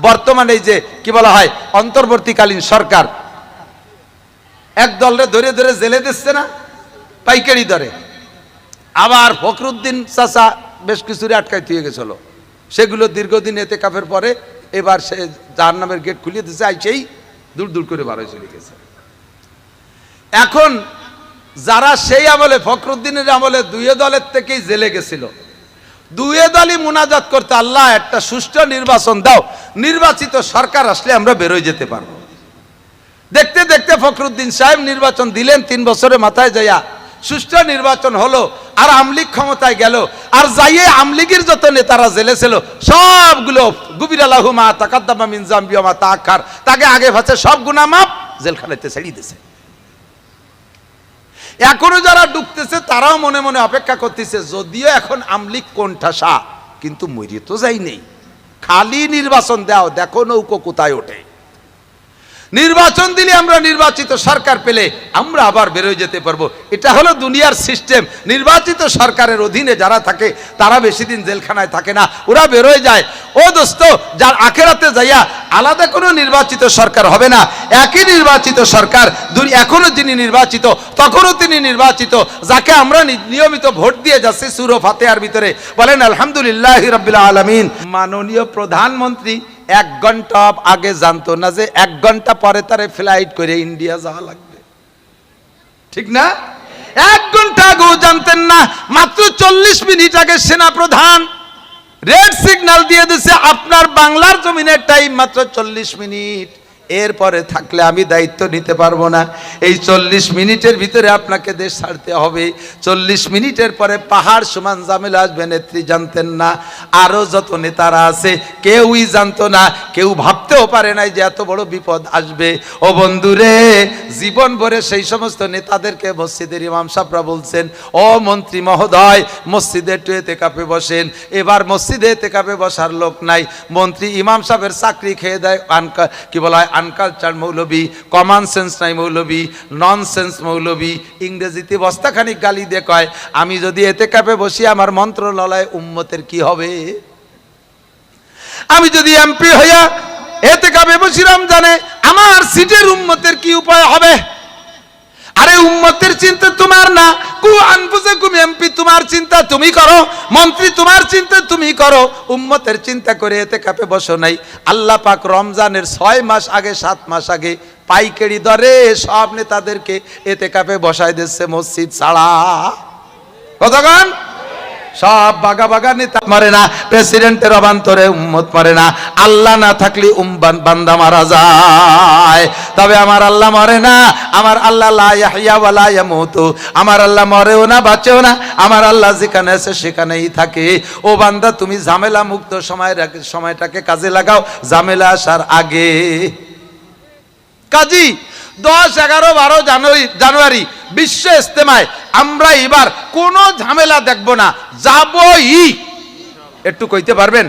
বর্তমানে এই যে কি বলা হয় অন্তর্বর্তীকালীন সরকার এক দলরে ধরে ধরে জেলে দিচ্ছে না পাইকারি দরে, আবার ফখরুদ্দিন চাচা বেশ কিছুরে আটকায় দিয়ে গেছিল, সেগুলো দীর্ঘদিন এতেকাফের পরে এবার সে জাহান্নামের গেট খুলিয়ে দিচ্ছে, আইসেই দূর দূর করে বার হয়ে চলে গেছে। এখন যারা সেই আমলে ফখরুদ্দিনের আমলে দুই দলের থেকেই জেলে গেছিল, দুই দলই মুনাজাত করতে, আল্লাহ একটা সুষ্ঠু নির্বাচন দাও, নির্বাচিত সরকার আসলে আমরা বেরোয় যেতে পারবো। দেখতে দেখতে ফখরুদ্দিন সাহেব নির্বাচন দিলেন, 3 বছরের মাথায় যাইয়া সুষ্ঠু নির্বাচন হলো, আর আমলিগ ক্ষমতায় গেল, আর যাইয়ে আমলিগের যত নেতারা জেলে ছিল সবগুলো গুবির আলাহু মা তাকাদ্দামা মিন জামবি ওয়া মা তাআখার, তাকে আগে ভাছে সব গুনাহ মাফ, জেলখানাতে ছেড়ে দিয়েছে। এখনো যারা ঢুকতেছে তারাও মনে মনে অপেক্ষা করতেছে, যদিও এখন আমলিগ কোণঠাসা, কিন্তু মরিয়ে তো যাই নেই, খালি নির্বাচন দাও, দেখো নৌকো কোথায় ওঠে। নির্বাচন দিলে আমরা নির্বাচিত সরকার পেলে আমরা আবার বেরোয় যেতে পারবো। এটা হলো দুনিয়ার সিস্টেম। নির্বাচিত সরকারের অধীনে যারা থাকে তারা বেশি দিন জেলখানায় থাকে না, ওরা বেরোয় যায়। ও দোস্ত, যার আখেরাতে যাইয়া আলাদা কোনো নির্বাচিত সরকার হবে না, একই নির্বাচিত সরকার, এখনো যিনি নির্বাচিত তখনও তিনি নির্বাচিত, যাকে আমরা নিয়মিত ভোট দিয়ে যাচ্ছি সূরা ফাতিহার ভিতরে। বলেন আলহামদুলিল্লাহি রাব্বিল আলামিন। মাননীয় প্রধানমন্ত্রী 1 ঘন্টা আগে জানতো না যে 1 ঘন্টা পরে তারে ফ্লাইট করে ইন্ডিয়া যাওয়া লাগবে, ঠিক না? 1 ঘন্টা আগেও জানতেন না। মাত্র 40 মিনিট আগে সেনা প্রধান রেড সিগন্যাল দিয়ে দিয়েছে, আপনার বাংলার জমিনের টাইম মাত্র 40 মিনিট, এরপরে থাকলে আমি দায়িত্ব নিতে পারবো না। এই 40 মিনিটের ভিতরে আপনাকে দেশ ছাড়তে হবে। 40 মিনিটের পরে পাহাড় সমান ঝামেলা আসবে, নেত্রী জানতেন না, আরো যত নেতারা আছে কেউই জানতো না, কেউ ভাবতেও পারে নাই যে এত বড় বিপদ আসবে। ও বন্ধুরে, জীবন ভরে সেই সমস্ত নেতাদেরকে মসজিদের ইমাম সাহেবরা বলছেন, ও মন্ত্রী মহোদয়, মসজিদে একটু এতেকাফে বসেন। এবার মসজিদে এতেকাফে বসার লোক নাই, মন্ত্রী ইমাম সাহেবের চাকরি খেয়ে দেয় কি বলা হয় আনকালচার মৌলবী, কমন সেন্স নাই মৌলবী, নন সেন্স মৌলবী, ইংরেজিতে বস্তাখানিক গালি দিয়ে কয়, আমি যদি এতেকাফে বসি আমার মন্ত্রণালয় উম্মতের কি হবে? আমি যদি এমপি হইয়া এতেকাফে বসি রমজানে আমার সিটের উম্মতের কি উপায় হবে? আরে উম্মতের চিন্তা তোমার না, কু আনফুসাকুম, এমপি তোমার চিন্তা তুমি করো, মন্ত্রী তোমার চিন্তা তুমি করো, উম্মতের চিন্তা করে এতেকাফে বসো নাই। আল্লাহ পাক রমজানের 6 মাস আগে 7 মাস আগে পাইকারি দরে সব নেতাদেরকে এতেকাফে বসায় দিচ্ছে মসজিদ ছাড়া। কতক্ষণ? সব বাগা বাগা নেতা মারে না, প্রেসিডেন্টের অবান্তরে উম্মত মারে না। আল্লাহ না থাকলে বান্দা মারা যায়, তবে আমার আল্লাহ মরে না। আমার আল্লাহ লা ইয়াহইয়া ওয়া লা ইয়ামুতু, আমার আল্লাহ মরেও না বাঁচেও না, আমার আল্লাহ যেখানে আছে সেখানেই থাকে। ও বান্দা, তুমি ঝামেলা মুক্ত সময়টাকে কাজে লাগাও ঝামেলা আসার আগে। কাজী 10, 11, 12 জানুয়ারি বিশ্ব ইজতেমায় আমরা এবার কোনো ঝামেলা দেখব না, যাবই। একটু কইতে পারবেন?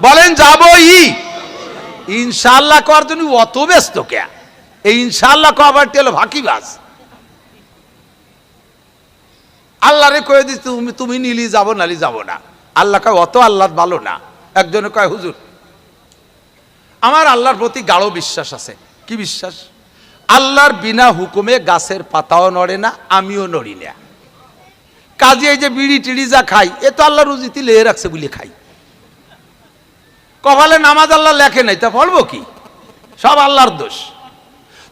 বলেন যাবই ইনশাআল্লাহ। কর জন্য অত ব্যস্ত কে? এই ইনশাআল্লাহ কবারটি হলো ফাঁকিবাজ। আল্লাহরে কয়ে দিস তুমি নিলি যাব নালি যাব না। আল্লাহ কয় অত আল্লাহ ভালো না। একজনে কয় হুজুর আমার আল্লাহর প্রতি গাঢ় বিশ্বাস আছে। কি বিশ্বাস? আল্লাহর বিনা হুকুমে গাছের পাতাও নড়ে না, আমিও নড়ি না। কাজে এই যে বিড়ি টিড়ি যা খাই এ তো আল্লাহ রুজিতে লেয়ে রাখছে বলে খাই। কপালে নামাজ আল্লাহ লেখে নাই, তা বলবো কি? সব আল্লাহর দোষ।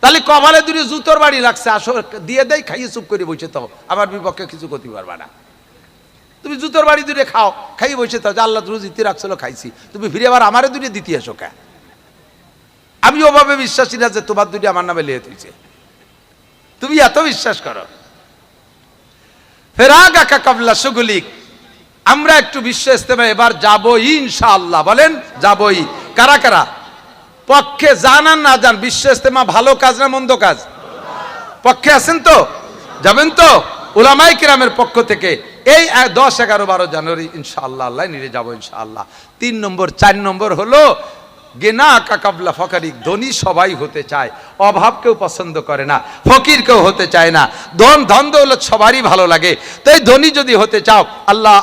তাহলে কপালে দুটি জুতোর বাড়ি লাগছে, আসো দিয়ে দেয়, খাইয়ে চুপ করে বসে থাকো, আমার বিপক্ষে কিছু করতে পারবা না। তুমি জুতোর বাড়ি দুটো খাও, খাইয়ে বসে থাকো, আল্লাহ রুজিতে রাখছিল খাইছি, তুমি ফিরে আবার আমারে দুটো দিতে আসো কে? আমি ওভাবে বিশ্বাসী না যে তোমার দুটি আমার নামে লিয়ে তুলছে, তুমি এত বিশ্বাস করো। ফেরাগা কাবলা সুগুলিক, আমরা একটু বিশ্ব ইজতেমা এবার যাবই ইনশাআল্লাহ। বলেন যাবই। কারা কারা পক্ষে জানান না জান? বিশ্ব ইজতেমা ভালো কাজ না মন্দ কাজ? পক্ষে আছেন তো? যাবেন তো? উলামায়ে কিরামের পক্ষ থেকে এই 10, 11, 12 জানুয়ারি ইনশাআল্লাহ আল্লাহ নিয়ে যাবো ইনশাআল্লাহ। 3 নম্বর 4 নম্বর হলো গেনা কাকাবলা ফকারিক, ধনী সবাই হতে চায়, অভাব কেউ পছন্দ করে না, ফকির কেউ হতে চায় না, ধন দৌলত সবারই ভালো লাগে। তাই ধনী যদি হতে চাও,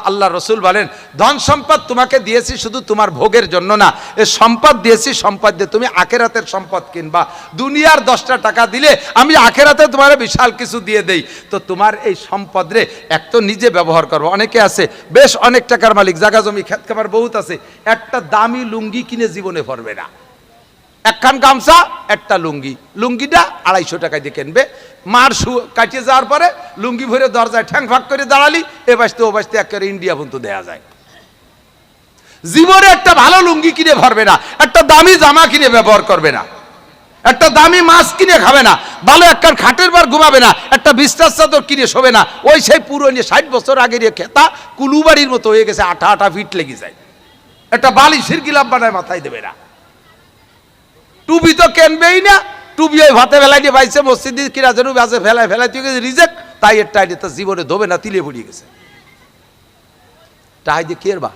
আল্লাহ রসুল বলেন, ধন সম্পদ তোমাকে দিয়েছি শুধু তোমার ভোগের জন্য না, এ সম্পদ দিয়েছি, সম্পদ দিয়ে তুমি আখেরাতের সম্পদ কিনবা। দুনিয়ার 10টা টাকা দিলে আমি আখেরাতে তোমার বিশাল কিছু দিয়ে দেই। তো তোমার এই সম্পদ রে এক তো নিজে ব্যবহার করবো। অনেকে আছে বেশ অনেক টাকার মালিক, জায়গা জমি খেত খাবার বহুত আছে, একটা দামি লুঙ্গি কিনে জীবনে পরবে না। একখান গামছা, একটা লুঙ্গিটা 250 টাকায় দিয়ে কিনবে। মার কাটিয়ে যাওয়ার পরে লুঙ্গি ভরে দরজায় ঠ্যাং ফাঁক করে দাঁড়ালি, এ বাসতে ও বাসতে একেবারে ইন্ডিয়া পর্যন্ত দেয়া যায়। জীবনে একটা ভালো লুঙ্গি কিনে ভরবে না, একটা দামি জামা কিনে ব্যবহার করবে না, একটা দামি মাছ কিনে খাবে না, ভালো একখান খাটের বার ঘুমাবে না, একটা বিস্তার চাদর কিনে শোবে না। ওই সেই পুরনো 60 বছর আগের খেতা কুলুবাড়ির মতো হয়ে গেছে, 8 ফিট লেগে যায়। একটা বালিশের গিলাপ বানায় মাথায় দেবে না। টুপি তো কেনবেই না, টুপি ওই ভাতে ফেলাই দিয়ে পাইছে, মসজিদে কিরা যেন বাজে ফেলাই তুই গেছে রিজেক্ট, তাই এর টাইডে তার জীবনে ধোবে না, তিলে পড়িয়ে গেছে। টাই দিয়ে কি করবা,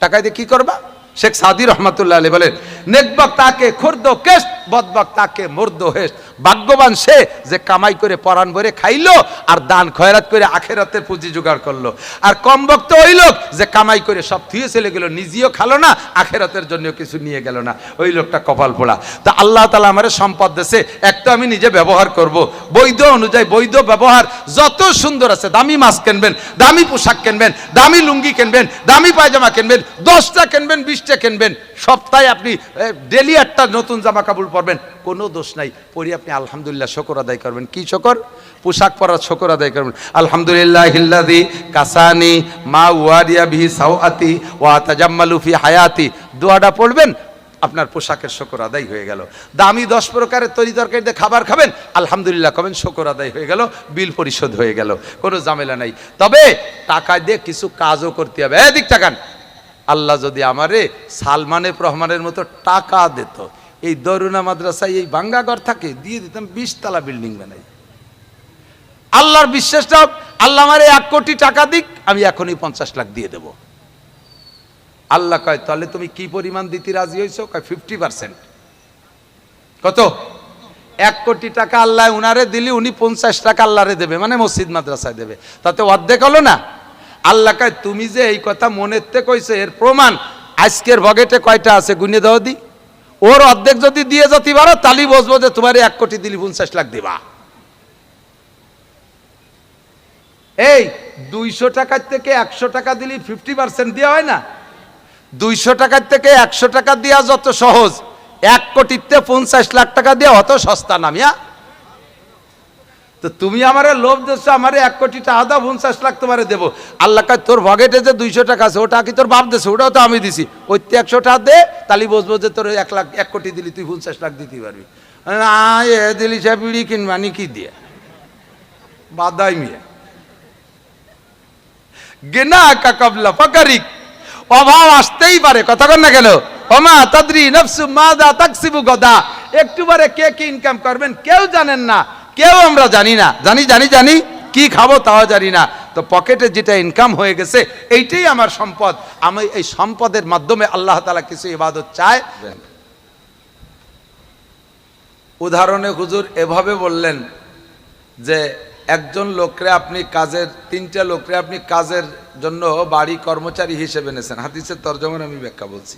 টাকায় দিয়ে কি করবা? শেখ সাদি রহমাতুল্লাহ আলাইহি বলেন, নেকবক তাকে খুর্দ কেশ, বদবক তাকে মর্দ হেস। ভাগ্যবান সে যে কামাই করে পরাণ ভরে খাইলো আর দান খয়রাত করে আখেরাতের পুঁজি জোগাড় করলো। আর কম বক্ত ওই লোক যে কামাই করে সব থুয়ে চলে গেল, নিজেও খালো না, আখেরাতের জন্য কিছু নিয়ে গেল না, ওই লোকটা কপাল পোড়া। তা আল্লাহ তাআলা আমারে সম্পদ দেশে, এক তো আমি নিজে ব্যবহার করব, বৈধ অনুযায়ী বৈধ ব্যবহার যত সুন্দর আছে, দামি মাছ কিনবেন, দামি পোশাক কিনবেন, দামি লুঙ্গি কিনবেন, দামি পায়জামা কিনবেন, 10টা কিনবেন, 20টা কিনবেন, সপ্তাহে আপনি ডেলি একটা নতুন জামা কাপড় পরবেন, কোনো দোষ নাই। পরে আপনি আলহামদুলিল্লাহ শকর আদায় করবেন। কি শকর? পোশাক পরার শকর আদায় করবেন। আলহামদুলিল্লাহিল্লাযী কাসানি মা ওয়ারিয়া বিহি সাওআতি ওয়া তাজাম্মালু ফি হায়াতি, দোয়াটা পড়বেন, আপনার পোশাকের শকর আদায় হয়ে গেল। দামি 10 প্রকারের তরি তরকারি দিয়ে খাবার খাবেন, আলহামদুলিল্লাহ কবেন, শকর আদায় হয়ে গেল, বিল পরিশোধ হয়ে গেল, কোনো ঝামেলা নাই। তবে টাকা দিয়ে কিছু কাজও করতে হবে। এদিক টাকান, আল্লাহ যদি আমারে সালমানে রহমানের মতো টাকা দিত, এই দরুনা মাদ্রাসায় এই ভাঙ্গা ঘর থাকে দিয়ে দিতাম 20 তলা বিল্ডিং বানাই। আল্লাহর বিশ্বাসটা, আল্লাহ আমারে 1 কোটি টাকা দিক, আমি এখনই 50 লাখ দিয়ে দেব। আল্লাহ কয়, তাহলে তুমি কি পরিমাণ দিতে রাজি হয়েছো? কয় 50%। কত? 1 কোটি টাকা আল্লাহ উনারে দিলি, উনি 50 টাকা আল্লাহরে দেবে, মানে মসজিদ মাদ্রাসায় দেবে, তাতে অর্ধেক হলো না? আল্লাহ কয়, তুমি যে এই কথা মনেতে কইছো, এর প্রমাণ আজকের বগেটে কয়টা আছে গুনে দাও দি, ওর অর্ধেক যদি দিয়ে যেতে পারো, তালি বসবো যে তোমার 1 কোটি দিলি 50 লাখ দিবা। এই 200 টাকার থেকে 100 টাকা দিলি 50% দেওয়া হয় না? 200 টাকার থেকে 100 টাকা দেওয়া যত সহজ, 1 কোটিতে 50 লাখ টাকা দেওয়া অত সস্তা না মিয়া। তো তুমি আমারে লোভ দিচ্ছ, আমারে 1 কোটি টাকা দাও, 50 লাখ তোমারে দেবো। আল্লাহ কয়, তোর পকেটে যে 200 টাকা আছে, ওটা কি তোর বাপ দিছে? ওটাও তো আমি দিছি। ওই 100 টাকা দে, তালি বসবো যে তোর 1 কোটি দিলি, তুই 50 লাখ দিতে পারবি না। এ দিলি সে বিড়ি কিনবানি কি দিয়ে বাদাই মিয়া। গেনা কাকাবলা ফাকারিক, অভাব আসতেই পারে, কথা কর না কেন? ওমা তাদরি নাফসু মাযা তাকসিবু গাদা, একটুবারে কে কি ইনকাম করবেন কেউ জানেন না, কেউ আমরা জানি না। জানি কি খাবো তাও জানি না। তো পকেটে যেটা ইনকাম হয়ে গেছে, এইটাই আমার সম্পদ। আমি এই সম্পদের মাধ্যমে আল্লাহ তাআলা কিছু ইবাদত চায়। উদাহরণে হুজুর এভাবে বললেন যে একজন লোকরে আপনি কাজের, 3টা লোকরে আপনি কাজের জন্য বাড়ি কর্মচারী হিসেবে নেছেন। হাদিসের তরজমার আমি ব্যাখ্যা বলছি।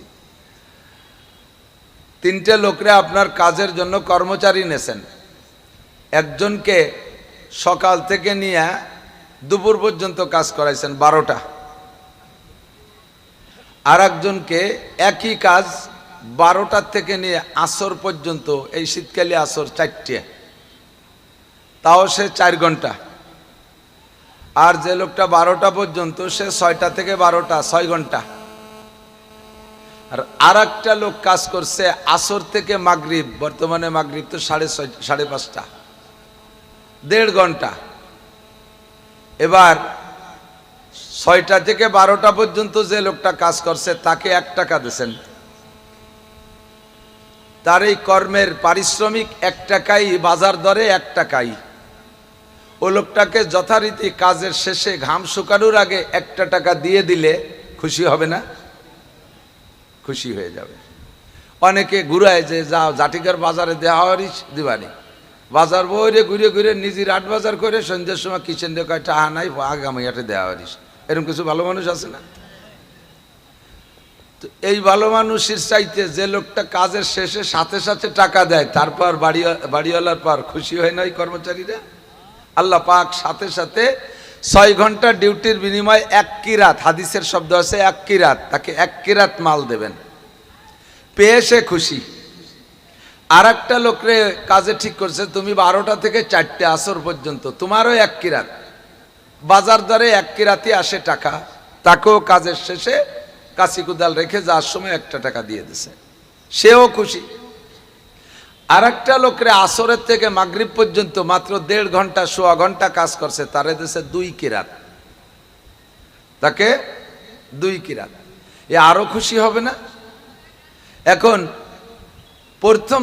3টে লোকরে আপনার কাজের জন্য কর্মচারী নেছেন। একজনকে সকাল থেকে নিয়ে দুপুর পর্যন্ত কাজ করাইছেন 12টা, আর একজনকে একই কাজ 12টার থেকে নিয়ে আসর পর্যন্ত, এই শীতকালে আসর 4টে, তাও সে 4 ঘন্টা। আর যে লোকটা 12টা পর্যন্ত, সে 6টা থেকে 12টা 6 ঘন্টা। আর একটা লোক কাজ করছে আসর থেকে মাগরিব, বর্তমানে মাগরিব তো 6:30 5:30, 1.5 ঘন্টা। এবার 6টা থেকে 12টা পর্যন্ত যে লোকটা কাজ করছে, তাকে 1 টাকা দিয়েছেন। তার এই কর্মের পারিশ্রমিক 1 টাকাই, বাজার দরে 1 টাকাই। ও লোকটাকে যথারীতি কাজের শেষে ঘাম শুকানোর আগে 1টা টাকা দিয়ে দিলে খুশি হবে না? খুশি হয়ে যাবে। অনেকে ঘুরায় যে যাও জাটিকার বাজারে দেওয়া হরিস দিবানি, বাজার বইরে ঘুরে ঘুরে নিজের আট বাজার করে সন্ধ্যের সময় কিচেন দিয়ে কয়টা আনাই আগামী হাটে দেওয়া হরিস। এরকম কিছু ভালো মানুষ আছে না? তো এই ভালো মানুষের চাইতে যে লোকটা কাজের শেষে সাথে সাথে টাকা দেয়, তারপর বাড়িওয়ালার পর খুশি হয় না ওই কর্মচারীরা? আল্লাহ পাক সাথে সাথে 6 ঘন্টা ডিউটির বিনিময়ে 1 কিরাত, হাদিসের শব্দ আছে 1 কিরাত, তাকে 1 কিরাত মাল দেবেন, পেয়ে সে খুশি। আর একটা লোকরে কাজে ঠিক করছে তুমি 12টা থেকে 4টে আসর পর্যন্ত, তোমারও 1 কিরাত, বাজার দরে 1 কিরাতই আসে টাকা, তাকেও কাজের শেষে কাশি কুদাল রেখে যাওয়ার সময় 1টা টাকা দিয়ে দিছে, সেও খুশি। আর একটা লোকরে আসরের থেকে মাগরিব পর্যন্ত মাত্র 1.5 ঘন্টা 1.25 ঘন্টা কাজ করছে, তারে দিছে 2 কিরাত, তাকে 2 কিরাত, এ আরো খুশি হবে না? এখন প্রথম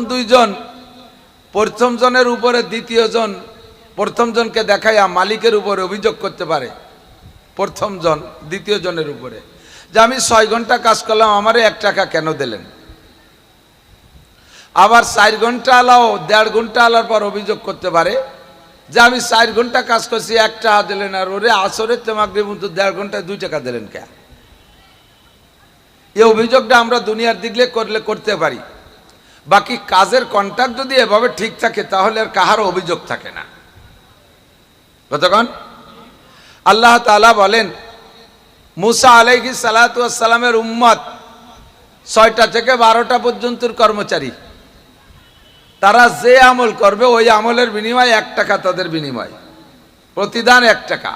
জনের উপরে দ্বিতীয় জন প্রথম জনকে দেখাইয়া মালিকের উপরে অভিযোগ করতে পারে, প্রথম জন দ্বিতীয় জনের উপরে, যে আমি 6 ঘন্টা কাজ করলাম, আমারে 1 টাকা কেন দিলেন? আবার 4 ঘন্টা আলাও 1.5 ঘন্টা আলার পর অভিযোগ করতে পারে যে আমি 4 ঘন্টা কাজ করছি 1 টাকা দিলেন, আর ওরে আসরের তো মাগরিব পর্যন্ত 1.5 ঘন্টায় 2 টাকা দিলেন কে? এই অভিযোগটা আমরা দুনিয়ার দিকে করতে পারি, বাকি কাজের কন্ট্রাক্ট যদি এভাবে ঠিক থাকে তাহলে আর কাহারও অভিযোগ থাকে না। কতক্ষণ আল্লাহ তাআলা বলেন মুসা আলাইহিস সালাতু ওয়াস সালামের উম্মত 6টা থেকে 12টা পর্যন্তর কর্মচারী, তারা যে আমল করবে ওই আমলের বিনিময়ে 1 টাকা, তাদের বিনিময় প্রতিদান 1 টাকা।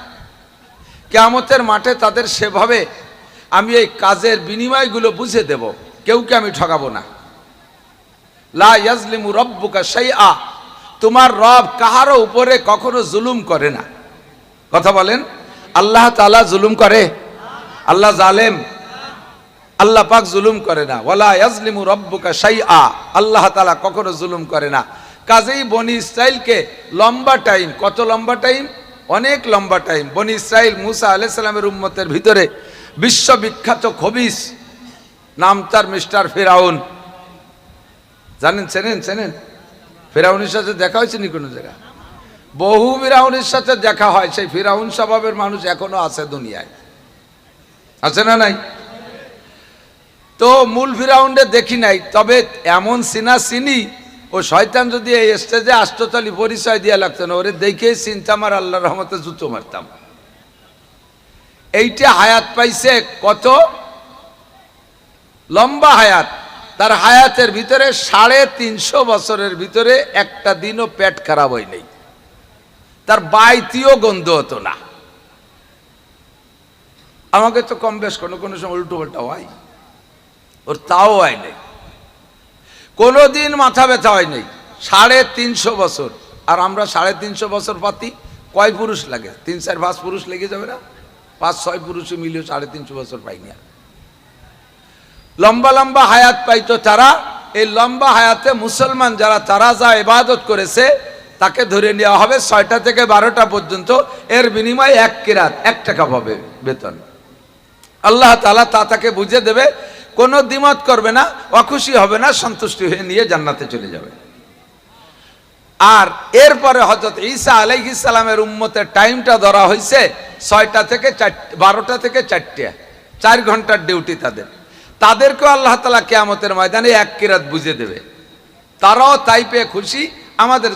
কিয়ামতের মাঠে তাদের সেভাবে আমি এই কাজের বিনিময়গুলো বুঝে দেব, কেউকে আমি ঠকাবো না। লা ইয়াজলিমু রাব্বুকা শাইআ, তোমার রব কাহারও উপরে কখনো জুলুম করে না। কথা বলেন, আল্লাহ তাআলা জুলুম করে? আল্লাহ জালেম? আল্লাহ পাক জুলুম করে না। ওয়ালা ইয়াজলিমু রাব্বুকা শাইআ, আল্লাহ তাআলা কখনো জুলুম করে না। কাজেই বনি ইসরাইলকে লম্বা টাইম, কত লম্বা টাইম? অনেক লম্বা টাইম। বনি ইসরাইল মুসা আলাইহিস সালামের উম্মতের ভিতরে বিশ্ববিখ্যাত খবিস, নাম তার মিস্টার ফিরাউন। জানেন, চেনেন? ফিরাউনের সাথে দেখা হয়েছে নি কোনো জায়গায়? বহু ফিরাউনের সাথে দেখা হয়। সেই ফিরাউন স্বভাবের মানুষ এখনো আছে দুনিয়ায়, আছে না নাই? তো মূল ফিরাউন্ডে দেখি নাই, তবে এমন চিনি ও শয়তান যদি এই স্টেজে আষ্টতলি পরিচয় দিয়ে লাগতো না, ওরে দেখেই চিনতাম আর আল্লাহর রহমতে জুতো মারতাম। এইটা হায়াত পাইছে কত লম্বা হায়াত, তার হায়াতের ভিতরে 350 বছরের ভিতরে একটা দিনও পেট খারাপ হয় নাই, তার বাইতিও গন্ধ হতো না। আমাকে তো কম বেশ কোনো সময় উল্টো পাল্টা হয়, ওর তাও হয় নাই, কোনোদিন মাথা ব্যথা হয় নাই। 350 বছর, আর আমরা 350 বছর পাতি কয় পুরুষ লাগে? 3-4-5 পুরুষ লেগে যাবে না? 5-6 পুরুষে মিলিয়ে 350 বছর পাইনি। লম্বা লম্বা হায়াত পাইতো তারা। এই লম্বা হায়াতে মুসলমান যারা, তারা যা ইবাদত করেছে তাকে ধরে নেওয়া হবে 6টা থেকে 12টা পর্যন্ত, এর বিনিময়ে 1 কিরাত, 1 টাকা পাবে বেতন। আল্লাহ তাআলা তাকে বুঝে দেবে, কোনো দ্বিমত করবে না, অখুশি হবে না, সন্তুষ্টি হয়ে নিয়ে জান্নাতে চলে যাবে। আর এরপরে হযরত ঈসা আলাইহিস সালামের উম্মতের টাইমটা ধরা হয়েছে 6টা থেকে 12টা থেকে 4টে, 4 ঘন্টার ডিউটি তাদেরকেও আল্লাহ তাআলা কিয়ামতের ময়দানে 1 কিরাত বুঝে দেবে। তারাও তাই পেয়ে খুশি, আমাদের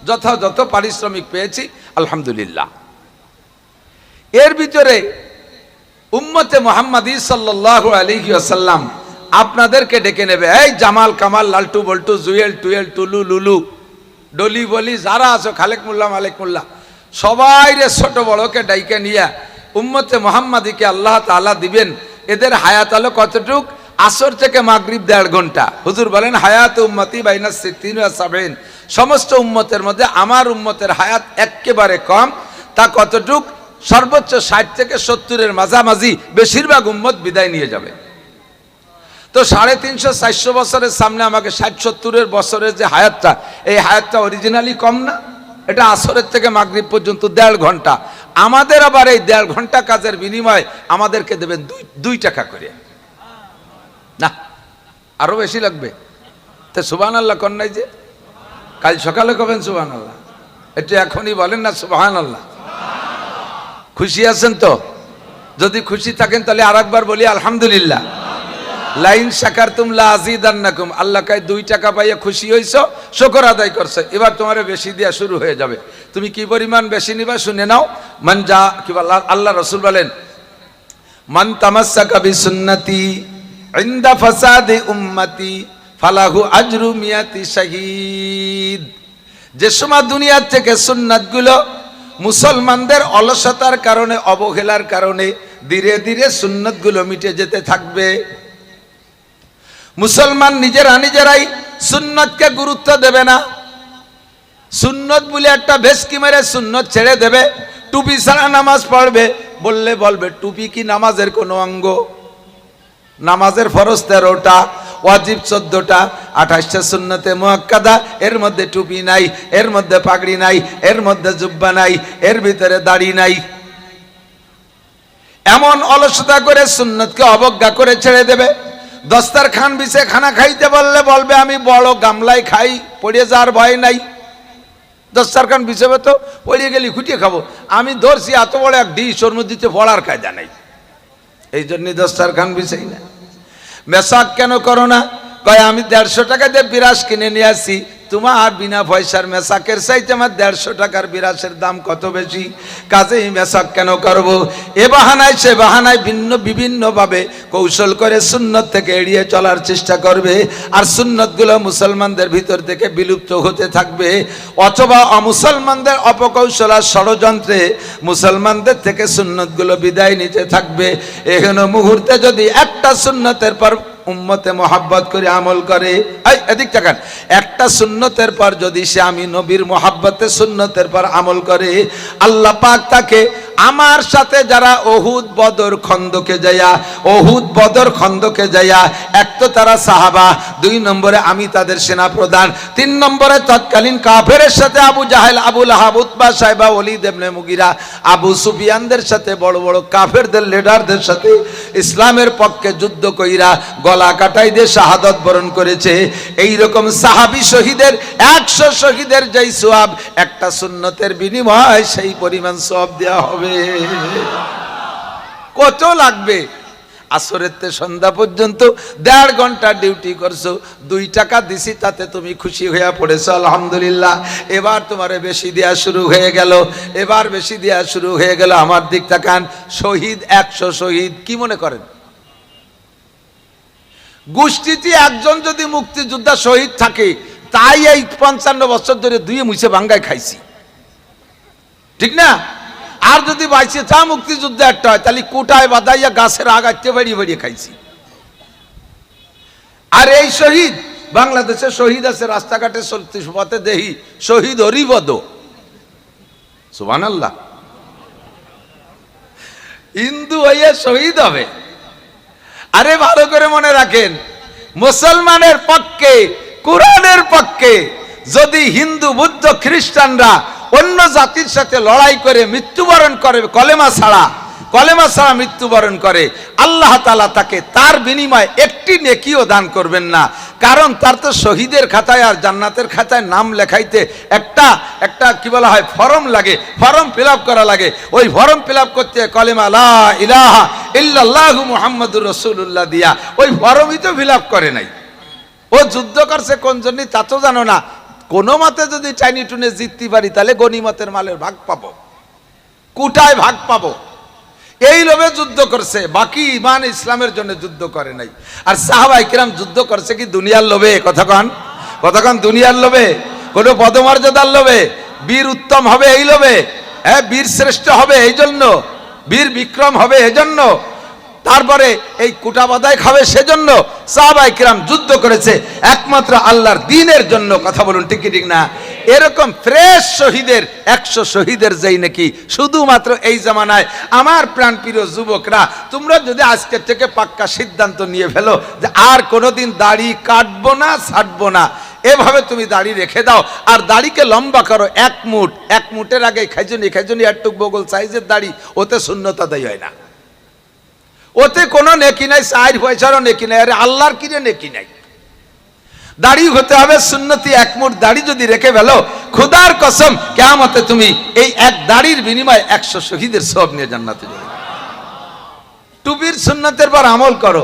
যথাযথ পারিশ্রমিক পেয়েছি, আলহামদুলিল্লাহ। এর ভিতরে উম্মতে মুহাম্মাদী সাল্লাল্লাহু আলাইহি ওয়াসাল্লাম আপনাদেরকে ডেকে নেবে, এই জামাল কামাল লালটু বল্টু জুয়েল টুয়েল টুলু লুলু ডলি বলি যারা আছো, খালেক মোল্লা মালিক মোল্লা, সবাই রে ছোট বড়কে ডাইকে নিয়ে উম্মতে মুহাম্মাদীকে আল্লাহ তাআলা দিবেন। এদের হায়াত হলো কতটুক? আসর থেকে মাগরিব 1.5 ঘন্টা। হুজুর বলেন হায়াত উম্মতি বাইনা 60 ওয়া 70, সমস্ত উম্মতের মধ্যে আমার উম্মতের হায়াত একেবারে কম। তা কতটুক? সর্বোচ্চ 60 থেকে 70-এর মাঝামাঝি বেশিরভাগ উম্মত বিদায় নিয়ে যাবে। তো 350-400 বছরের সামনে আমাকে 60-70 বছরের যে হায়াতটা, এই হায়াতটা অরিজিনালি কম না? এটা আসরের থেকে মাগরিব পর্যন্ত 1.5 ঘন্টা। আমাদের আবার এই 1.5 ঘন্টা কাজের বিনিময়ে আমাদেরকে দেবেন 2 টাকা করে। না, আরো বেশি লাগবে? তো সুবহানাল্লাহ কোন নাই যে? কাল সকালে কবেন সুবহানাল্লাহ? একটু এখনই বলেন না সুবহানাল্লাহ। খুশি আছেন তো? যদি খুশি থাকেন তাহলে আরেকবার বলি আলহামদুলিল্লাহ। লাইন শাকারতুম লাযিদান্নাকুম। আল্লাহ কয় 2 টাকা পাইয়া খুশি হইছো, শুকর আদায় করছো, এবার তোমারে বেশি দেয়া শুরু হয়ে যাবে। তুমি কি পরিমাণ বেশি নিবা শুনে নাও। মান যা কি আল্লাহ রাসূল বলেন, মান তামাসসাকা বিসুন্নতি ইনদা ফাসাদি উম্মতি ফালাহু আজরু মিয়াতি শাহীদ। যে সময় দুনিয়ার থেকে সুন্নাতগুলো মুসলমানদের অলসতার কারণে, অবহেলার কারণে ধীরে ধীরে সুন্নতগুলো মিটে যেতে থাকবে। মুসলমান নিজেরাই সুন্নতকে গুরুত্ব দেবে না। সুন্নত বলে একটা ভেস্কি মেরে সুন্নত ছেড়ে দেবে। টুপি ছাড়া নামাজ পড়বে বললে বলবে টুপি কি নামাজের কোনো অঙ্গ? নামাজের ফরজ 13টা, ওয়াজিব 14টা, 28টা সুন্নতে মুআক্কাদা। এর মধ্যে টুপি নাই, এর মধ্যে পাগড়ি নাই, এর মধ্যে জুব্বা নাই, এর ভিতরে দাড়ি নাই। এমন অলসতা করে সুন্নতকে অবজ্ঞা করে ছেড়ে দেবে। দস্তারখান বিছে খানা খাইতে বললে বলবে আমি বড় গামলায় খাই, পড়ে যাওয়ার ভয় নাই। দস্তারখান বিছাবে তো পড়ে গেলি খুঁটিয়ে খাবো। আমি ধরছি এত বড় এক ডিশ, ওর মধ্যে পড়ার কায়দা নাই, এই জন্যই দস্তারখান বিছাই না। মেসাক কেন করো না? কয় আমি 150 টাকা দিয়ে বিরাস কিনে নিয়ে আসি, তোমার বিনা পয়সার মেসাকের চাইতে আমার 150 টাকার বিরাসের দাম কত বেশি, কাজেই মেসাক কেন করব? এ বাহানায় সে বাহানায় বিভিন্নভাবে কৌশল করে সুন্নত থেকে এড়িয়ে চলার চেষ্টা করবে। আর সুন্নতগুলো মুসলমানদের ভিতর থেকে বিলুপ্ত হতে থাকবে, অথবা অমুসলমানদের অপকৌশল আর ষড়যন্ত্রে মুসলমানদের থেকে সুন্নতগুলো বিদায় নিতে থাকবে। এখানে মুহূর্তে যদি একটা সুন্নতের পর উম্মতে মোহাব্বত করে আমল করে, এদিক তাকান, একটা সুন্নতের পর যদি সে আমি নবীর মোহাব্বতে সুন্নতের পর আমল করে, আল্লাহ পাক তাকে আমার সাথে যারা ওহুদ বদর খন্দকে যাইয়া এক তো তারা সাহাবা, 2 নম্বরে আমি তাদের সেনা প্রধান, 3 নম্বরে তৎকালীন কাফেরের সাথে আবু জাহেল, আবু লাহাব, উতবা, সাইবা, ওয়ালিদ ইবনে মুগিরা, আবু সুফিয়ানদের সাথে বড় বড় কাফেরদের লিডারদের সাথে ইসলামের পক্ষে যুদ্ধ কইরা গলা কাটাই দিয়ে শাহাদত বরণ করেছে। এই রকম সাহাবী শহীদের 100 শহীদের যেই সওয়াব, একটা সুন্নতের বিনিময় সেই পরিমাণ সওয়াব দেওয়া হবে। কত লাগবে? আসরের তে সন্ধ্যা পর্যন্ত 1.5 ঘন্টা ডিউটি করছো, 2 টাকা দিছি, তাতে তুমি খুশি হইয়া পড়েছো আলহামদুলিল্লাহ। এবার তোমারে বেশি দেয়া শুরু হয়ে গেল, এবার বেশি দেয়া শুরু হয়ে গেল। আমার দিক তাকান, শহীদ 100 শহীদ, কি মনে করেন? গোষ্ঠীতে একজন যদি মুক্তিযোদ্ধা শহীদ থাকে, তাই এই 55 বছর ধরে দুয়ে মুছে ভাঙ্গায় খাইছি, ঠিক না? আর যদি বাইছে চা মুক্তিযুদ্ধ একটা হয়, তাহলে কোটায় বাদাইয়া গাছের আগাতে বেরিয়ে বেরিয়ে খাইছি। আর এই শহীদ, বাংলাদেশে শহীদ আছে রাস্তাঘাটে চলতে পথে দেহি শহীদ হরিবদ, সুবহানাল্লাহ। হিন্দু হইয়া শহীদ হবে। আরে ভালো করে মনে রাখেন, মুসলমানের পক্ষে, কোরআনের পক্ষে যদি হিন্দু, বুদ্ধ, খ্রিস্টানরা অন্য জাতির সাথে লড়াই করে মৃত্যুবরণ করে, কলেমা ছাড়া মৃত্যুবরণ করে, আল্লাহ তাআলা তাকে তার বিনিময়ে একটি নেকিও দান করবেন না। কারণ তার তো শহীদের খাতায় আর জান্নাতের খাতায় নাম লেখাইতে একটা কি বলা হয়, ফর্ম লাগে, ফর্ম ফিল আপ করা লাগে। ওই ফর্ম ফিল আপ করতে কলেমা লা ইলাহা ইল্লাল্লাহু মুহাম্মাদুর রাসূলুল্লাহ দিয়া ওই ফর্মই তো ফিল আপ করে নাই। ও যুদ্ধ করছে কোন জন্য তা তো জানো না। কোনো মতে যদি চাইনি টুনে জিততে পারি, তাহলে গনিমতের মালের ভাগ পাবো, কোটায় ভাগ পাবো, এই লোভে যুদ্ধ করছে। বাকি ইমান ইসলামের জন্য যুদ্ধ করে নাই। আর সাহাবায়ে কিরাম যুদ্ধ করছে কি দুনিয়ার লোভে? কতক্ষণ দুনিয়ার লোভে, কোনো পদমর্যাদার লোভে, বীর উত্তম হবে এই লোভে, হ্যাঁ, বীর শ্রেষ্ঠ হবে এই জন্য, বীর বিক্রম হবে এজন্য, তারপরে এই কুটা বাদায় খাবে সেজন্য সাহাবায়ে কিরাম যুদ্ধ করেছে একমাত্র আল্লাহর দ্বীনের জন্য। কথা বলুন ঠিক কি ঠিক না? এরকম ফ্রেশ শহীদের 100 শহীদের যেই নাকি শুধুমাত্র এই জামানায়, আমার প্রাণপ্রিয় যুবকরা, তোমরা যদি আজকের থেকে পাক্কা সিদ্ধান্ত নিয়ে ফেলো যে আর কোনোদিন দাড়ি কাটবো না, ছাড়বো না, এভাবে তুমি দাড়ি রেখে দাও আর দাড়িকে লম্বা করো 1 মুঠ, 1 মুঠের আগে খাইজনি একটুক বগল সাইজের দাড়ি, ওতে সুন্নত আদায় হয় না, ওতে কোনো নেকি নাই, 4 পয়সারও নেকি নাই। আরে আল্লাহর কিরে নেকি নাই, দাড়ি হতে হবে সুন্নতি, এক মুঠ দাড়ি যদি রেখে ফেলো, খোদার কসম কিয়ামতে তুমি এই এক দাড়ির বিনিময়ে 100 শহীদের সওয়াব নিয়ে জান্নাতে যাবে। টুপির সুন্নতের পর আমল করো,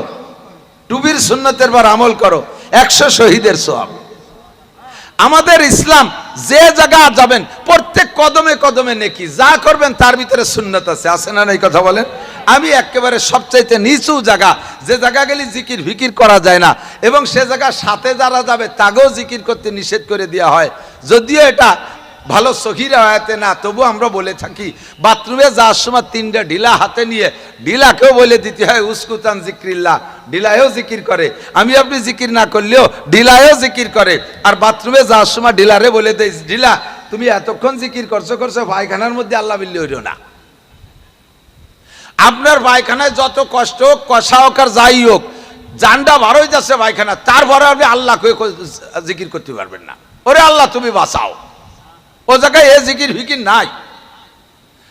টুপির সুন্নতের পর আমল করো, 100 শহীদের সওয়াব। আমাদের ইসলাম যে জায়গা যাবেন প্রত্যেক কদমে কদমে নেকি, যা করবেন তার ভিতরে সুন্নত আছে না এই কথা বলেন? আমি একেবারে সবচাইতে নিচু জায়গা, যে জায়গা গেলে জিকির ফিকির করা যায় না, এবং সে জায়গার সাথে যারা যাবে তাকেও জিকির করতে নিষেধ করে দেওয়া হয়। যদিও এটা ভালো সহি রায়াতে না, তবু আমরা বলে থাকি বাথরুমে যাওয়ার সময় 3টা ঢিলা হাতে নিয়ে ঢিলাকেও বলে দিতে হয় উস্কুতান জিক্রিল্লাহ, ঢিলায়ও জিকির করে। আমি আপনি জিকির না করলেও ঢিলায়ও জিকির করে। আর বাথরুমে যাওয়ার সময় ঢিলারে বলে দেয়, ঢিলা তুমি এতক্ষণ জিকির করছো পায়খানার মধ্যে আল্লাহ বিল্লি হইল না। আপনার পায়খানায় যত কষ্ট হোক, কষা হোক আর যাই হোক, জানটা বার হয়ে যাচ্ছে পায়খানা, তারপরে আপনি আল্লাহকে জিকির করতে পারবেন না। ওরে আল্লাহ তুমি বাঁচাও, ও জায়গায় এ জিকির ফিকির নাই।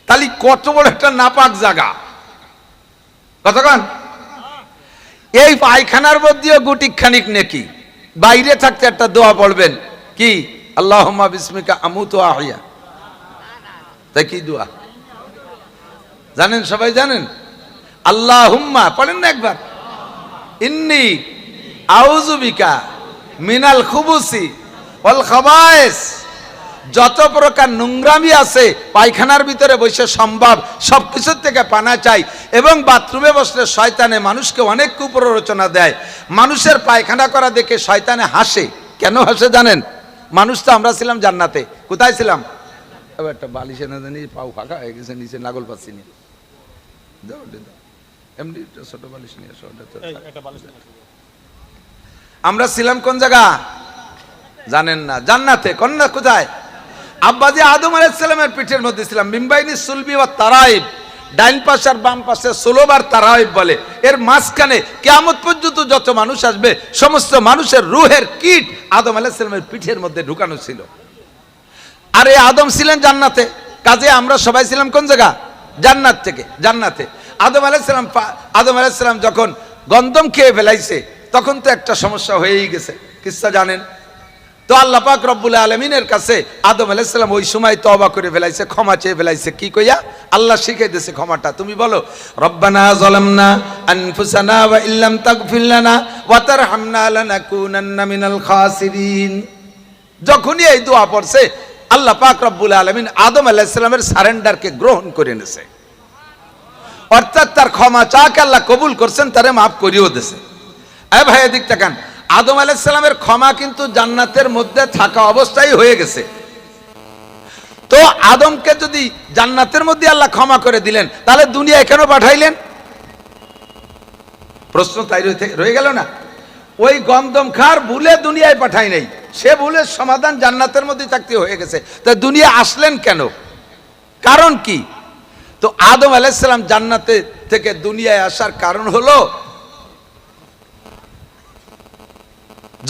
তাহলে কত বড় একটা নাপাক জায়গা, কতক্ষণ এই পায়খানার মধ্যেও গুটি খানিক নেকি। বাইরে থাকতে একটা দোয়া পড়বেন, কি আল্লাহুম্মা বিসমিকা আমুতু ওয়া আহইয়া। তাই কি দোয়া জানেন? সবাই জানেন? আল্লাহুম্মা পড়েন না একবার, ইন্নী আউযু বিকা মিনাল খুবুসি ওয়াল খাবায়েস। যত প্রকার নোংরামি আছে পায়খানার ভিতরে বসে সম্ভব সবকিছুর থেকে পানা চাই। এবং বাথরুমে বসলে শয়তানে মানুষকে অনেক কুপ্ররোচনা দেয়। মানুষের পায়খানা করা দেখে শয়তানে হাসে। কেন হাসে জানেন? মানুষ তো আমরা ছিলাম জান্নাতে। কোথায় ছিলাম? একটা বালিশে না জানি পাও ফাঁকা হয়ে গেছে, নিচে নাগল পাচ্ছি না, এমনি ছোট বালিশ নিয়ে আসো। আমরা ছিলাম কোন জায়গা জানেন না? জান্নাতে। কন্যা কোথায়? আব্বাজি আদম আলাইহিস সালামের পিঠের মধ্যে ছিলাম। মিম্বাইনি সুলবি ওয়া তারাইব, ডাইন পাশ আর বাম পাশে সুলব আর তারাইব বলে। এর মাঝখানে কিয়ামত পর্যন্ত যত মানুষ আসবে সমস্ত মানুষের রূহের কীট আদম আলাইহিস সালামের পিঠের মধ্যে ঢুকানো ছিল। আর এই আদম ছিলেন জান্নাতে, কাজে আমরা সবাই ছিলাম কোন জায়গা? জান্নাত থেকে। জান্নাতে আদম আলাইহিস সালাম যখন গন্ধম খেয়ে ফেলাইছে, তখন তো একটা সমস্যা হয়েই গেছে, কিসসা জানেন তো? আল্লাহ পাক রব্বুল আলামিনের কাছে আদম আলাইহিস সালাম ওই সময় তওবা করে ফেলাইছে, ক্ষমা চেয়ে ফেলাইছে। কি কইয়া? আল্লাহ শিখিয়ে দিয়েছে ক্ষমাটা। তুমি বলো রব্বানা যালামনা আনফুসানা ওয়া ইল্লাম তাগফির লানা ওয়া তারহামনা লানাকুনান্না মিনাল খাসিরিন। যখনই এই দোয়া পড়ছে আল্লাহ পাক রব্বুল আলামিন আদম আলাইহিস সালামের সারেন্ডারকে গ্রহণ করে নিয়েছে, অর্থাৎ তার ক্ষমা চাকে আল্লাহ কবুল করছেন, তারে মাফ করিও দিয়েছে। এ ভাই এদিক তাকান, আদম আলাইহিস সালামের ক্ষমা কিন্তু জান্নাতের মধ্যে থাকা অবস্থায় হয়ে গেছে। তো আদমকে যদি জান্নাতের মধ্যে আল্লাহ ক্ষমা করে দিলেন, তাহলে দুনিয়ায় কেন পাঠাইলেন? প্রশ্ন তাই রয়ে গেল না? ওই গন্ধম খার ভুলে দুনিয়ায় পাঠাই নাই, সে ভুলের সমাধান জান্নাতের মধ্যে থাকতে হয়ে গেছে। তা দুনিয়া আসলেন কেন? কারণ কি? তো আদম আলাইহিস সালাম জান্নাতে থেকে দুনিয়ায় আসার কারণ হলো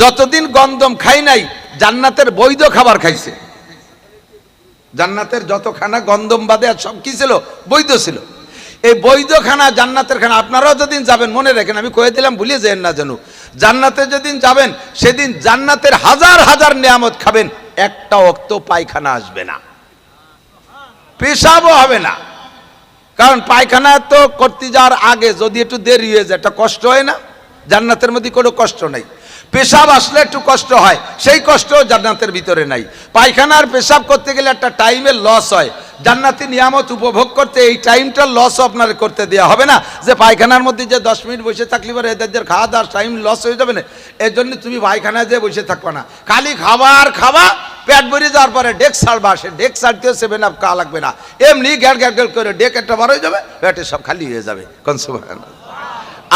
যতদিন গন্ধম খাই নাই জান্নাতের বৈধ খাবার খাইছে। জান্নাতের যত খানা গন্ধম বাদে আর সব কি ছিল? বৈধ ছিল। এই বৈধ খানা জান্নাতের খানা আপনারাও যেদিন যাবেন মনে রাখেন, আমি কয়ে দিলাম ভুলিয়ে যেন না জানো, জান্নাতে যেদিন যাবেন সেদিন জান্নাতের হাজার হাজার নিয়ামত খাবেন, একটা ওয়াক্ত পায়খানা আসবে না, পেশাবও হবে না। কারণ পায়খানা তো করতে যাওয়ার আগে যদি একটু দেরি হয়ে যায় একটা কষ্ট হয় না? জান্নাতের মধ্যে কোনো কষ্ট নাই। পেশাব আসলে একটু কষ্ট হয়, সেই কষ্টও জান্নাতের ভিতরে নাই। পায়খানার পেশাব করতে গেলে একটা টাইমের লস হয়। জান্নাতি নিয়ামত উপভোগ করতে এই টাইমটা লস আপনার করতে দেওয়া হবে না, যে পায়খানার মধ্যে যে 10 মিনিট বসে থাকলে পরে এদের খাওয়া দাওয়ার টাইম লস হয়ে যাবে না। এর জন্য তুমি পায়খানায় যে বসে থাকবা না, খালি খাবার খাবা, পেট ভরে যাওয়ার পরে ডেক ছাড়বা। সে ডেক ছাড়তেও 7 আপ খাওয়া লাগবে না, এমনি গ্যাট গ্যাট গ্যাট করে ডেক একটা বার হয়ে যাবে, পেটে সব খালি হয়ে যাবে। সুবহানাল্লাহ।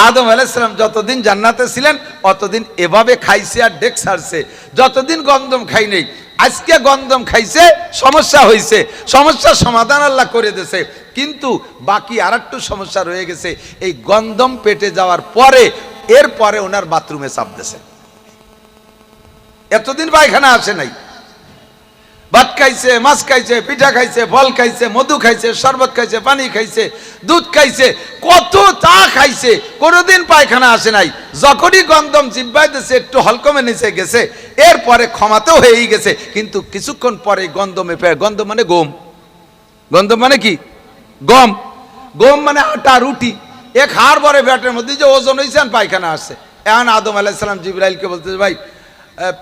আদম আলাইহিস সালাম যতদিন জান্নাতে ছিলেন অতদিন এভাবে খাইছে আর ডেক ছাড়ছে, যতদিন গন্ধম খাই নেই। আজকে গন্ধম খাইছে, সমস্যা হয়েছে, সমস্যার সমাধান আল্লাহ করে দিয়েছে, কিন্তু বাকি আর একটু সমস্যা রয়ে গেছে। এই গন্ধম পেটে যাওয়ার পরে এরপরে ওনার বাথরুমে চাপ দিয়েছে। এতদিন পায়খানা আসে নাই, বাট খাইছে, মাছ খাইছে, পিঠা খাইছে, ফল খাইছে, মধু খাইছে, শরবত খাইছে, পানি খাইছে, দুধ খাইছে, কত চা খাইছে, কোনোদিন পায়খানা আসে নাই। যখনই গন্ধম জিহ্বায় দিয়েছে একটু হলকমে নিচে গেছে, এরপরে ক্ষমাতেও হয়েই গেছে। কিন্তু কিছুক্ষণ পরে গন্ধমে গন্ধ মানে গম, গন্ধ মানে কি? গম। গম মানে আটা, রুটি। এ খাওয়ার পরে পেটের মধ্যে যে ওজন হয়েছে পায়খানা আসছে। এখন আদম আলাইহিস সালাম জিবরাইলকে বলতেছে, ভাই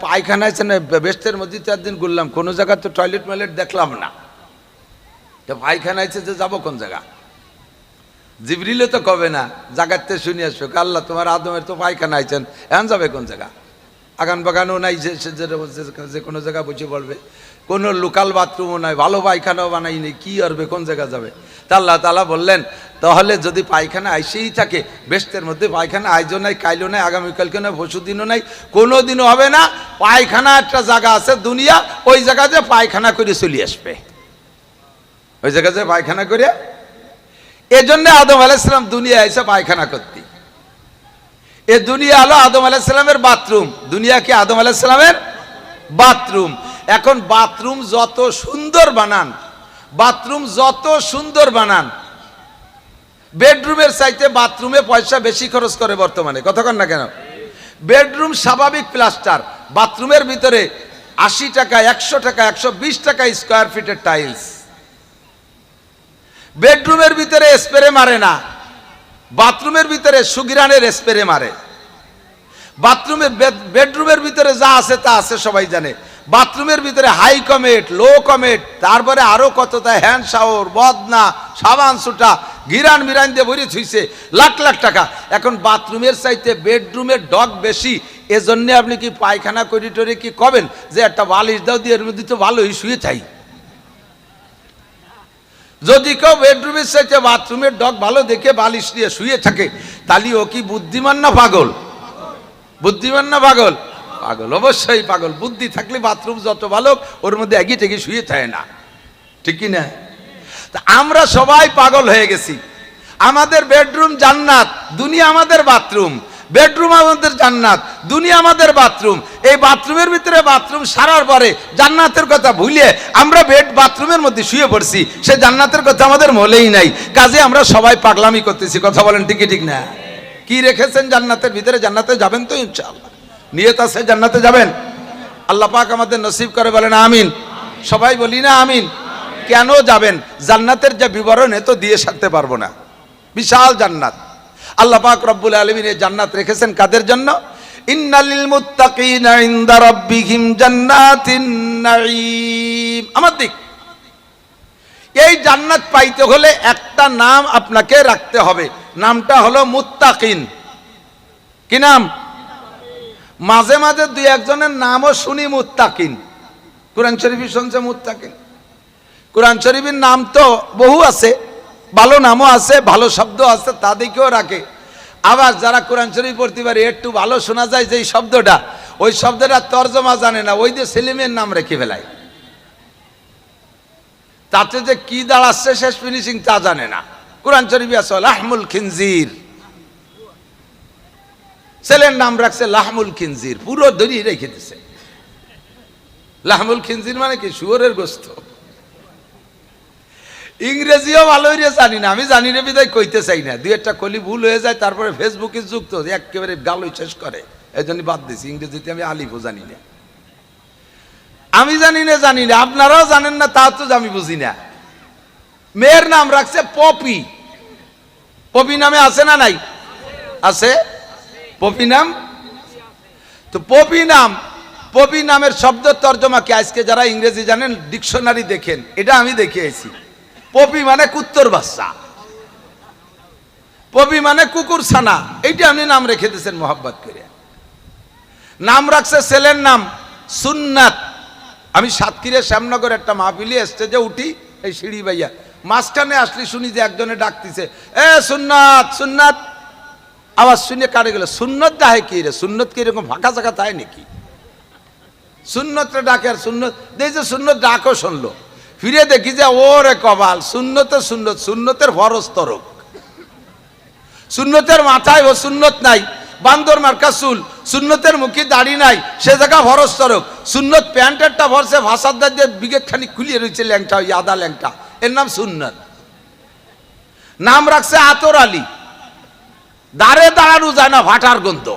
পায়খানা আছে না, বেহেশতের মধ্যে 4 দিন ঘুরলাম, কোনো জায়গা তো টয়লেট ময়লেট দেখলাম না, তো পায়খানা আছে যে যাবো কোন জায়গা? জিবরিলে তো কবে না, জাগাতে শুনে আসবে, আল্লাহ তোমার আদমের তো পায়খানা আইছেন, এখন যাবে কোন জায়গা? আগান বাগানও নাই যে কোনো জায়গা বসে পড়বে, কোনো লোকাল বাথরুমও নাই, ভালো পায়খানাও বানাইনি, কি করবে, কোন জায়গা যাবে? তা আল্লাহ তাআলা বললেন, তাহলে যদি পায়খানা আইসেই থাকে, বেহেশতের মধ্যে পায়খানা আইজও নাই, কাইলও নাই, আগামীকালকে নাই, পরশু দিনও নাই, কোনো দিনও হবে না। পায়খানা একটা জায়গা আছে দুনিয়া, ওই জায়গাতে পায়খানা করে চলে আসবে, ওই জায়গাতে পায়খানা করে। এজন্য আদম আলাইহিস সালাম দুনিয়া এসে পায়খানা করতে। এ দুনিয়া হলো আদম আলাইহিস সালামের বাথরুম। দুনিয়া কি আদম আলাইহিস সালামের বাথরুম। এখন বাথরুম যত সুন্দর বানান, বাথরুম যত সুন্দর বানান, বেডরুমের চাইতে বাথরুমে পয়সা বেশি খরচ করে বর্তমানে, কতক্ষণ না কেন? বেডরুম স্বাভাবিক প্লাস্টার, বাথরুমের ভিতরে 80 টাকা, 100 টাকা, 120 টাকা স্কোয়ার ফিটের টাইলস। বেডরুমের ভিতরে স্প্রে মারে না, বাথরুমের ভিতরে সুগিরানের স্প্রে মারে। বাথরুমের বেডরুমের ভিতরে যা আছে তা আছে, সবাই জানে। বাথরুমের ভিতরে হাই কমেট, লো কমেট, তারপরে আরো কতটা হ্যান্ড শাওয়ার, বদনা, সাবান সুটা, গিরান মিরান দিয়ে ভরে থুইছে, লাখ লাখ টাকা। এখন বাথরুমের চাইতে বেডরুমের ডগ বেশি। এজন্য আপনি কি পায়খানা করি টরি কি কবেন যে একটা বালিশ দাও দিয়ে এর মধ্যে তো ভালোই শুয়ে চাই? যদি কেউ বেডরুমের চাইতে বাথরুমের ডগ ভালো দেখে বালিশ দিয়ে শুয়ে থাকে, তাহলে ও কি বুদ্ধিমান না পাগল? বুদ্ধিমান না পাগল? পাগল, অবশ্যই পাগল। বুদ্ধি থাকলে বাথরুম যত ভালো, ওর মধ্যে এগিয়ে টেগে শুয়ে থাকে না, ঠিক কি না? তা আমরা সবাই পাগল হয়ে গেছি। আমাদের বেডরুম জান্নাত, দুনিয়া আমাদের বাথরুম। বেডরুম আমাদের জান্নাত, দুনিয়া আমাদের বাথরুম। এই বাথরুমের ভিতরে বাথরুম সারার পরে জান্নাতের কথা ভুলে আমরা বাথরুমের মধ্যে শুয়ে পড়ছি, সে জান্নাতের কথা আমাদের মনেই নাই। কাজে আমরা সবাই পাগলামি করতেছি, কথা বলেন ঠিক ঠিক না? কি রেখেছেন জান্নাতের ভিতরে? জান্নাতে যাবেন তো ইনশাআল্লাহ, নিয়ত আছে জান্নাতে যাবেন। আল্লাহ পাক আমাদের নসিব করে, বলেন আমিন। সবাই বলি না আমিন? কেন যাবেন? জান্নাতের যে বিবরণ এ তো দিয়ে সারতে পারবো না। বিশাল জান্নাত। আল্লাহ পাক রব্বুল আলামিন এই জান্নাত রেখেছেন কাদের জন্য? ইন্নালিল মুত্তাকিনা ইনদা রাব্বিহিম জান্নাতিন নাঈম। আমার দিক, এই জান্নাত পাইতে হলে একটা নাম আপনাকে রাখতে হবে, নামটা হলো মুত্তাকিন। কি নাম? মাঝে মাঝে দুই একজনের নামও শুনি মুত্তাকিন। কোরআন শরীফে শুনছে মুত্তাকিন। কোরআন শরীফের নাম তো বহু আছে, ভালো নামও আছে, ভালো শব্দ আছে, তাদেরকেও রাখে। আবার যারা কোরআন শরীফ পড়তে পারে, একটু ভালো শোনা যায় যে শব্দটা, ওই শব্দটা তর্জমা জানে না, ওই যে সেলিমের নাম রেখে ফেলায়। তাতে যে কি দাঁড়াচ্ছে শেষ ফিনিশিং তা জানে না। কোরআন শরীফে আছে লাহমুল খিনজির, ছেলের নাম রাখছে লাহমুল খিনজির, পুরো দড়ি রেখে দিছে। লাহমুল খিনজির মানে কি? শুয়োরের গোস্ত। ইংরেজিও ভালো হইরে জানি না, আমি জানি না বিদায় কইতে চাই না, দুই একটা কলি ভুল হয়ে যায়, তারপরে ফেসবুকে যুক্ত একেবারে গালই শেষ করে, এই জন্য বাদ দিছি। ইংরেজিতে আমি আলিফও জানি না, আমি জানি না, জানি না, আপনারাও জানেন না, তা তো আমি বুঝি না। মেয়ের নাম রাখছে পপি। পপি নামে আছে না নাই? আছে পপি নাম। তো পপি নাম, পপি নামের শব্দ তর্জমা কি? আজকে যারা ইংরেজি জানেন ডিকশনারি দেখেন, এটা আমি দেখিয়েছি। পপি মানে কুত্তর বাচ্চা, পপি মানে কুকুর ছানা, এইটা আপনি নাম রেখে দিয়েছেন মোহাব্বত করে। নাম রাখছে ছেলের নাম সুন্নাত। আমি সাতক্ষীরার শ্যামনগর একটা মাহফিলে স্টেজে উঠি, এই সিঁড়ি বাইয়া মাঝখানে আসলি শুনি যে একজনে ডাকতেছে, এ সুন্নাত সুন্নাত। আওয়াজ শুনে কারে গেল, সুন্নত ডাকে কি রে? সুন্নত কি এরকম ফাঁকা জায়গা তাই নাকি? সুন্নতটা ডাকে, আর সুন্নত দেখি যে সুন্নত ডাকও শুনলো, ফিরে দেখি যে ওরে কবাল, সুন্নতে সুন্নত, সুন্নতের ফরজ তরক, সুন্নতের মাথায় ও সুন্নত নাই, বান্দর মার্কা চুল, সুন্নতের মুখী দাড়ি নাই, সে জায়গা ভরস তরক, সুন্নত প্যান্টেরটা ভরসে ভাষাদার দিয়ে বিগেট খানি খুলিয়ে রয়েছে ল্যাংটা, ওই আদা ল্যাংটা, এর নাম সুন্নত। নাম রাখছে আতর আলী, দাঁড়ে দাঁড়ানো যায় না, ভাটার গন্ধ,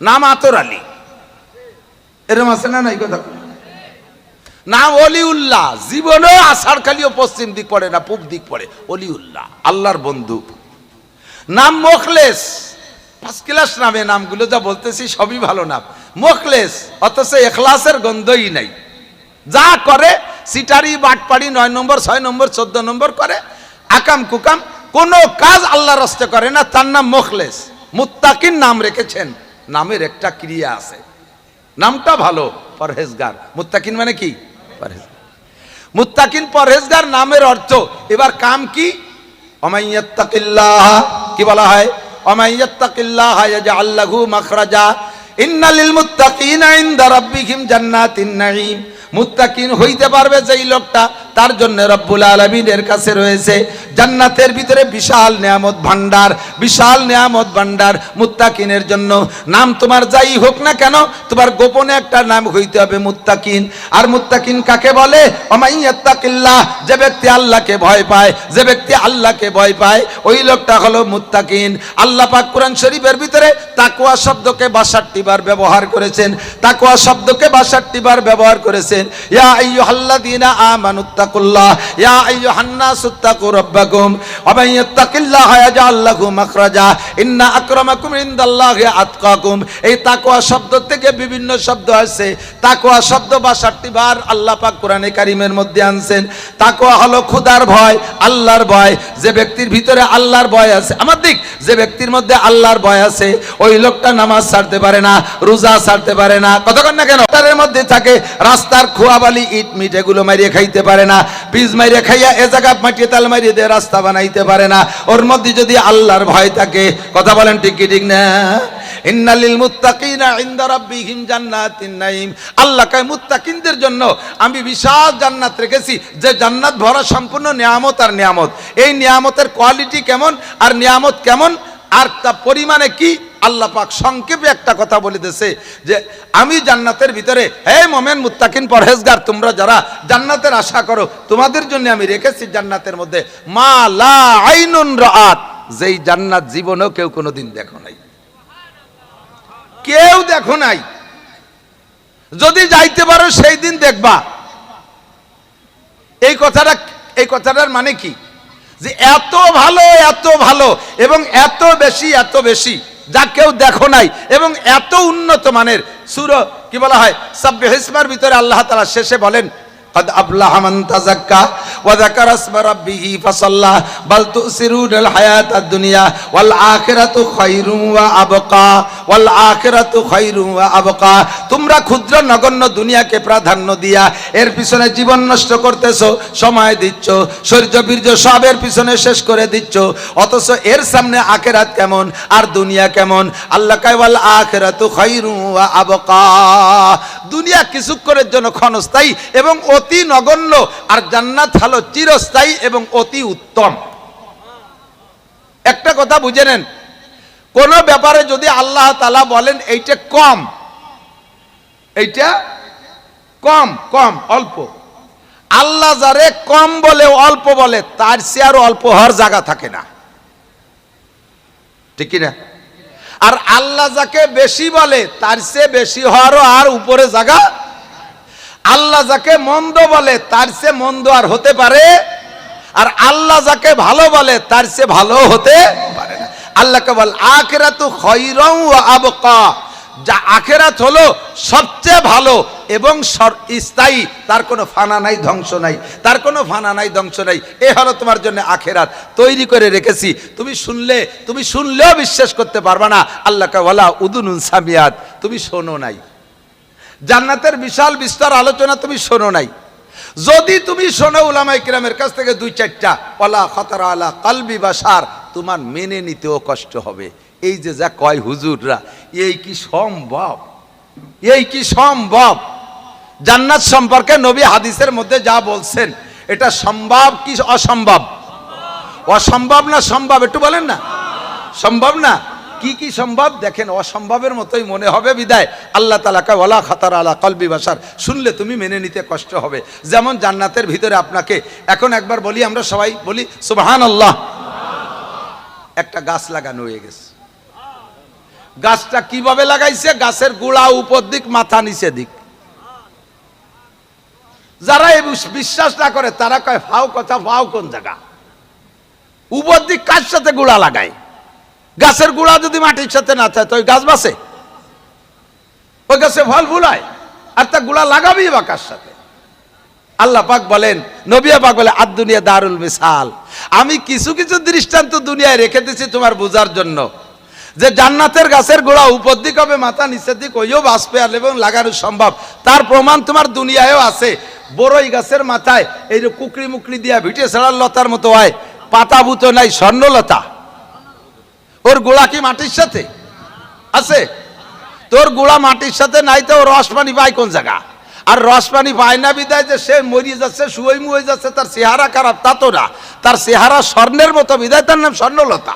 নাম আতর আলী। এরম আছে না নাই কথা? নাম অলিউল্লাহ, জীবনেও আষাঢ় খালিও পশ্চিম দিক পড়ে না, পূব দিক পড়ে, অলিউল্লাহ, আল্লাহর বন্ধু। নাম মোখলেস, ফার্স্ট ক্লাস নামে, নামগুলো যা বলতেছি সবই ভালো নাম। মোখলেস, অথচ এখলাসের গন্ধই নাই, যা করে সিটারি বাটপাড়ি, 9 নম্বর 6 নম্বর 14 নম্বর করে, আকাম কুকাম, কোনো কাজ আল্লাহর রাস্তে করে না, তার নাম মোখলেস। মুত্তাকিন নাম রেখেছেন, নামের একটা ক্রিয়া আছে, নামটা ভালো, পরহেজগার। মুত্তাকিন মানে কি? পরহেজগার। মুত্তাকিন পরহেজগার নামের অর্থ। এবার কাম কি? অমাইয়াত্তাকিল্লাহ, কি বলা হয়? অমাইয়াত্তাকিল্লাহ ইয়াজআল লাহু মাখরাজা, ইন্নালিল মুত্তাকিনা ইনদা রাব্বিহিম জান্নাতিন নাঈম। মুত্তাকিন হইতে পারবে যেই লোকটা, তার জন্য রব্বুল আলামিনের কাছে রয়েছে জান্নাতের ভিতরে বিশাল নিয়ামত ভান্ডার, বিশাল নিয়ামত ভান্ডার মুত্তাকিনের জন্য। নাম তোমার যাই হোক না কেন, তোমার গোপনে একটা নাম হইতে হবে মুত্তাকিন। আর মুত্তাকিন কাকে বলে? ওমাইয়াত্তাকিল্লাহ, যে ব্যক্তি আল্লাহকে ভয় পায়, যে ব্যক্তি আল্লাহকে ভয় পায়, ওই লোকটা হলো মুত্তাকিন। আল্লাহ পাক কোরআন শরীফের ভিতরে তাকওয়া শব্দকে 62 বার ব্যবহার করেছেন, তাকওয়া শব্দকে 62 বার ব্যবহার করেছেন। ইয়া আইয়ুহাল্লাযীনা আমানুত্তাকুল্লাহ, ইয়া আইয়ুহান নাসুত্তাকু রাব্বাকুম, ওয়া মান ইয়াত্তাকিল্লাহা ইয়াজআল লাহু মাখরাজা, ইন্না আকরামাকুম ইনদাল্লাহি আতকাকুম। এই তাকওয়া শব্দ থেকে বিভিন্ন শব্দ আছে। তাকওয়া শব্দ 62 বার আল্লাহ পাক কোরআনে কারীমের মধ্যে আনছেন। তাকওয়া হলো খোদার ভয়, আল্লাহর ভয়। যে ব্যক্তির ভিতরে আল্লাহর ভয় আছে, আমার দিক, যে ব্যক্তির মধ্যে আল্লাহর ভয় আছে, ওই লোকটা নামাজ ছাড়তে পারে না, রোজা ছাড়তে পারে না। কতক্ষণ না কেন তার মধ্যে থাকে, রাস্তার খোয়াবালি ইট মিট এগুলো মারিয়ে খাইতে পারে না, বীজ মারিয়ে খাইয়া এ জায়গা মাটিয়ে তাল মারিয়ে দিয়ে রাস্তা বানাইতে পারে না। ওর মধ্যে যদি আল্লাহর ভয় থাকে, কথা বলেন ঠিক কি ঠিক না? ইন্নালিল মুত্তাকিনা ইনদা রাব্বিহিম জান্নাতিন নাঈম। আল্লাহ কয় মুত্তাকিনদের জন্য আমি বিশাল জান্নাত রেখেছি, যে জান্নাত ভরা সম্পূর্ণ নিয়ামত আর নিয়ামত। এই নিয়ামতের কোয়ালিটি কেমন আর নিয়ামত কেমন আর তা পরিমাণে কি, আল্লাহ পাক সংক্ষেপে একটা কথা বলে দিয়েছে যে আমি জান্নাতের ভিতরে, হে মুমিন মুত্তাকিন পরহেজগার, তোমরা যারা জান্নাতের আশা করো, তোমাদের জন্য আমি রেখেছি জান্নাতের মধ্যে মা লা আইনুন রাআত, যেই জান্নাত জীবনেও কেউ কোনোদিন দেখো নাই, কেউ দেখো নাই। যদি যাইতে পারো সেই দিন দেখবা। এই কথাটার মানে কি? যে এত ভালো এবং এত বেশি যা কেউ দেখো নাই, এবং এত উন্নত মানের। সূরা কি বলা হয়, সাব্বিহিসমার ভিতরে আল্লাহ তাআলা শেষে বলেন, قد أفلح من تزكى وذكر اسم ربه فصلى بل تؤثرون الحياة الدنيا والآخرة خير وأبقى والآخرة خير وأبقى। তোমরা ক্ষুদ্র নগণ্য দুনিয়াকে প্রাধান্য দিয়া এর পিছনে জীবন নষ্ট করতেছো, সময় দিচ্ছ, শৌর্য বীর্য সবের পিছনে শেষ করে দিচ্ছ, অথচ এর সামনে আখিরাত কেমন আর দুনিয়া কেমন? আল্লাহ কয় ওয়াল আখিরাতু খায়রু ওয়া আবকা। দুনিয়া কিছুক্ষণের জন্য ক্ষণস্থায়ী এবং অতি নগণ্য, আর জান্নাত হলো চিরস্থায়ী এবং অতি উত্তম। একটা কথা বুঝে নেন, কোন ব্যাপারে যদি আল্লাহ তাআলা বলেন এইটা কম, এইটা কম অল্প, আল্লাহ যারে কম বলে অল্প বলে, তার চেয়ে আরো অল্প হওয়ার জায়গা থাকে না, ঠিক কি না? আর আল্লাহ যাকে বেশি বলে, তার চেয়ে বেশি হওয়ারও আর উপরে জায়গা। আল্লাহ যাকে মন্দ বলে, তার চেয়ে মন্দ আর হতে পারে। আর আল্লাহ যাকে ভালো বলে, তার চেয়ে ভালো হতে পারে না। আল্লাহকে বল আখিরাতু খায়রুন ওয়া আবকা, যা আখিরাত হলো সবচেয়ে ভালো এবং স্থায়ী, তার কোনো ফানা নাই, ধ্বংস নাই, তার কোনো ফানা নাই, ধ্বংস নাই। এ হলো তোমার জন্য আখিরাত তৈরি করে রেখেছি। তুমি শুনলেও বিশ্বাস করতে পারবা না। আল্লাহকে ওয়ালা উদুনুন সামিয়াত, তুমি শোনো নাই। জান্নাতের বিশাল বিস্তর আলোচনা তুমি শোনো নাই। যদি তুমি শোনো উলামায়ে কিরামের কাছ থেকে 2-4টা, ওয়ালা খাতারা আলা কলবি বাশার, তোমার মেনে নিতেও কষ্ট হবে। এই যে যা কয় হুজুররা, এই কি সম্ভব? এই কি সম্ভব? জান্নাত সম্পর্কে নবী হাদিসের মধ্যে যা বলছেন, এটা সম্ভব কি অসম্ভব? অসম্ভব না সম্ভব? একটু বলেন না। সম্ভব না? কি কি সম্ভব দেখেন, অসম্ভবের মতোই মনে হবে বিদায় আল্লাহ তাআলা কয় ওয়ালা খাতার আলা কলবি বাশার, শুনলে তুমি মেনে নিতে কষ্ট হবে। যেমন জান্নাতের ভিতরে আপনাকে এখন একবার বলি, আমরা সবাই বলি সুবহানাল্লাহ, একটা গাছ লাগানো হয়ে গেছে। গাছটা কিভাবে লাগাইছে? গাছের গোড়া উপর দিক, মাথা নিচে দিক। যারা এই বিশ্বাস না করে তারা কয় ফাও কথা, ফাও কোন জায়গা? উপর দিক কার সাথে গোড়া লাগায়? গাছের গোড়া যদি মাটির সাথে না থাকে তো ওই গাছ বাঁচে? ওই গাছে ফল ফুল হয়? আর তা গোড়া লাগাবেই বা কার সাথে? আল্লাহ পাক বলেন, নবী পাক বলে আদ দুনিয়া দারুল মিসাল, আমি কিছু কিছু দৃষ্টান্ত দুনিয়ায় রেখে দিয়েছি তোমার বোঝার জন্য, যে জান্নাতের গাছের গোড়া উপর দিক হবে, মাথা নিচের দিক, ওইও বাঁচবে এবং লাগানো সম্ভব। তার প্রমাণ তোমার দুনিয়ায়ও আছে। বড়ই গাছের মাথায় এই যে কুকরি মুকরি দিয়া ভিটে ছাড়ার লতার মতো হয়, পাতা বুতো নাই, স্বর্ণলতা। ওর গোড়া কি মাটির সাথে আছে? তোর গোড়া মাটির সাথে নাই, তো রস পানি পায় কোন জায়গা? আর রস পানি পায় না বিদায় যে সে মরিয়ে যাচ্ছে, শুয়ে মুয়ে যাচ্ছে, তার চেহারা খারাপ তা তো না, তার চেহারা স্বর্ণের মতো বিদায় তার নাম স্বর্ণলতা।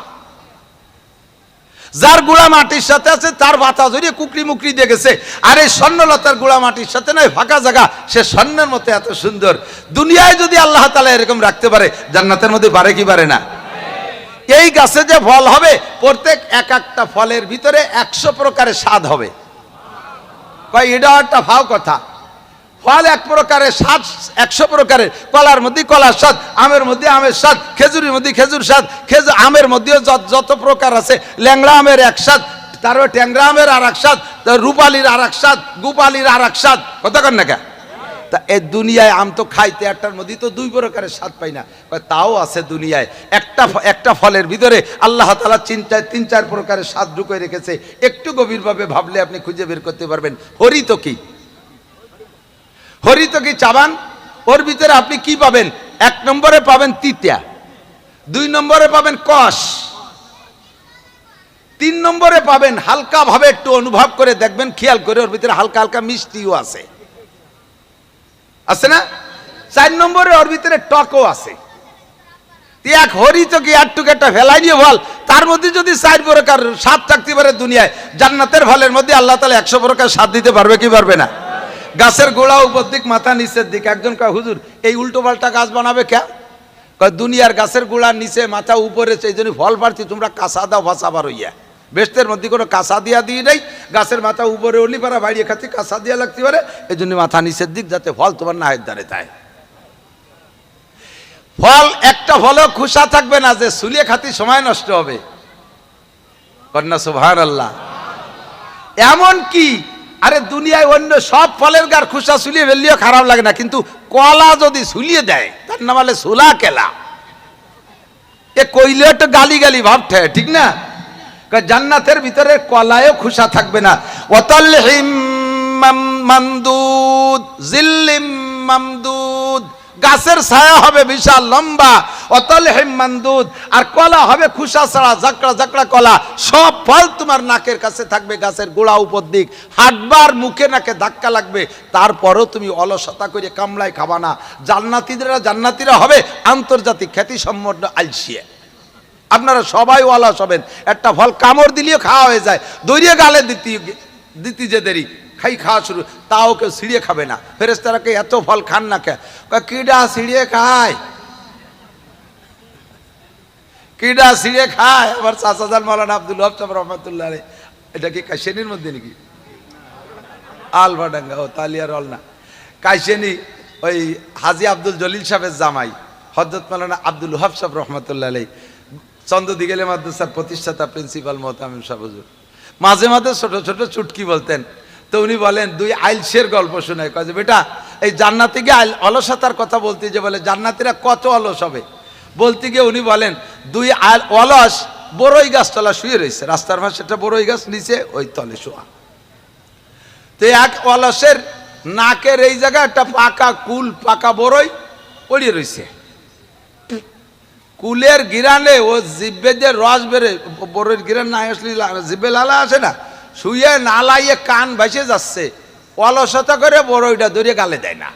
যার গোড়া মাটির সাথে আছে তার বাতা জড়িয়ে কুকরি মুকরি দিয়ে গেছে, আর এই স্বর্ণলতার গোড়া মাটির সাথে নয়, ফাঁকা জায়গা, সে স্বর্ণের মতো এত সুন্দর। দুনিয়ায় যদি আল্লাহ তাআলা এরকম রাখতে পারে, জান্নাতের মধ্যে পারে কি পারে না? এই গাছে যে ফল হবে, প্রত্যেক এক একটা ফলের ভিতরে 100 প্রকারের স্বাদ হবে। কয় এটা একটা ফাও কথা? ফল এক প্রকারের, স্বাদ 100 প্রকারের। কলার মধ্যে কলার স্বাদ, আমের মধ্যে আমের স্বাদ, খেজুরের মধ্যে খেজুর স্বাদ, আমের মধ্যে যত প্রকার আছে, ল্যাংড়া আমের এক স্বাদ, তারপর ট্যাংরা আমের আর এক স্বাদ, রূপালির আর এক স্বাদ, গোপালির আর এক স্বাদ। কথা কন না কে? তা এই দুনিয়ায় আম তো খাইতে একটার মধ্যে তো 2 প্রকারের স্বাদ পাই না, তাও আছে দুনিয়ায়। একটা ফলের ভিতরে আল্লাহ তাআলা 3-4 প্রকারের স্বাদ ঢুকে রেখেছে। একটু গভীরভাবে ভাবলে আপনি খুঁজে বের করতে পারবেন। হরিত কি? হরিত কি চাবান? ওর ভিতরে আপনি কি পাবেন? 1 নম্বরে পাবেন তিতা, 2 নম্বরে পাবেন কষ, 3 নম্বরে পাবেন হালকা ভাবে একটু অনুভব করে দেখবেন, খেয়াল করে, ওর ভিতরে হালকা হালকা মিষ্টিও আছে, আছে না? 4 নম্বরে ওর ভিতরে টকও আছে। এক হরিত কি একটুকু একটা ফেলাই নিয়ে ফল, তার মধ্যে যদি 4 প্রকার স্বাদ থাকতে পারে দুনিয়ায়, জান্নাতের ফলের মধ্যে আল্লাহ তাআলা 100 প্রকার স্বাদ দিতে পারবে কি পারবে না? গাছের গোড়া উপর দিক, মাথা নিচের দিক। একজন কয় হুজুর এই উল্টো পাল্টা গাছ বানাবে কে? কয় দুনিয়ার গাছের গোড়ার নিচে, মাথা উপরে, সেই জন্য ফল পাড়ছি, তোমরা কাঁচা দাও ভাষাবার হইয়া। বেস্তের মধ্যে কোনো কাঁচা দিয়া দিয়ে নেই, গাছের মাথা উপরে অলি পারা বাড়িয়ে খাচ্ছি, কাঁচা দিয়া লাগতে পারে, এই জন্য মাথা নিচের দিক, যাতে ফল তোমার নাহের দ্বারে তাই। ফল একটা ফলও খুশা থাকবে না যে সুলিয়ে খাতি সময় নষ্ট হবে। কন্যা সুবহানাল্লাহ। এমন কি, আরে দুনিয়ায় অন্য সব ফলের গার খুশা সুলিয়ে ফেললেও খারাপ লাগে না, কিন্তু কলা যদি সুলিয়ে দেয় তার নাম হলে সুলা কেলা। এ কইলে একটা গালি গালি ভাবতে, ঠিক না? জান্নাতের ভিতরে কলায়ও খুশা থাকবে না। ওয়াতালহিম মামদুদ, জিল্লিম মামদুদ, গাছের ছায়া হবে বিশাল লম্বা, অতলহিম মামদুদ, আর কলা হবে খুশা ছাড়া, জাকড়া জাকড়া কলা। সব ফল তোমার নাকের কাছে থাকবে, গাছের গোড়া উপর দিক, হাঁটবার মুখে নাকে ধাক্কা লাগবে, তারপরও তুমি অলসতা করে কামড়ায় খাবা না। জান্নাতীরা হবে আন্তর্জাতিক খ্যাতিসম্পন্ন আলসিয়া। আপনারা সবাই অলস হবেন, একটা ফল কামড় দিলেও খাওয়া হয়ে যায়, দৌড়িয়ে গালে দিতে যে দেরি, খাওয়া শুরু, তাও কেউ ছিঁড়িয়ে খাবে না। ফেরেশতারা কে এত ফল খান না কে? কিডা ছিঁড়িয়ে খায়, কিডা ছিঁড়িয়ে খায়। আমার চাচাজান মাওলানা আব্দুল ওয়াহাব সাহেব রহমাতুল্লাহ আলাইহি, এটা কি কাশিয়ানির মধ্যে নাকি? আলভাডাঙ্গা, ও তালিয়ার অলনা কাশিয়ানি। ওই হাজী আব্দুল জলিল সাহেবের জামাই হযরত মাওলানা আব্দুল ওয়াহাব সাহেব রহমাতুল্লাহ আলাইহি, চন্দ্রদিগেলে মাদ্রাসার প্রতিষ্ঠাতা প্রিন্সিপাল মোহতামিম সাহেব হুজুর, মাঝে মাঝে ছোট ছোট চুটকি বলতেন। তো উনি বলেন 2 আইলসের গল্প শোনায়, কয় যে বেটা এই জান্নাতে গিয়ে অলসতার কথা বলতে, যে বলে জান্নাতীরা কত অলস হবে বলতে গিয়ে উনি বলেন 2 অলস বড়ই গাছ তলা শুয়ে রয়েছে, রাস্তার পাশে একটা বড়ই গাছ, নিচে ওই তলে শোয়া। তো এক অলসের নাকের এই জায়গায় একটা পাকা কুল, পাকা বড়ই পড়িয়ে রয়েছে। কুলের গিরানে ও জিব্বে যে রস বেড়ে, বড়ের গিরান না আসলে জিব্বে লালা আসে না, শুয়ে নালাইয়ে কান ভাসে যাচ্ছে, অলসতা করে বড়ইটা ধরে গালে দেয় না।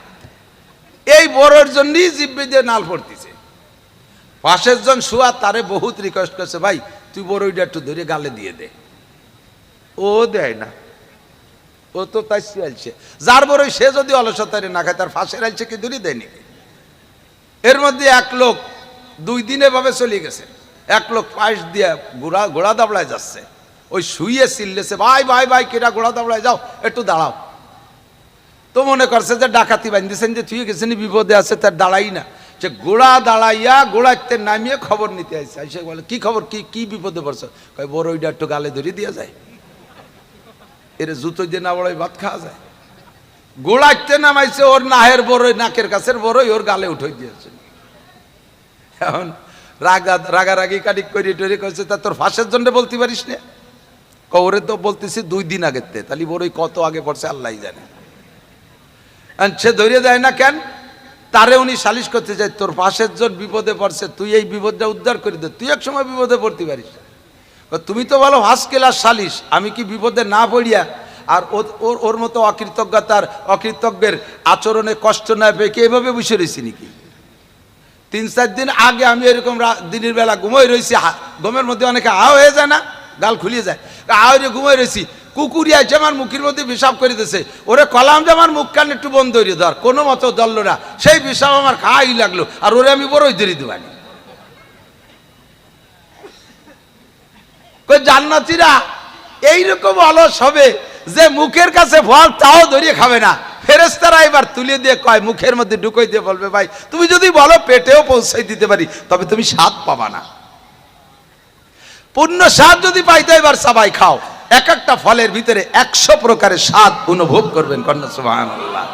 এই বড়ের জন্যই জিব্বে দিয়ে নাল পড়তেছে। পাশের জন শুয়া তারে বহুত রিকোয়েস্ট করছে, ভাই তুই বড়ইটা একটু ধরে গালে দিয়ে দে। ও দেয় না, ও তো তাই আলছে। যার বড়ই সে যদি অলসতারে না খায় তার ফাঁসের আলছে কি দূরই দেয়নি। এর মধ্যে এক লোক 2 দিন এভাবে চলে গেছে। এক লোক পাশ দিয়ে ঘোড়া দাবড়ায় যাচ্ছে, ওই শুয়ে চিল্লেছে, ভাই ভাই ভাই কেটা ঘোড়া দাবড়ায় যাও, একটু দাঁড়াও। তো মনে করছে যে ডাকাতি বাঁধিয়েছেন, যে তুই গেছেন বিপদে আছে, তার দাঁড়াই না। সে ঘোড়া দাঁড়াইয়া ঘোড়াতে নামিয়ে খবর নিতে আসছে। সে বলে কি খবর, কি বিপদে পড়ছে? কয় বড়ইটা একটু গালে ধরিয়ে দেওয়া যায়, এর জুতো দিয়ে না বড়ই ভাত খাওয়া যায়। গোড়াইতে নামাইছে, ওর নাহের বড়ই, নাকের কাছের বড়ই ওর গালে উঠে দিয়েছে। এখন রাগারাগি কাটিক করি টরি করছে, তা তোর ফাঁসের জন্য বলতে পারিস না? ওরে তো বলতেছি 2 দিন আগের তে, তাহলে বড়ই কত আগে পড়ছে আল্লাহ জানে। সে ধরে দেয় না কেন? তারে উনি সালিশ করতে চায়, তোর পাশের জন বিপদে পড়ছে, তুই এই বিপদটা উদ্ধার করে দে, তুই এক সময় বিপদে পড়তে পারিস। তুমি তো বলো হাস কেলার সালিশ, আমি কি বিপদে না পড়িয়া আর ওর মতো অকৃতজ্ঞের আচরণে কষ্ট না পেয়ে কি এভাবে বসে রয়েছি নাকি? 3-4 দিন আগে আমি এরকম দিনের বেলা ঘুমোই রয়েছি, ঘুমের মধ্যে অনেকে হয়ে যায় না, গাল খুলিয়ে যায়, আরে ঘুমোই রয়েছি, কুকুরিয়া যে আমার মুখের মধ্যে পেশাব করে দিয়েছে, ওরে কলাম যে আমার মুখ কান একটু বন্ধ হয়ে ধর, কোনো মতো ধরল না, সেই পেশাব আমার খাওয়াই লাগলো, আর ওরে আমি বড়ই ধরে দেবানি। জান্নাতীরা এইরকম অলস হবে যে মুখের কাছে ফল তাও ধরিয়ে খাবে না। ফেরেশতারা এবার তুলে দিয়ে কয়, মুখের মধ্যে ঢুকাই দিয়ে বলবে, ভাই তুমি যদি বলো পেটেও পৌঁছাই দিতে পারি, তবে তুমি স্বাদ পাবা না। পূর্ণ স্বাদ যদি পাইতে এবার সবাই খাও, এক একটা ফলের ভিতরে 100 প্রকারের স্বাদ অনুভব করবেন। কন্যা সুবহানাল্লাহ।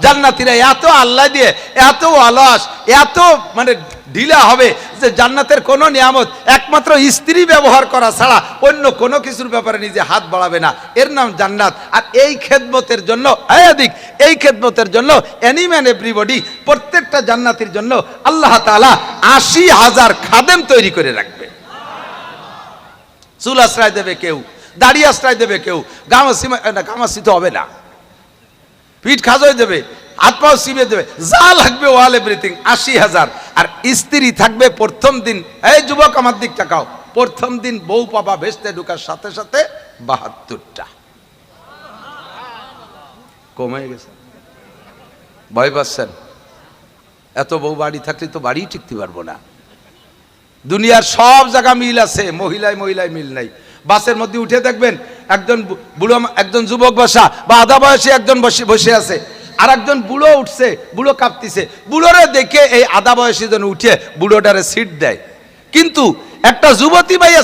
জান্নাতীরা এত আল্লাহ দিয়ে এত অলস, এত মানে ঢিলা হবে যে জান্নাতের কোন নিয়ামত একমাত্র স্ত্রী ব্যবহার করা ছাড়া অন্য কোনো কিছুর ব্যাপারে নিজে হাত বাড়াবে না। এর নাম জান্নাত। আর এই খেদমতের জন্য এই খেদমতের জন্য এনিম্যান এভরিবডি, প্রত্যেকটা জান্নাতীর জন্য আল্লাহ তাআলা 80,000 খাদেম তৈরি করে রাখবে। চুল আশ্রয় দেবে কেউ, দাড়ি আশ্রয় দেবে কেউ, গামাসি তো হবে না, পিঠ খাজয় দেবে, হাত পাও সিবে দেবে, যা লাগবে ওয়াল এভরিথিং 80,000। আর স্ত্রী থাকবে প্রথম দিন, এই যুবক আমার দিক তাকাও, প্রথম দিন বউ পাবা ভেস্তে ঢুকার সাথে সাথে 72টা। কমে গেছে, ভয় পাচ্ছেন? এত বউ বাড়ি থাকলে তো বাড়ি টিকতে পারবো না। দুনিয়ার সব জায়গা মিল আছে, মহিলায় মিল নাই। বাসের মধ্যে উঠে দেখবেন একজন বুড়ো, একজন যুবক বসা বা আধা বয়সী একজন বসে আছে, আর একজন বুড়ো উঠছে, বুড়ো কাঁপতিছে, বুড়োরে দেখে এই আধা বয়সী জন উঠে বুড়োটারে সিট দেয়। কিন্তু একটা যুবতী ভাইয়া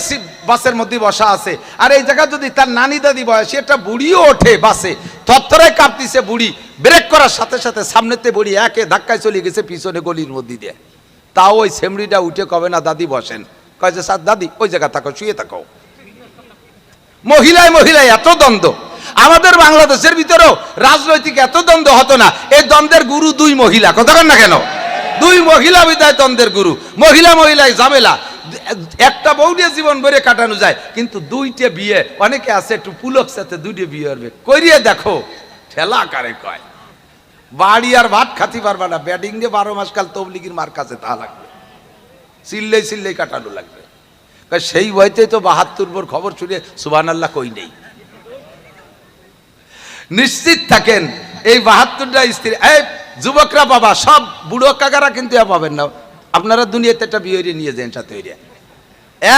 বাসের মধ্যে বসা আছে, আর এই জায়গা যদি তার নানি দাদি বয়সী একটা বুড়িও ওঠে বাসে, থরথরায় কাঁপতিছে বুড়ি, ব্রেক করার সাথে সাথে সামনেতে বুড়ি একে ধাক্কায় চলে গেছে পিছনে গলির মধ্যে দিয়ে। তাও ওই সেমরিটা উঠে কবে না দাদি বসেন, কয় যে স্যার দাদি ওই জায়গা থাকো, শুয়ে থাকো। মহিলায় এত দ্বন্দ্ব। আমাদের বাংলাদেশের ভিতরেও রাজনৈতিক এত দ্বন্দ্ব হতো না। এই দ্বন্দ্বের গুরু 2 মহিলা, কথা বলেন না কেন? 2 মহিলা বিদায় দ্বন্দ্বের গুরু। মহিলায় ঝামেলা, একটা বউ দিয়ে জীবন ভরে কাটানো যায়, কিন্তু 2টে বিয়ে, অনেকে আছে একটু পুলক সাথে 2টে বিয়ে করবে, করিয়ে দেখো ঠেলা কারে কয়। বাড়ি আর ভাত খাতি পারবা না, ব্যাটিং দিয়ে 12 মাস কাল তবলিগির মার কাছে তা লাগবে, চিল্লাই কাটানো লাগবে। সেই ভয়তেই তো 72 খবর শুনে সুবহানাল্লাহ কই নেই। নিশ্চিত থাকেন এই 72টা স্ত্রী, এই যুবকরা বাবা, সব বুড়ো কাকারা কিন্তু পাবেন না। আপনারা দুনিয়াতে একটা বিয়ে নিয়ে যান সাথে,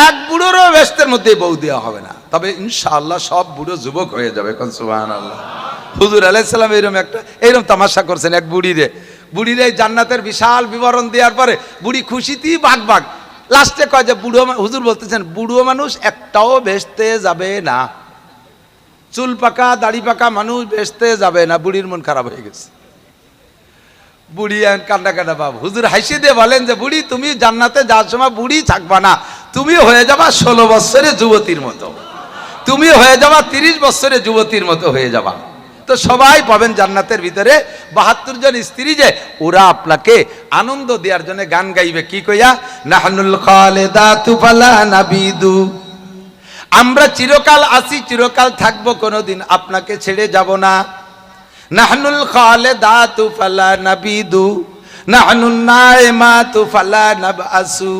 এক বুড়োরও ব্যস্তের মধ্যে বউ দেওয়া হবে না, তবে ইনশাআল্লাহ সব বুড়ো যুবক হয়ে যাবে। কোন সুবহানাল্লাহ। হুজুর আলাইহিস সালাম এরকম তামাশা করছেন এক বুড়িরে জান্নাতের বিশাল বিবরণ দেওয়ার পরে বুড়ি খুশিতেই বাগ লাস্টে কয় যে হুজুর বলতেছেন বুড়ো মানুষ একটাও বেহেশতে যাবে না, চুল পাকা দাড়ি পাকা মানুষ বেহেশতে যাবে না। বুড়ির মন খারাপ হয়ে গেছে, বুড়ি কান্না বাবু। হুজুর হাসি দিয়ে বলেন যে বুড়ি তুমি জান্নাতে যাওয়ার সময় বুড়ি থাকবা না, তুমি হয়ে যাবা 16 বছরের যুবতীর মতো, তুমি হয়ে যাবা 30 বছরের যুবতীর মতো হয়ে যাবা। তো সবাই পাবেন জান্নাতের ভিতরে 72 জন স্ত্রী, যে ওরা আপনাকে আনন্দ দেওয়ার জন্য গান গাইবে। কি কইয়া? নাহনুল খালিদাতু ফালা নাবিদু, আমরা চিরকাল আছি, চিরকাল থাকবো, কোনোদিন আপনাকে ছেড়ে যাব না। নাহনুল খালিদাতু ফালা নাবিদু, নাহনুন নাইমাতু ফালা নাবআসু,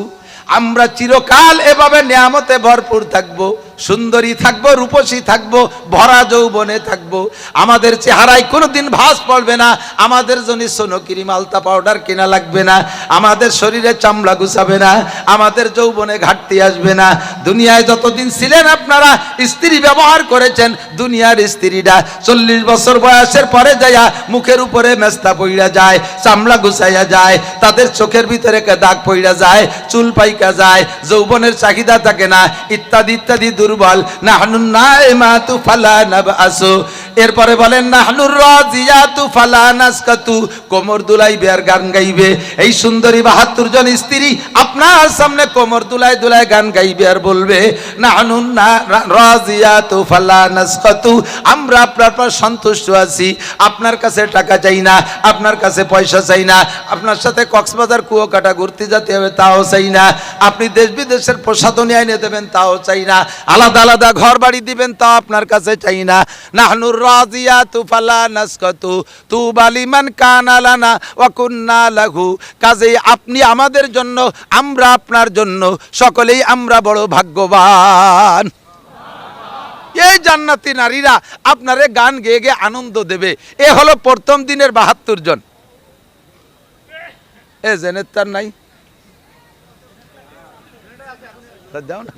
আমরা চিরকাল এভাবে নিয়ামতে ভরপুর থাকবো, সুন্দরী থাকবো, রূপসী থাকবো, ভরা যৌবনে থাকবো। আমাদের চেহারায় কোনোদিন ভাঁজ পড়বে না, আমাদের জন্য সোনো ক্রিম আলতা পাউডার কেনা লাগবে না, আমাদের শরীরে চামড়া গুছাবে না, আমাদের যৌবনে ঘাটতি আসবে না। দুনিয়ায় যতদিন ছিলেন আপনারা স্ত্রী ব্যবহার করেছেন, দুনিয়ার স্ত্রীরা 40 বছর বয়সের পরে যাইয়া মুখের উপরে মেস্তা পইড়া যায়, চামড়া গুছাইয়া যায়, তাদের চোখের ভিতরে দাগ পইড়া যায়, চুল পাইকা যায়, যৌবনের চাহিদা থাকে না, ইত্যাদি ইত্যাদি দুর্বল। নাহনুন নাইমাতু ফালা নাবআসু, এরপরে বলেন নাহনুর রাজিয়াতু ফালা নাসকাতু, কোমর দুলাইবে আর গান গাইবে। এই সুন্দরী 72 জন স্ত্রী আপনার সামনে কোমর দুলাই দুলাই গান গাইবে আর বলবে নাহনুন রাজিয়াতু ফালা নাসকাতু, আমরা আপনার পর সন্তুষ্ট আছি, আপনার কাছে টাকা চাই না, আপনার কাছে পয়সা চাই না, আপনার সাথে কক্সবাজার কুয়াকাটা ঘুরতে যেতে হবে তাও চাই না, আপনি দেশ বিদেশের প্রসাধনী এনে দেবেন তাও চাই না, আলাদা আলাদা ঘর বাড়ি দিবেন তাও আপনার কাছে চাই না। নাহনুর রাজিয়াতু ফালা নাসকাতু তুবা লিমান কানা লানা ওয়া কুন্না লাহু, কাজেই আপনি আমাদের জন্য, আমরা আপনার জন্য, সকলেই আমরা বড় ভাগ্যবান। এই জান্নাতি নারীরা আপনারে গান গেয়ে গেয়ে আনন্দ দেবে। এ হলো প্রথম দিনের 72 জন। এ জেনের তার নাই যাও না,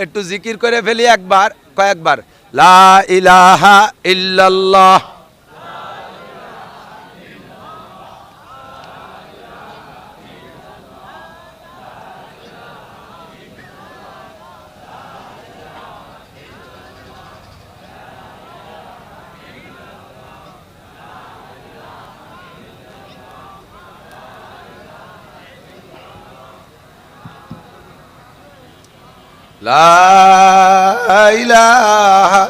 একটু জিকির করে ফেলি একবার, কয়েকবার, লা ইলাহা ইল্লাল্লাহ, লা ইলাহা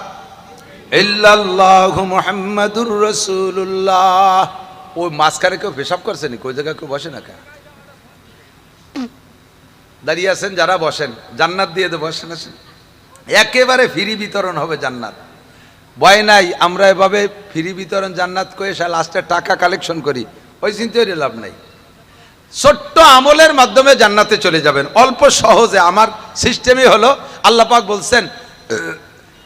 ইল্লাল্লাহু মুহাম্মাদুর রাসূলুল্লাহ। ওই মাঝখানে কেউ পেশাব করছে নি? ওই জায়গায় কেউ বসে না কে? দাঁড়িয়ে আছেন যারা, বসেন, জান্নাত দিয়ে দেবো, বসেন আসেন। একেবারে ফ্রি বিতরণ হবে জান্নাত, ভয় নাই। আমরা এভাবে ফ্রি বিতরণ জান্নাত করে লাস্টে টাকা কালেকশন করি, ওই চিন্তায় লাভ নাই। ছোট্ট আমলের মাধ্যমে জান্নাতে চলে যাবেন অল্প সহজে। আমার সিস্টেমই হলো, আল্লাহ পাক বলছেন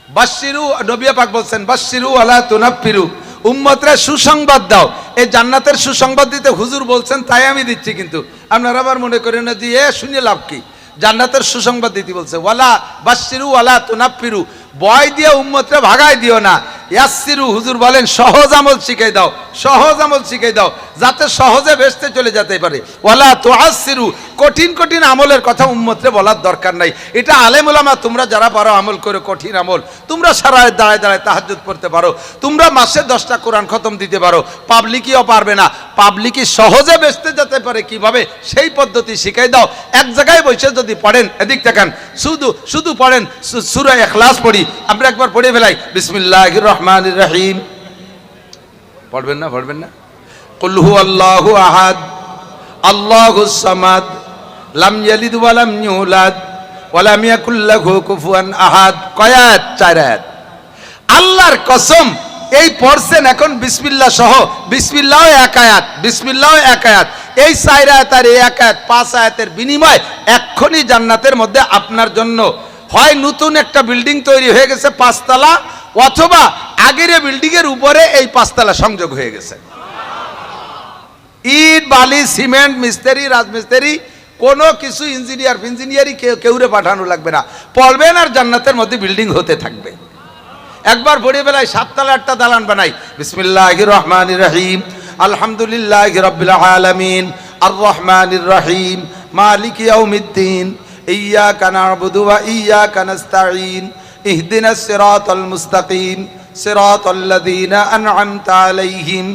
বাশশিরু, নবী পাক বলছেন বাশশিরু ওয়ালা তুনাফিরু, উম্মতরা সুসংবাদ দাও। এই জান্নাতের সুসংবাদ দিতে হুজুর বলছেন তাই আমি দিচ্ছি, কিন্তু আপনারা আবার মনে করেন না যে শুনে লাভ কি, জান্নাতের সুসংবাদ দিতে বলছে। ওয়ালা বাশশিরু ওয়ালা তুনাফিরু, ভয় দিয়ে উম্মতরা ভাগাই দিও না। ইয়াসসিরু, হুজুর বলেন সহজ আমল শিখাই দাও, সহজ আমল শিখাই দাও, যাতে সহজে বেহেশতে চলে যেতে পারে। ওয়ালা তুআসসিরু, কঠিন কঠিন আমলের কথা উম্মতরে বলার দরকার নাই। এটা আলেম ওলামা, তোমরা যারা পারো আমল করে কঠিন আমল, তোমরা সারা দাঁড়ায় দাঁড়ায় তাহাজ্জুদ পড়তে পারো, তোমরা মাসে 10টা কোরআন খতম দিতে পারো, পাবলিকইও পারবে না, পাবলিকই সহজে বেহেশতে যেতে পারে কিভাবে, সেই পদ্ধতি শিখাই দাও। এক জায়গায় বসে যদি পড়েন, এদিক তাকান, শুধু শুধু পড়েন সূরা ইখলাস পড়ি, আমরা একবার পড়ে ফেলাই বিসমিল্লাহির রহমানির রহিম, পড়বেন না? পড়বেন না? কুল হুয়াল্লাহু আহাদ আল্লাহুস সামাদ লাম ইয়ালিদ ওয়া লাম ইউলাদ ওয়া লাম ইয়াকুল লাহু কুফুয়ান আহাদ। কয়াত? 4 আয়াত। আল্লাহর কসম, এই পড়ছেন এখন বিসমিল্লাহ সহ, বিসমিল্লাহ 1 আয়াত, বিসমিল্লাহ 1 আয়াত, এই 4 আয়াত আর এই 1 আয়াত, 5 আয়াতের বিনিময় এক্ষুনি জান্নাতের মধ্যে আপনার জন্য হয় নতুন একটা বিল্ডিং তৈরি হয়ে গেছে 5 তলা, অথবা আগের বিল্ডিং এর উপরে এই 5 তলা সংযোগ হয়ে গেছে। ইট বালি সিমেন্ট মিস্ত্রি রাজমিস্ত্রি কোনো কিছু ইঞ্জিনিয়ারিং কেউরে পাঠানো লাগবে না, পড়বেন আর জান্নাতের মধ্যে বিল্ডিং হতে থাকবে। একবার পড়ে বেলায় 7 তলা 8টা দালান বানাই। বিসমিল্লাহির রহমানির রহিম আলহামদুলিল্লাহি রাব্বিল আলামিন আর রহমানির রহিম মালিকি ইয়াউমিদ্দিন ইয়্যাকা না'বুদু ওয়া ইয়্যাকা নাস্তাঈন ইহদিনাস সিরাতাল মুস্তাকিম সিরাতাল লাযীনা আন'আমতা আলাইহিম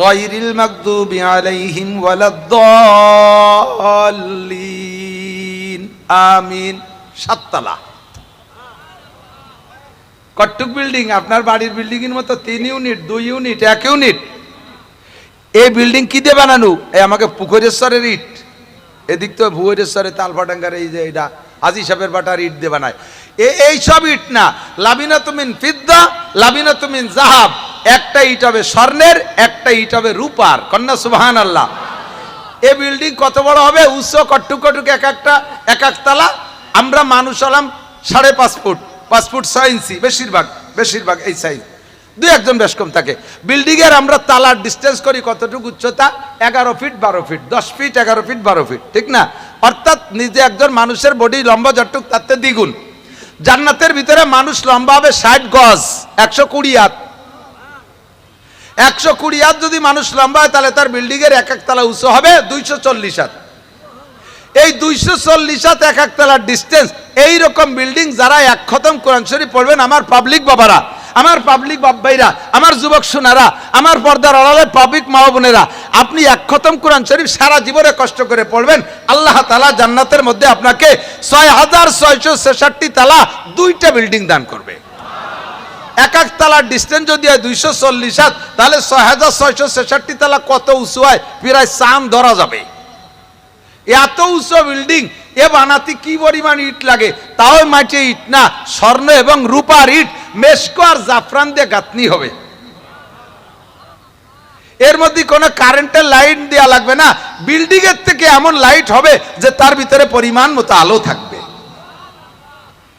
গায়রিল মাগদুবি আলাইহিম ওয়ালাদ-দাল্লিন। আমিন। 7 তলা কট্টুক বিল্ডিং, আপনার বাড়ির বিল্ডিং এর মতো 3 ইউনিট 2 ইউনিট 1 ইউনিট। এই বিল্ডিং কি দিয়ে বানানো? এই আমাকে পুকুরেশ্বরের ইট, এদিক তো ভুবনেশ্বরে তালফাডাঙ্গার এই যে এটা হাজি সাহেবের বাটার ইট দিয়ে বানায়। এই সব ইট না, লাবিনাতু মিন ফিদ্দা লাবিনাতু মিন যাহাব, একটা ইট হবে স্বর্ণের, একটা ইট হবে রূপার। কন্যা সুবহানাল্লাহ। এই বিল্ডিং কত বড় হবে? উচ্চ কট্টু কটুক এক একতলা। আমরা মানুষ হলাম 5.5 ফুট, 5 ফুট 6 ইঞ্চি, বেশিরভাগ এই সাইজ, দুই একজন বেশ কম থাকে। বিল্ডিং এর আমরা তালার ডিস্টেন্স করি কতটুকু? উচ্চতা 11 feet 12 feet, 10 feet 11 feet 12 feet, ঠিক না? অর্থাৎ নিজে একজন মানুষের বডি লম্বা যতটুক তাতে দ্বিগুণ। জান্নাতের ভিতরে মানুষ লম্বা হবে 60 গজ, 120 হাত। 120 হাত যদি মানুষ লম্বা হয় তাহলে তার বিল্ডিং এর এক একতলা উঁচু হবে 240 হাত। এই 240 হাত এক একতলার ডিস্টেন্স। এইরকম বিল্ডিং যারা এক খতম কোরআন শরীফ পড়বেন, আমার পাবলিক বাবারা, আমার পাবলিক বাব্বাইরা, আমার যুবক সোনারা, আমার পর্দার আড়ালে পাবলিক মা বোনেরা, আপনি এক খতম কোরআন শরীফ সারা জীবনে কষ্ট করে পড়বেন, আল্লাহ তাআলা জান্নাতের মধ্যে আপনাকে 6666 তালা 2টা বিল্ডিং দান করবে। এক এক তালার ডিস্টেন্স যদি হয় 240 হাত, তাহলে 6666 তালা কত উঁচু হয়? প্রায় চাঁদ ধরা যাবে। এত উঁচু বিল্ডিং এ বানাতে কি পরিমাণ ইট লাগে? তাও মাটি ইট না, স্বর্ণ এবং রূপার ইট, মেশকো আর জাফরান দিয়ে গাঁথনি হবে। এর মধ্যে কোনো কারেন্টের লাইট দেওয়া লাগবে না। বিল্ডিং এর থেকে এমন লাইট হবে যে তার ভিতরে পরিমাণ মতো আলো থাকবে।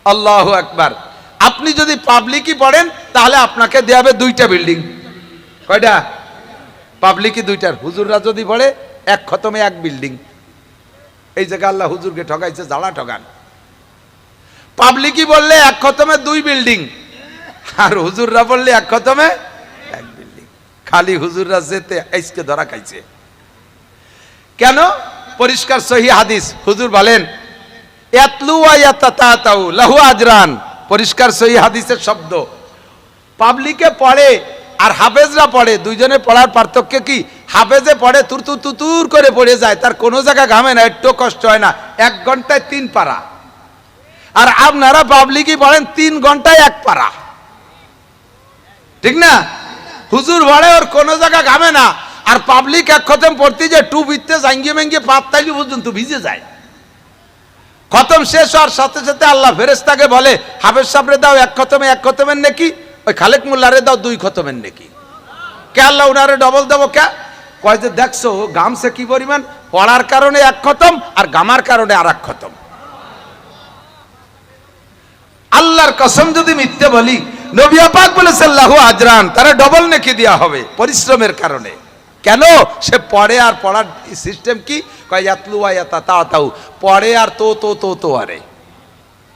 আল্লাহু আকবার। আপনি যদি পাবলিকই পড়েন তাহলে আপনাকে দেওয়া হবে 2টা বিল্ডিং। কয়টা? পাবলিকই 2টার। হুজুররা যদি পড়ে এক খতমে 1 বিল্ডিং। এই জায়গা আল্লাহ হুজুরকে ঠকাইছে, জ্বালা ঠকান। পাবলিকই বললে এক খতমে 2 বিল্ডিং, আর হুজুররা বললে এক খতমে 1 বিল্ডিং। খালি হুজুররা যেতে আইসকে ধরা খাইছে কেন? পরিষ্কার সহি হাদিস, হুজুর বলেন ইয়াতলু ওয়া ইয়াতাতাউ লাহু আজরান। পরিষ্কার সহি হাদিসের শব্দ। পাবলিকে পড়ে আর হাফেজরা পড়ে, দুইজনে পড়ার পার্থক্য কি? হাফেজে পড়ে তুর করে পড়ে যায়, তার কোনো জায়গা ঘামে না, একটু কষ্ট হয় না, 1 ঘন্টায় 3 পারা। আর আপনারা পাবলিকই পড়েন 3 ঘন্টায় 1 পারা, ঠিক না? হুজুর পড়ে ওর কোনো জায়গা ঘামে না, আর পাবলিক এক খতম পড়তে যে টু বিতে জাঙ্গিয়ে মেঙ্গিয়ে পাততালি পর্যন্ত ভিজে যায়। খতম শেষ হওয়ার সাথে সাথে আল্লাহ ফেরেশতাকে বলে, হাফেজ সাহেবরে দাও 1 খতমের নেকি, ওই খালেক মোল্লারে দাও 2 খতমের নেকি। কে আল্লাহ উনারে ডবল দেবো কে? কয় যে দেখছো গামছে কি পরিমাণ, পড়ার কারণে 1 খতম আর গামার কারণে আর 1 খতম। আল্লাহর কসম যদি মিথ্যে বলি, নবী পাক বলেছেন লাহু আজরান, তারা ডবল নেকি দেওয়া হবে পরিশ্রমের কারণে। কেন? সে পড়ে, আর পড়ার সিস্টেম কি? কয় ইয়াতলু ওয়া ইয়াতাতাউ, পড়ে আর তো আরে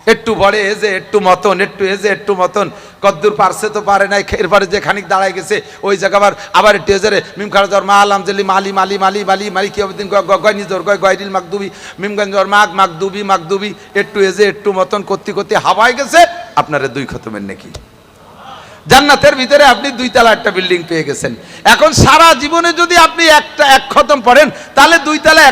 একটু পড়ে এজে একটু মতন, একটু এজে একটু মতন, কদ্দুর পারছে তো পারে নাই, এরপরে যে খানিক দাঁড়ায় গেছে ওই জায়গা আবার একটু এজে মিম খারা জ্বর মা আলাম জেলি মালি মালি মালি মালি মালি কি দিন গয় নিজর গয়ডিল মাকদুবি মিমগঞ্জ জ্বর মাকদুবি একটু এজে একটু মতন করতে করতে হাওয়ায় গেছে, আপনারা 2 খতমের নাকি। জান্নাতের ভিতরে আপনি 2 তলা একটা বিল্ডিং পেয়ে গেছেন। এখন সারা জীবনে যদি আপনি 1 খতম পড়েন তাহলে 2 তলা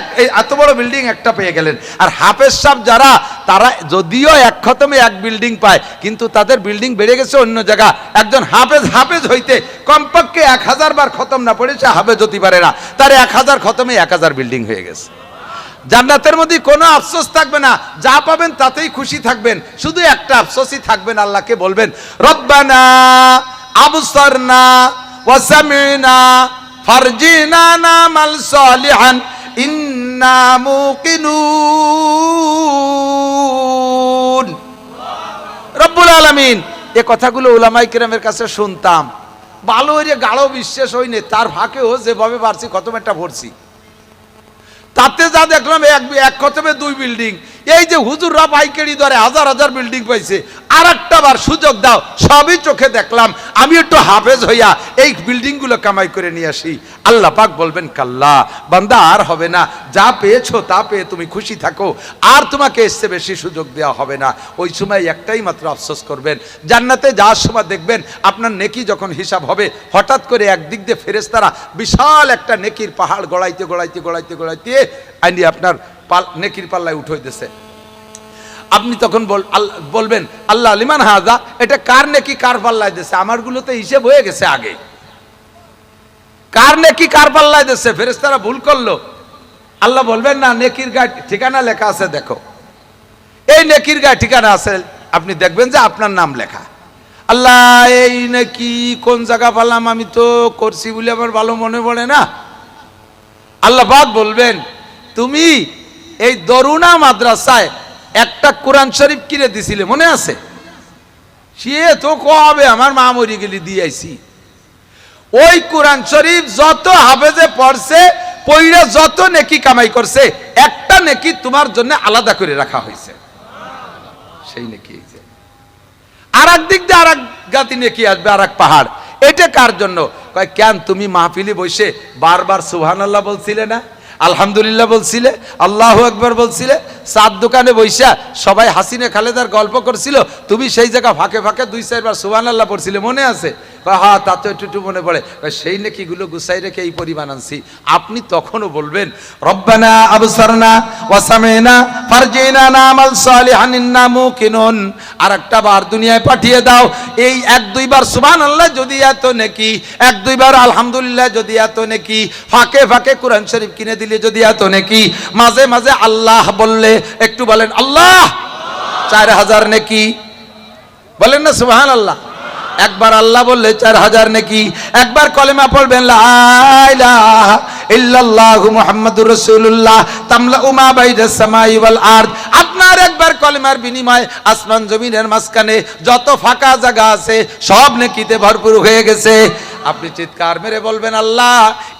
এত বড় বিল্ডিং একটা পেয়ে গেলেন। আর হাফেজ সাহেব যারা, তারা যদিও 1 খতমে 1 বিল্ডিং পায়, কিন্তু তাদের বিল্ডিং বেড়ে গেছে অন্য জায়গা। একজন হাফেজ হইতে কমপক্ষে 1000 বার খতম না পড়ে সে হাফেজ হতে পারে না, তার 1000 খতমে 1000 বিল্ডিং হয়ে গেছে। জান্নাতের মধ্যে কোনো আফসোস থাকবে না, যা পাবেন তাতেই খুশি থাকবেন। শুধু একটা আফসোসই থাকবেন, আল্লাহকে বলবেন রব্বানা আবসারনা ওয়া সামি'না ফারজিনা নামাল সালিহান ইন্না মুকিনুন। রব্বুল আলামিন। এই কথাগুলো উলামায়ে কেরামের কাছে শুনতাম, ভালো হইরে গাঢ় বিশ্বাস হইনি, তার ফাঁকেও যেভাবে পারছি খতম একটা পড়ছি। তাতে যা দেখলাম 1 খতমে 2 বিল্ডিং। এই যে হুজুররা পাইকারি দরে হাজার বিল্ডিং পাইছে, আর একটা বার সুযোগ দাও, সবই চোখে দেখলাম, আমি একটু হাফেজ হইয়া এই বিল্ডিং গুলো কামাই করে নিয়ে আসি। আল্লাহ পাক বলবেন কাল্লা বান্দা, আর হবে না, যা পেয়েছো তা পেয়ে তুমি খুশি থাকো, আর তোমাকে এসে বেশি সুযোগ দেওয়া হবে না। ওই সময় একটাই মাত্র আফসোস করবেন, জান্নাতে যাওয়ার সময় দেখবেন আপনার নেকি যখন হিসাব হবে, হঠাৎ করে একদিক দিয়ে ফেরেশতারা বিশাল একটা নেকির পাহাড় গড়াইতে আইনি আপনার নেকির পাল্লায় উঠে দিতেছে। আপনি তখন বলবেন আল্লাহ লিমান হাজা, এটা কার নেকি কার পাল্লায় দিয়েছে? আমারগুলো তো হিসেব হয়ে গেছে আগে, কার নেকি কার পাল্লায় দিয়েছে? ফেরেশতারা ভুল করলো। আল্লাহ বলবেন না, নেকির গায়ে ঠিকানা লেখা আছে, দেখো এই নেকির গায়ে ঠিকানা আছে, আপনি দেখবেন যে আপনার নাম লেখা। আল্লাহ এই নাকি কোন জায়গা পেলাম, আমি তো করছি বলে আমার ভালো মনে পড়ে না। আল্লাহ পাক বলবেন তুমি এই দরুনা মাদ্রাসায় একটা কোরআন শরীফ কিনে দিছিলে, মনে আছে? সে তো কবে আমার মা মরি গেলি দিয়ে আইছি। ওই কোরআন শরীফ যত হাফেজে পড়ছে পইরা যত নেকি কামাই করছে, একটা নেকি তোমার জন্য আলাদা করে রাখা হয়েছে। সেই নেকি আর এক দিক দিয়ে আর এক গাতি নেকি আসবে, আর এক পাহাড়। এটা কার জন্য? কয় কেন তুমি মাহফিলে বসে বারবার সুবহানাল্লাহ বলছিলে না, আলহামদুলিল্লাহ বলছিলে, আল্লাহু আকবার বলছিলে, চার দোকানে বইসা সবাই হাসিনে খালেদার গল্প করছিল, তুমি সেই জায়গা ফাঁকে ফাঁকে 2-4 বার সুবহানাল্লাহ পড়ছিলে, মনে আছে? হ্যাঁ তা তো একটু মনে পড়ে। সেই নাকি গুলো গুছাই রেখে এই পরিমাণ আনছি। আপনি তখনও বলবেন রব্বানা আবসারনা ওয়া সামিনা ফারজিনা নামাল সালিহান ইন্না মুকিনুন। আর একটা বার দুনিয়ায় পাঠিয়ে দাও। এই 1-2 বার সুবহানাল্লাহ যদি এত নেকি, 1-2 বার আলহামদুলিল্লাহ যদি এত নেকি, ফাঁকে ফাঁকে কোরআন শরীফ কিনে দিলে যদি এত নেকি, মাঝে মাঝে আল্লাহ বললে একটু বলেন আল্লাহ, 4000 নেকি। বলেন না সুবহানাল্লাহ। একবার আল্লাহ বললে 4000 নেকি। একবার কলেমা পড়বেন লা ইলাহা ইল্লাল্লাহু মুহাম্মাদুর রাসূলুল্লাহ তামলাউ মা বাইনাস সামাই ওয়াল আরদ। আপনার একবার কলেমার বিনিময়ে আসমান জমিনের মাঝখানে যত ফাঁকা জায়গা আছে সব নেকিতে ভরপুর হয়ে গেছে। আপনি চিৎকার মেরে বলবেন আল্লাহ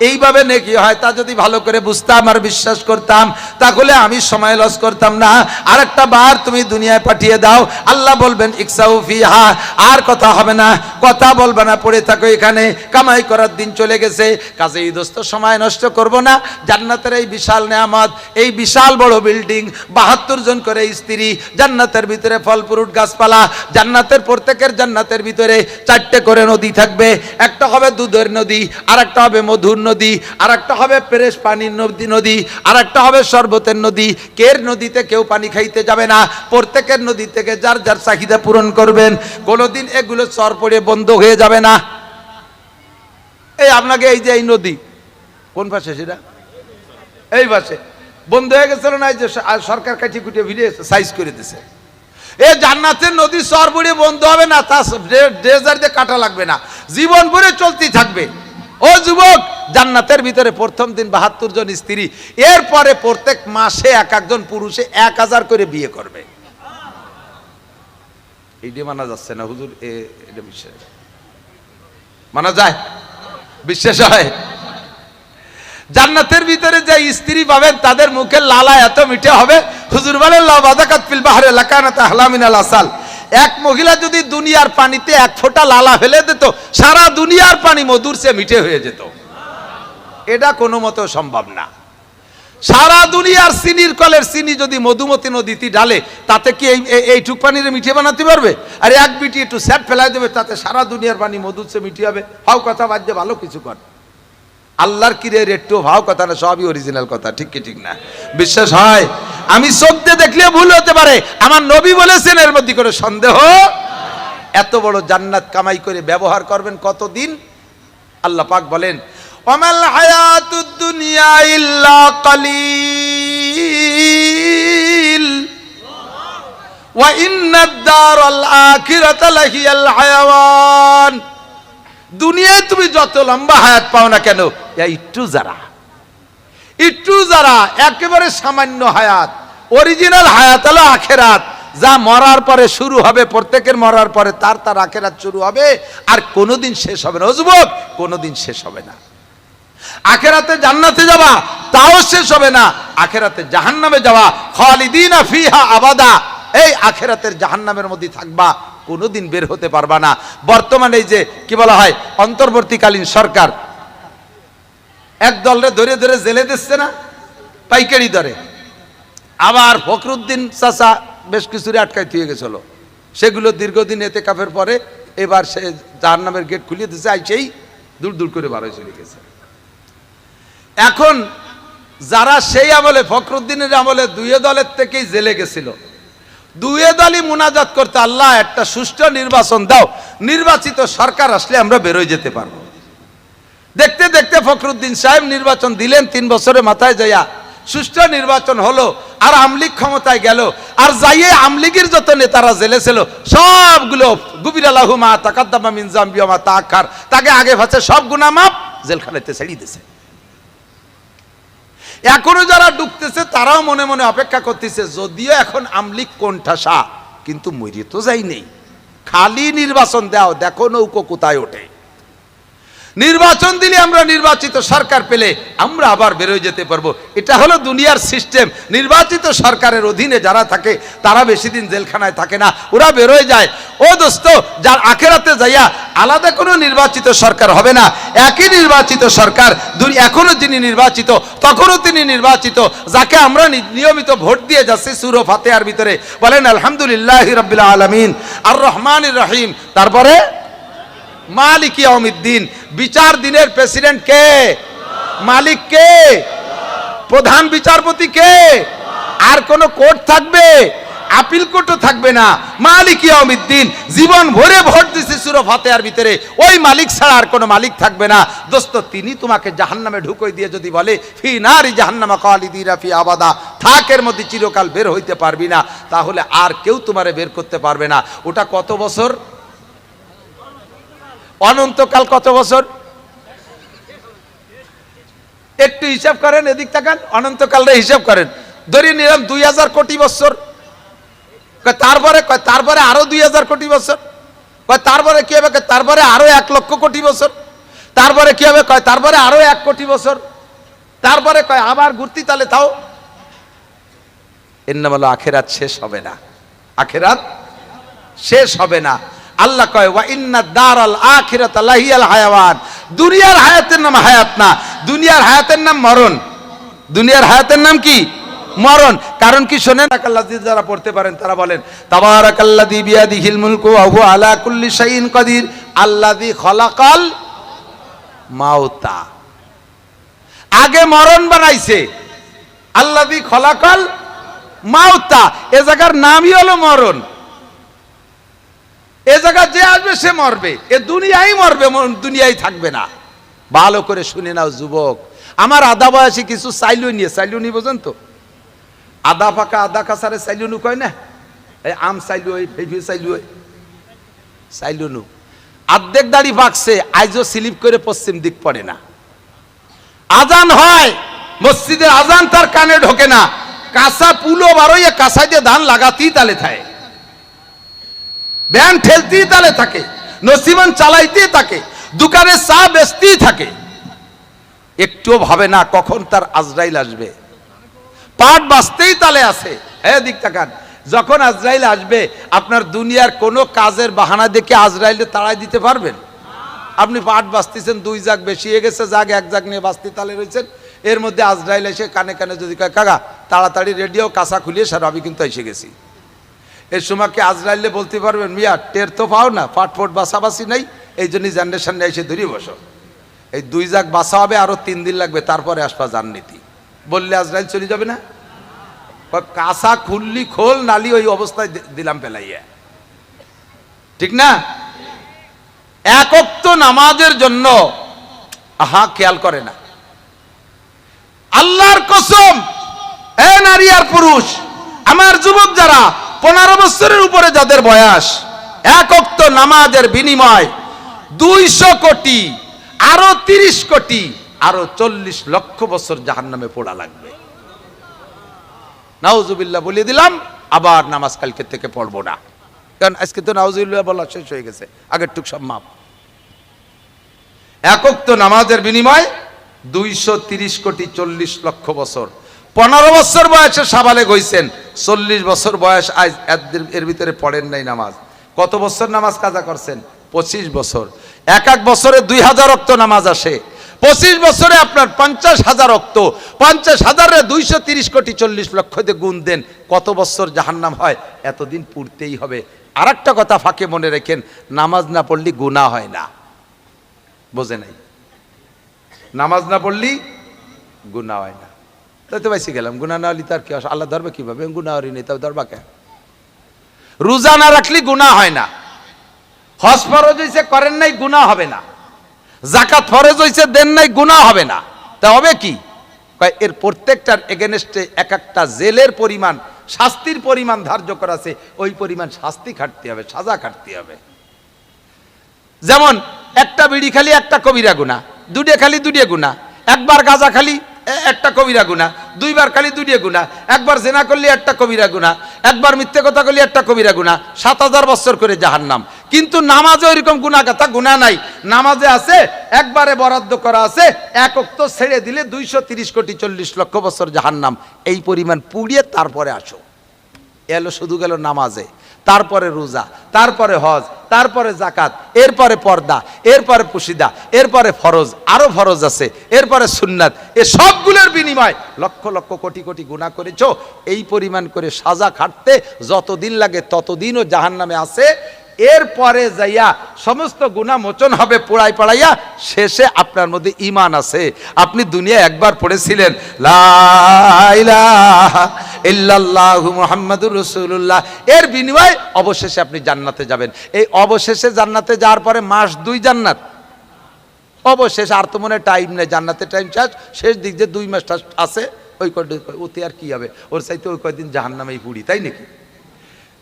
এইভাবে নেকি হয় তা যদি ভালো করে বুঝতাম আর বিশ্বাস করতাম তাহলে আমি সময় লস করতাম না। আরেকটা বার তুমি দুনিয়ায় পাঠিয়ে দাও। আল্লাহ বলবেন ইকসাউ ফিহা, আর কথা হবে না, কথা বলবে না, পড়ে থাকো এখানে, কামাই করার দিন চলে গেছে। কাজেই দোস্ত সময় নষ্ট করব না। জান্নাতের এই বিশাল নেয়ামত, এই বিশাল বড় বিল্ডিং, 72 জন করে স্ত্রী, জান্নাতের ভিতরে ফল ফ্রুট গাছপালা, জান্নাতের প্রত্যেকের জান্নাতের ভিতরে 4টে করে নদী থাকবে। একটা হবে দুধের নদী, আর একটা হবে মধুর নদী, আর একটা হবে ফ্রেশ পানির নদী, আর একটা হবে শরবতের নদী। কের নদীতে কেউ পানি খাইতে যাবে না, প্রত্যেকের নদী থেকে যার যার চাহিদা পূরণ করবেন। কোনোদিন এগুলো চর পড়ে বন্ধ হয়ে যাবে না। এই আপনাকে এই যে এই নদী কোন পাশে, সেটা এই পাশে বন্ধ হয়ে গেছিল না, এই যে সরকার কাটি কুটিয়ে ভিড়ে সাইজ করে দিছে। এ জান্নাতের নদী চর পড়ে বন্ধ হবে না, তা ড্রেজার দিয়ে কাটা লাগবে না, জীবন ভরে চলতেই থাকবে। ও যুবক, জান্নাতের ভিতরে প্রথম দিন 72 জন স্ত্রী, এরপরে প্রত্যেক মাসে এক একজন পুরুষে 1000 করে বিয়ে করবে। এইটা মানা যাচ্ছে না হুজুর? এটা বিশ্বাস মানা যায়? বিশ্বাস হয়? জান্নাতের ভিতরে যে স্ত্রী পাবেন তাদের মুখের লালা এত মিঠে হবে, হুজুর বলেন লা বাযাকাত ফিল বাহরি লাকানাত আহলা মিনাল আসাল। এক মহিলা যদি দুনিয়ার পানিতে 1 ফোঁটা লালা ফেলে দিত, সারা দুনিয়ার পানি মধুর চেয়ে মিঠে হয়ে যেত। এটা কোনো মতে সম্ভব না। সারা দুনিয়ার চিনির কলের চিনি যদি মধুমতি নদীতে ঢালে, তাতে কি এইটুক পানিরে মিঠে বানাতে পারবে? আর এক বিটি একটু স্যাট ফেলাই দেবে, তাতে সারা দুনিয়ার পানি মধুর চেয়ে মিঠে হবে। হাও কথা বাদ দিয়ে ভালো কিছু কর। আল্লাহর কিরে একটু ভাও কথা না, সবই অরিজিনাল কথা। ঠিক কি ঠিক না? বিশ্বাস হয়? আমি চোখ দিয়ে দেখলে ভুল হতে পারে, আমার নবী বলেছেন, এর মধ্যে কোনো সন্দেহ। এত বড় জান্নাত কামাই করে ব্যবহার করবেন কতদিন? আল্লাহ পাক বলেন ওয়ামাল হায়াতুদ দুনিয়া ইল্লা কালিল ওয়া ইন্নাদ দারাল আখিরাতা লাহিয়াল হায়াওয়ান। দুনিয়ায় তুমি যত লম্বা হায়াত পাও না কেন, একটু যারা একেবারে সামান্য হায়াত, অরিজিনাল হায়াত হলো আখেরাত, যা মরার পরে শুরু হবে। প্রত্যেকের মরার পরে তার আখেরাত শুরু হবে, আর কোনোদিন শেষ হবে না। ও যুবক, কোনোদিন শেষ হবে না। আখেরাতে জান্নাতে যাওয়া তাও শেষ হবে না, আখেরাতে জাহান্নামে যাওয়া খালিদিনা ফিহা আবাদা। এই আখেরাতের জাহান্নামের মধ্যে থাকবা, কোনোদিন বের হতে পারবা না। বর্তমানে এই যে কি বলা হয়, অন্তর্বর্তীকালীন সরকার এক দলরে ধরে ধরে জেলে দিচ্ছে না, পাইকারি দরে। আবার ফখরুদ্দিন চাচা বেশ কিছুরে আটকাই দিয়ে গেছিল, সেগুলো দীর্ঘদিন এতেকাফের পরে এবার সে জাহান্নামের গেট খুলিয়ে দিচ্ছে, আইসেই দূর দূর করে বার হয়ে চলে গেছে। এখন যারা সেই আমলে, ফখরুদ্দিনের আমলে 2 দলের থেকেই জেলে গেছিল, 2 দলই মুনাজাত করতে, আল্লাহ একটা সুষ্ঠু নির্বাচন দাও, নির্বাচিত সরকার আসলে আমরা বেরোয় যেতে পারবো। দেখতে দেখতে ফখরুদ্দিন সাহেব নির্বাচন দিলেন, 3 বছরের মাথায় যাইয়া সুষ্ঠু নির্বাচন হলো। আর আমলিগ ক্ষমতায় গেল, আর যাইয়ে আমলিগের যত নেতারা জেলে ছিল সবগুলো গুবিরা লাহু মা তাকাদ্দামা মিন যামবি ওয়া মা তাআখার, তাকে আগে ভাছে সব গুনাহ মাফ, জেলখানাতে ছেড়ে দিয়েছে। এখনো যারা ডুবতেছে তারাও মনে মনে অপেক্ষা করতেছে, যদিও এখন আমলিগ কোণঠাসা, কিন্তু মরিয়ে তো যাই নেই, খালি নির্বাচন দাও, দেখো নৌকো কোথায় ওঠে। নির্বাচন দিলে আমরা নির্বাচিত সরকার পেলে আমরা আবার বেরোয় যেতে পারবো। এটা হলো দুনিয়ার সিস্টেম। নির্বাচিত সরকারের অধীনে যারা থাকে তারা বেশি দিন জেলখানায় থাকে না, ওরা বেরোয় যায়। ও দোস্ত, যার আখেরাতে যাইয়া আলাদা কোনো নির্বাচিত সরকার হবে না, একই নির্বাচিত সরকার, এখনো যিনি নির্বাচিত তখনও তিনি নির্বাচিত, যাকে আমরা নিয়মিত ভোট দিয়ে যাচ্ছি। সূরা ফাতিহার ভিতরে বলেন আলহামদুলিল্লাহি রাব্বিল আলামিন আর রহমানির রহিম, তারপরে মালিক ইয়াউমিদ্দিন। বিচার দিনের প্রেসিডেন্ট কে? মালিক কে? প্রধান বিচারপতি কে? আর কোন কোর্ট থাকবে? আপিল কোর্টও থাকবে না। মালিক ইয়াউমিদ্দিন, জীবন ভরে ভোট দিছি সূরা ফাতিহার ভিতরে, ওই মালিক ছাড়া আর কোনো মালিক থাকবে না। দোস্ত, তিনি তোমাকে জাহান্নামে ঢুকই দিয়ে যদি বলে ফি নারি জাহান্নামা খালিদিনা ফি আবাদা, থাকের মধ্যে চিরকাল বের হইতে পারবি না, তাহলে আর কেউ তোমারে বের করতে পারবে না। ওটা কত বছর? অনন্তকাল। কত বছর? একটু হিসাব করেন, এদিক তাকান, অনন্তকালটা হিসাব করেন। ধরিয়ে নিলাম 2000 কোটি বছর, তারপরে আরো 2000 কোটি বছর, তারপরে কি হবে? তারপরে আরো 1 লক্ষ কোটি বছর, তারপরে কি হবে? তারপরে আরো 1 কোটি বছর, তারপরে আবার ঘুরতি, তাহলে তাও এর নাম হলো আখেরাত শেষ হবে না। আখেরাত শেষ হবে না। আল্লাহ কয় ওয়া ইন্না দারাল আখিরাতা লাহিয়াল হায়াওয়ান, দুনিয়ার হায়াতের নাম হায়াত না, দুনিয়ার হায়াতের নাম মরণ। দুনিয়ার হায়াতের নাম কি? মরণ। কারণ কি শোনেন, আল্লাযী, যারা পড়তে পারেন তারা বলেন তাবারাকাল্লাযী বিয়াদিহিল মুলকু ওয়া হুয়া আলা কুল্লি শাইইন কাদির আল্লাযী খালাকাল মাউতা। আগে মরণ বানাইছে, আল্লাযী খালাকাল মাউতা, এ জায়গার নামই হলো মরণ। এ জায়গা যে আসবে সে মরবে, এ দুনিয়াই মরবে, দুনিয়াই থাকবে না। ভালো করে শুনে নাও যুবক, আমার আধা বয়সী কিছু চাইলুনি বোঝেন তো, আদা পাকা আদা কাছারে চাইলুনু কয় না, এই আম চাইলুনু আর্ধেক দাড়ি পাকছে, আইজও স্লিপ করে পশ্চিম দিক পড়ে না। আজান হয়, মসজিদের আজান তার কানে ঢোকে না, কাঁচা পুলো বারোয় কাঁচা দিয়ে ধান লাগাতেই তালে থাকে, ভ্যান ঠেলতেই তালে থাকে, নসিবান চালাইতেই থাকে, দোকানে চা বেচতেই থাকে, একটুও ভাবে না কখন তার আজরাইল আসবে। পাট বাঁচতেই তালে আছে। হ্যাঁ, দিক তাকান, যখন আজরাইল আসবে আপনার দুনিয়ার কোনো কাজের বাহানা দেখে আজরাইলে তাড়াই দিতে পারবেন? আপনি পাট বাঁচতেছেন, 2 জাগ বেশি হয়ে গেছে, জাগ 1 জাগ নিয়ে বাঁচতে তালে রয়েছেন, এর মধ্যে আজরাইল এসে কানে কানে যদি কয় কাকা তাড়াতাড়ি রেডিও কাঁচা খুলিয়ে সার, আমি কিন্তু এসে গেছি, এর সময় কি আজরাইলে বলতে পারবেন মিয়া টের তো পাও না, পাটফোট বাসাবাসি নাই, এই জন্যই জেনারেশন এসে ধরিয়ে বসো, এই 2 জাগ বাসা হবে, আরো 3 দিন লাগবে, তারপরে আসবা জাননীতি বললে আজরাইল চলে যাবে না? কাঁচা খুললি খোল, নালি ওই অবস্থায় দিলাম পেলাইয়া, ঠিক না? এক ওয়াক্ত নামাজের জন্য খেয়াল করে না। আল্লাহর কসম, এ নারী আর পুরুষ, আমার যুবক যারা 15 বছরের উপরে যাদের বয়স, এক ওয়াক্ত নামাজের বিনিময় 200 কোটি, আরো 30 কোটি, আরো 40 লক্ষ বছর জাহান্নামে পোড়া লাগবে। নাউজুবিল্লাহ বলে দিলাম, আবার নামাজ কালকে থেকে পড়বো না, কারণ আজকে তো নাউজুবিল্লাহ বলা শেষ হয়ে গেছে, আগের টুক সব মাপ। এক ওয়াক্ত নামাজের বিনিময় 230 কোটি 40 লক্ষ বছর। 15 বছর বয়সে সাবালেগ হইছেন, 40 বছর বয়স আজ এর ভিতরে পড়েন নাই নামাজ। কত বছর নামাজ কাজা করছেন? 25 বছর। এক বছরে 2000 ওয়াক্ত নামাজ আসে, 25 বছরে আপনার 50,000 ওয়াক্ত, 50,000-এ 230 কোটি 40 লক্ষ দিয়ে গুণ দেন, কত বছর জাহান্নাম হয়? এতদিন পড়তেই হবে। আর একটা কথা ফাঁকে মনে রেখেন, নামাজ না পড়লে গুনাহ হয় না, বোঝে নাই? নামাজ না পড়লি গুনাহ হয় না। তাই তো বাইসে গেলাম, গুনাহ না হলে তার কি আল্লাহ ধরবে কিভাবে? গুনাহ হরি নেই, তাও ধরবা কে? রোজা না রাখলি গুনাহ হয় না, হজ ফরজ হইছে করেন নাই, গুনাহ হবে না, যাকাত ফরজ হইছে দেন নাই, গুনাহ হবে না, তা হবে কি? এর প্রত্যেকটার এগেনস্টে এক একটা জেলের পরিমাণ, শাস্তির পরিমাণ ধার্য করা আছে, ওই পরিমাণ শাস্তি খাটতে হবে, সাজা খাটতে হবে। যেমন একটা বিড়ি খালি একটা কবিরা গুনাহ, দুটে খালি দুটে গুনাহ, একবার গাঁজা খালি একটা কবিরা গুনাহ, দুইবার খালি দুটে গুনাহ, একবার জেনা করলে একটা কবিরা গুনাহ, একবার মিথ্যে কথা করলে একটা কবিরা গুনাহ, 7000 বছর করে জাহান্নাম। কিন্তু নামাজে ওইরকম গুনাহগাতা গুনাহ নাই। নামাজে আছে একবারে বরাদ্দ করা আছে, এক ওয়াক্ত ছেড়ে দিলে 230 কোটি 40 লক্ষ বছর জাহান্নাম। এই পরিমাণ পুড়িয়ে তারপরে আসো। এলো শুধু গেল নামাজে, তারপরে রোজা, তারপরে হজ, তারপরে জাকাত, এরপরে পর্দা, এরপরে পুশিদা, এরপরে ফরজ, আরো ফরজ আছে, এরপরে সুন্নাত। এ সবগুলোর বিনিময় লক্ষ লক্ষ কোটি কোটি গুনাহ করেছো। এই পরিমাণ করে সাজা খাটতে যতদিন লাগে ততদিনও জাহান্নামে আছে। এরপরে যাইয়া সমস্ত গুনাহ মোচন হবে পোড়াই পাড়াইয়া, শেষে আপনার মধ্যে ঈমান আছে। আপনি দুনিয়া একবার পড়েছিলেন লা ইলাহা ইল্লাল্লাহু মুহাম্মাদুর রাসূলুল্লাহ, এর বিনিময়ে অবশেষে আপনি জান্নাতে যাবেন। এই অবশেষে জান্নাতে যাওয়ার পরে মাস 2 জান্নাত অবশেষ। আর তো মনে টাইম নেই, জান্নাতের টাইম শেষ দিক যে 2 মাস আছে, ওই ওতে আর কি হবে, ওর চাইতে ওই কয়দিন জাহান্নামেই পুড়ি, তাই নাকি?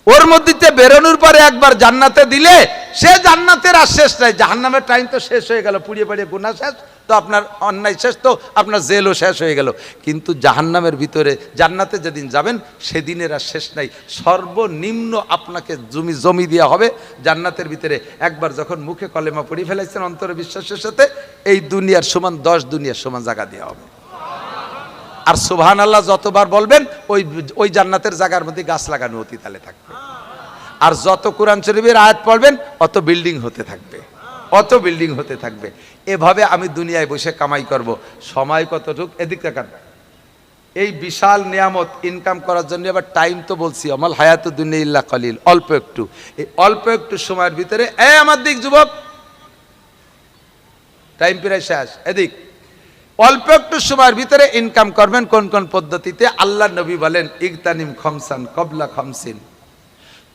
ওর মধ্যে বেরোনোর পরে একবার জান্নাতে দিলে সে জান্নাতের আর শেষ নাই, জাহান্নামের টাইম তো শেষ হয়ে গেল, পুড়িয়ে পাড়িয়ে গুনাহ শেষ, তো আপনার অন্যায় শেষ, তো আপনার জেলও শেষ হয়ে গেল। কিন্তু জাহান্নামের ভিতরে জান্নাতে যেদিন যাবেন সেদিনের আর শেষ নাই। সর্বনিম্ন আপনাকে জমি দেওয়া হবে জান্নাতের ভিতরে। একবার যখন মুখে কলেমা পড়ি ফেলাইছেন অন্তরে বিশ্বাসের সাথে, এই দুনিয়ার সমান 10 দুনিয়ার সমান জায়গা দেওয়া হবে। আর সুবহানাল্লাহ যতবার বলবেন ওই জান্নাতের জায়গার মধ্যে গাছ লাগানো অতি তালে থাকবে। আর যত কোরআন শরীফের আয়াত পড়বেন অত বিল্ডিং হতে থাকবে, অত বিল্ডিং হতে থাকবে। এভাবে আমি দুনিয়ায় বসে কামাই করব। সময় কতটুক, এদিক তাকান। এই বিশাল নিয়ামত ইনকাম করার জন্য আবার টাইম তো বলছি, আমাল হায়াতু দুনিয়া ইল্লা কলিল, অল্প একটু। এই অল্প একটু সময়ের ভিতরে আমার দিক যুবক, টাইম প্রায় শেষ, এদিক। অল্প একটু সময়ের ভিতরে ইনকাম করবেন কোন কোন পদ্ধতিতে? আল্লাহ নবী বলেন ইগতানিম খামসান কবলা খামসিন।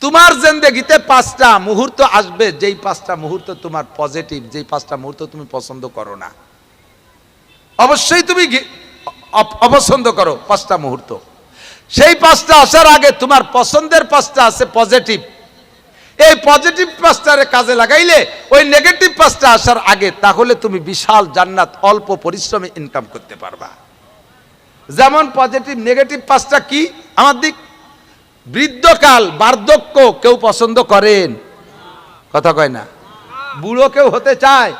তোমার জিন্দেগিতে 5টা মুহূর্ত আসবে, যেই 5টা মুহূর্ত তোমার পজিটিভ, যেই 5টা মুহূর্ত তুমি পছন্দ করো না, অবশ্যই তুমি অপছন্দ করো 5টা মুহূর্ত। সেই 5টা আসার আগে তোমার পছন্দের 5টা আছে পজিটিভ। এই পজিটিভ 5টারে কাজে লাগাইলে ওই নেগেটিভ 5টা আসার আগে, তাহলে তুমি বিশাল জান্নাত অল্প পরিশ্রমে ইনকাম করতে পারবা। যেমন পজিটিভ নেগেটিভ 5টা কি? আমার দিক, বৃদ্ধকাল, বার্ধক্য কেউ পছন্দ করেন? কথা কয় না। বুড়ো কেউ হতে চায়?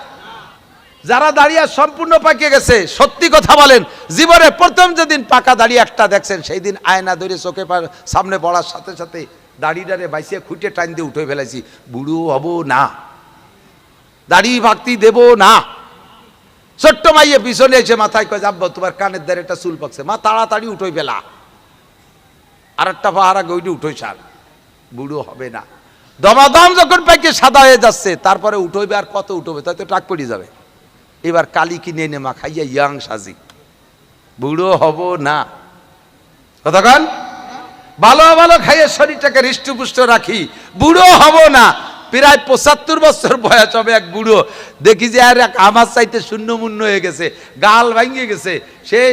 যারা দাঁড়িয়ে সম্পূর্ণ পাকিয়ে গেছে, সত্যি কথা বলেন, জীবনে প্রথম যেদিন পাকা দাড়ি একটা দেখছেন, সেই দিন আয়না ধরে চোখে সামনে পড়ার সাথে সাথে দাড়িটারে বাইসিয়ে খুঁটে টাইম দিয়ে উঠে ফেলেছি, বুড়ো হব না, দাড়ি ভাগতি দেব না। ছোট্ট মাইয়ে পিছনে এসে মাথায় কয় যাবো তোমার কানের দ্বারে একটা চুল পাকছে, মা তাড়াতাড়ি উঠোই ফেলা, আর একটা পাহারা গইটি উঠোই সার, বুড়ো হবে না। দমাদম যখন পাইকে সাদা হয়ে যাচ্ছে, তারপরে উঠোইবে, আর কত উঠবে, তাই তো টাক পড়ে যাবে। এবার কালি কিনে এনে মা খাইয়া ইয়াং সাজি, বুড়ো হব না। কথা কন, ভালো ভালো খাইয়ে শরীরটাকে হৃষ্টপুষ্ট রাখি, বুড়ো হব না। প্রায় 75 বছর বয়স হবে এক বুড়ো, দেখি যে আর এক আমার চাইতে শূন্য মুন্ন হয়ে গেছে, গাল ভাঙিয়ে গেছে। সেই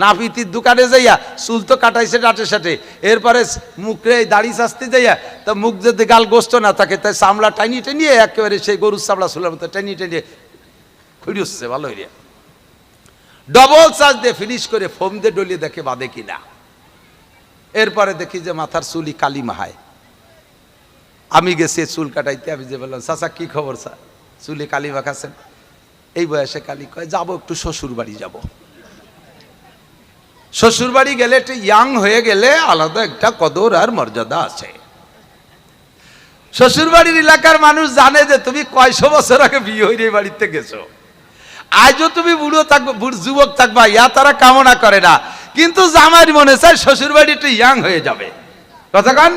নাপিতির দোকানে যাইয়া চুল তো কাটাইছে ডাটে সাটে, এরপরে মুখে দাড়ি চাস্তে যাইয়া তা মুখ যদি গাল গোস্ত না থাকে, তাই চামড়া টানিয়ে টেনিয়ে একেবারে সেই গরুর চামড়া চুলের মতো টানিয়ে টেনিয়ে খুঁড়ি হচ্ছে ভালো হইয়া, ডবল চার্জ দিয়ে ফিনিশ করে ফোম দিয়ে ডলিয়ে দেখে বাদে কিনা। এরপরে দেখি যে মাথার চুলি কালি মাহায়। আমি গেছি চুল কাটাইতে, আমি যে বললাম চাচা কি খবর স্যার, চুলে কালি মাখাচ্ছেন? এই বয়সে কালি। কয় যাবো একটু শ্বশুর বাড়ি যাব। শ্বশুর বাড়ি গেলে একটু ইয়াং হয়ে গেলে আলাদা একটা কদর আর মর্যাদা আছে। শ্বশুর বাড়ির এলাকার মানুষ জানে যে তুমি কয়শো বছর আগে বিয়ে হয়ে বাড়িতে গেছো, আজও তুমি বুড়ো থাকবে, যুবক থাকবা, ইয়া তারা কামনা করে না। কিন্তু জামাই মনে চায় শ্বশুর বাড়ি একটু ইয়াং হয়ে যাবে। কথা কন।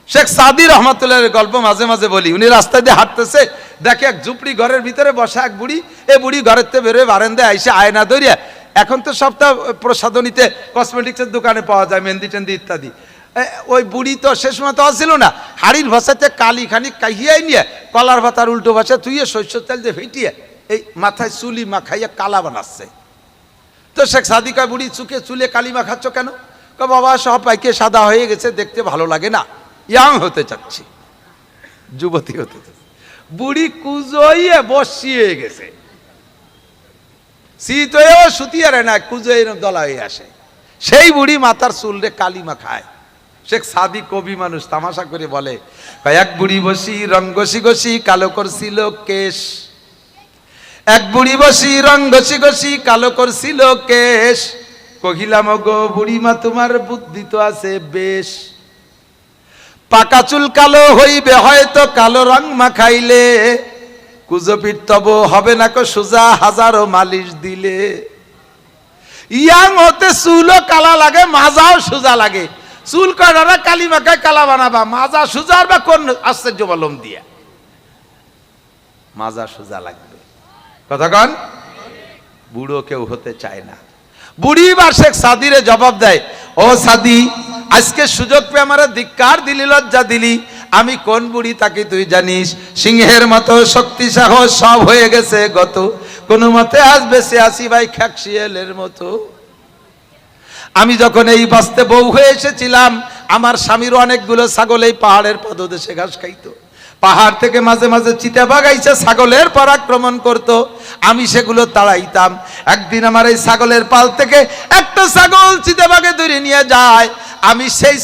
শেখ সাদি রহমতুল্লাহর গল্প মাঝে মাঝে বলি। উনি রাস্তা দিয়ে হাঁটতেছে, দেখে এক ঝুপড়ি ঘরের ভিতরে বসা এক বুড়ি। এই বুড়ি ঘরের থেকে বেরোয় বারান্দায় আইসে আয়না ধরিয়া, এখন তো সপ্তাহ প্রসাধনীতে কসমেটিক্সের দোকানে পাওয়া যায় মেহেন্দি টেন্দি ইত্যাদি। ওই বুড়ি তো শেষ মতো আসছিল না, হাড়ির ভাষাতে কালি খানিক কাহিয়াই নিয়ে কলার ভাতার উল্টো ভাষা থুইয়ে শস্য তেল দিয়ে ফেটিয়ে এই মাথায় চুলি মাখাইয়া কালা বানাচ্ছে। তো তো শেখ সাদি কয়, বুড়ি চুকে চুলে কালিমা খাচ্ছ কেন? কয়, বাবা সব পাইকে সাদা হয়ে গেছে, দেখতে ভালো লাগে না, ইয়াং হতে চাচ্ছি, যুবতী হতে চাচ্ছি। বুড়ি কুজইয়ে বসিয়ে গেছে, শীত হয়েও সুতিয়ারে না, কুজোয় দলা হয়ে আসে। সেই বুড়ি মাথার চুলরে কালিমা খায়। শেখ সাদি কবি মানুষ, তামাশা করে বলে, এক বুড়ি বসি রং ঘষি ঘষি কালো করছিল কেশ, এক বুড়ি বসি রং ঘষি ঘষি কালো করছিল কেশ, কহিলাম গো বুড়িমা তোমার বুদ্ধি তো আছে বেশ, পাকা চুল কালো হইবে হয়তো কালো রং মাখাইলে, কুজপির তব হবে না কো সুজা হাজারো মালিশ দিলে। ইয়াং হতে চুলও কালা লাগে, মাজাও সুজা লাগে। চুল কাটারা কালি মাখায় কালা বানাবা, মাজা সুজার বা কোন আশ্চর্য বলম দিয়া মাজা সুজা লাগবে। কথা কন, বুড়ো কেউ হতে চায় না। বুড়ি বা শেখ সাদিরে জবাব দেয়, ও সাদি, আজকে সুযোগ পেয়ে আমার ধিক্কার দিলি, লজ্জা দিলি। আমি কোন বুড়ি তাকে তুই জানিস? সিংহের মতো শক্তি সাহস সব হয়ে গেছে গত, কোনো মতে আজ বেঁচে আসি ভাই খ্যাকশিয়ালের মতো। আমি যখন এই বাস্তে বউ হয়ে এসেছিলাম, আমার স্বামীর অনেকগুলো ছাগল এই পাহাড়ের পদদেশে ঘাস খাইতো। পাহাড় থেকে মাঝে মাঝে চিতাবাঘ আইসা ছাগলের পর আক্রমণ করতো, আমি সেগুলো তাড়াইতাম। একদিন আমার এই ছাগলের পাল থেকে একটা ছাগল চিতাবাঘে ধরে নিয়ে যায়, আমি সেই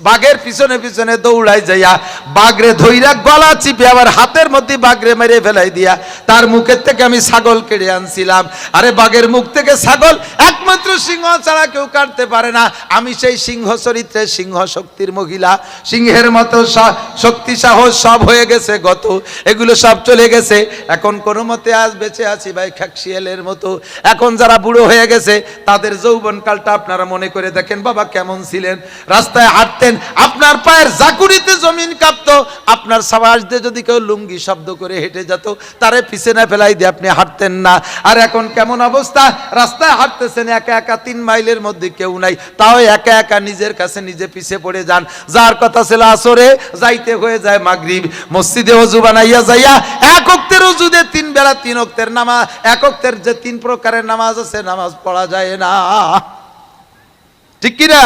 বাঘের পিছনে পিছনে দৌড়াই যাইয়া বাঘরে ধইরা গলা চিপে আবার হাতের মধ্যে বাঘরে মেরে ফেলাই দিয়া তার মুখের থেকে আমি ছাগল কেড়ে আনছিলাম। আরে বাঘের মুখ থেকে ছাগল একমাত্র সিংহ ছাড়া কেউ কাটতে পারে না। আমি সেই সিংহ চরিত্রের সিংহ শক্তির মহিলা, সিংহের মতো শক্তি সাহস সব হয়ে গেছে গত, এগুলো সব চলে গেছে। এখন কোনো মতে আজ বেঁচে আছি ভাই খ্যাকশিয়ালের মতো। এখন যারা বুড়ো হয়ে গেছে তাদের যৌবনকালটা আপনারা মনে করে দেখেন, বাবা কেমন ছিলেন। রাস্তায় হাঁটতেন, আপনার পায়ের জাকুরিতে জমিন কাঁপতো, আপনার সাবাস দিয়ে যদি কেউ লুঙ্গি শব্দ করে হেঁটে যেত তারে পিছনে ফেলাই দিয়ে আপনি হাঁটতেন না। আর এখন কেমন অবস্থা, রাস্তায় হাঁটতেছেন একা একা, 3 মাইলের মধ্যে কেউ নাই, তাও একা একা নিজের কাছে নিজে পিছে পড়ে যান। যার কথা ছিল আসরে যাইতে হয়ে যায় মাগরিব, মসজিদে ওযু বানাইয়া যাইয়া এক ওয়াক্তের ওযু দিয়ে 3 বেলা 3 ওয়াক্তের নামাজ, এক ওয়াক্তের যে 3 প্রকারের নামাজ আছে নামাজ পড়া যায় না, ঠিক কি না?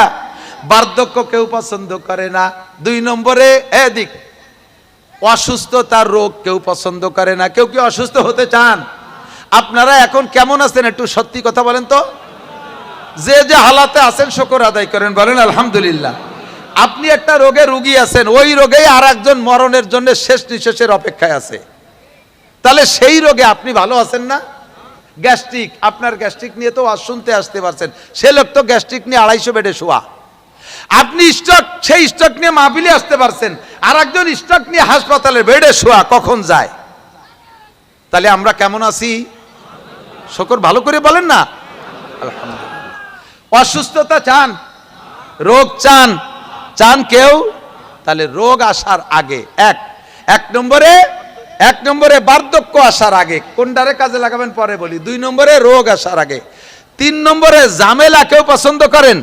বার্ধক্য কেউ পছন্দ করে না। 2 নম্বরে এদিক অসুস্থতার রোগ কেউ পছন্দ করে না। কেউ কি অসুস্থ হতে চান? আপনারা এখন কেমন আছেন একটু সত্যি কথা বলেন তো। যে যে হালাতে আছেন শুকর আদায় করেন, বলেন আলহামদুলিল্লাহ। আপনি একটা রোগে রোগী আছেন, ওই রোগেই আর একজন মরণের জন্য শেষ নিঃশ্বাসের অপেক্ষায় আছে, তাহলে সেই রোগে আপনি ভালো আছেন না? গ্যাস্ট্রিক, আপনার গ্যাস্ট্রিক নিয়ে তো শুনতে আসতে পারছেন, সে লোক তো গ্যাস্ট্রিক নিয়ে 250 বেডে শোয়া। আপনি স্ট্রোক, সেই স্ট্রোক নিয়ে মাহফিলে আসতে পারছেন, আর একজন স্ট্রোক নিয়ে হাসপাতালের বেডে শোয়া, কখন যায়? তাহলে আমরা কেমন আছি? শুকর ভালো করে বলেন না আলহামদুলিল্লাহ। অসুস্থতা চান? রোগ চান? চান কেউ? তাহলে রোগ আসার আগে এক নম্বরে বার্ধক্য আসার আগে, কোনটারে কাজে লাগাবেন পরে বলি। 2 নম্বরে রোগ আসার আগে। 3 নম্বরে ঝামেলা কেউ পছন্দ করেন?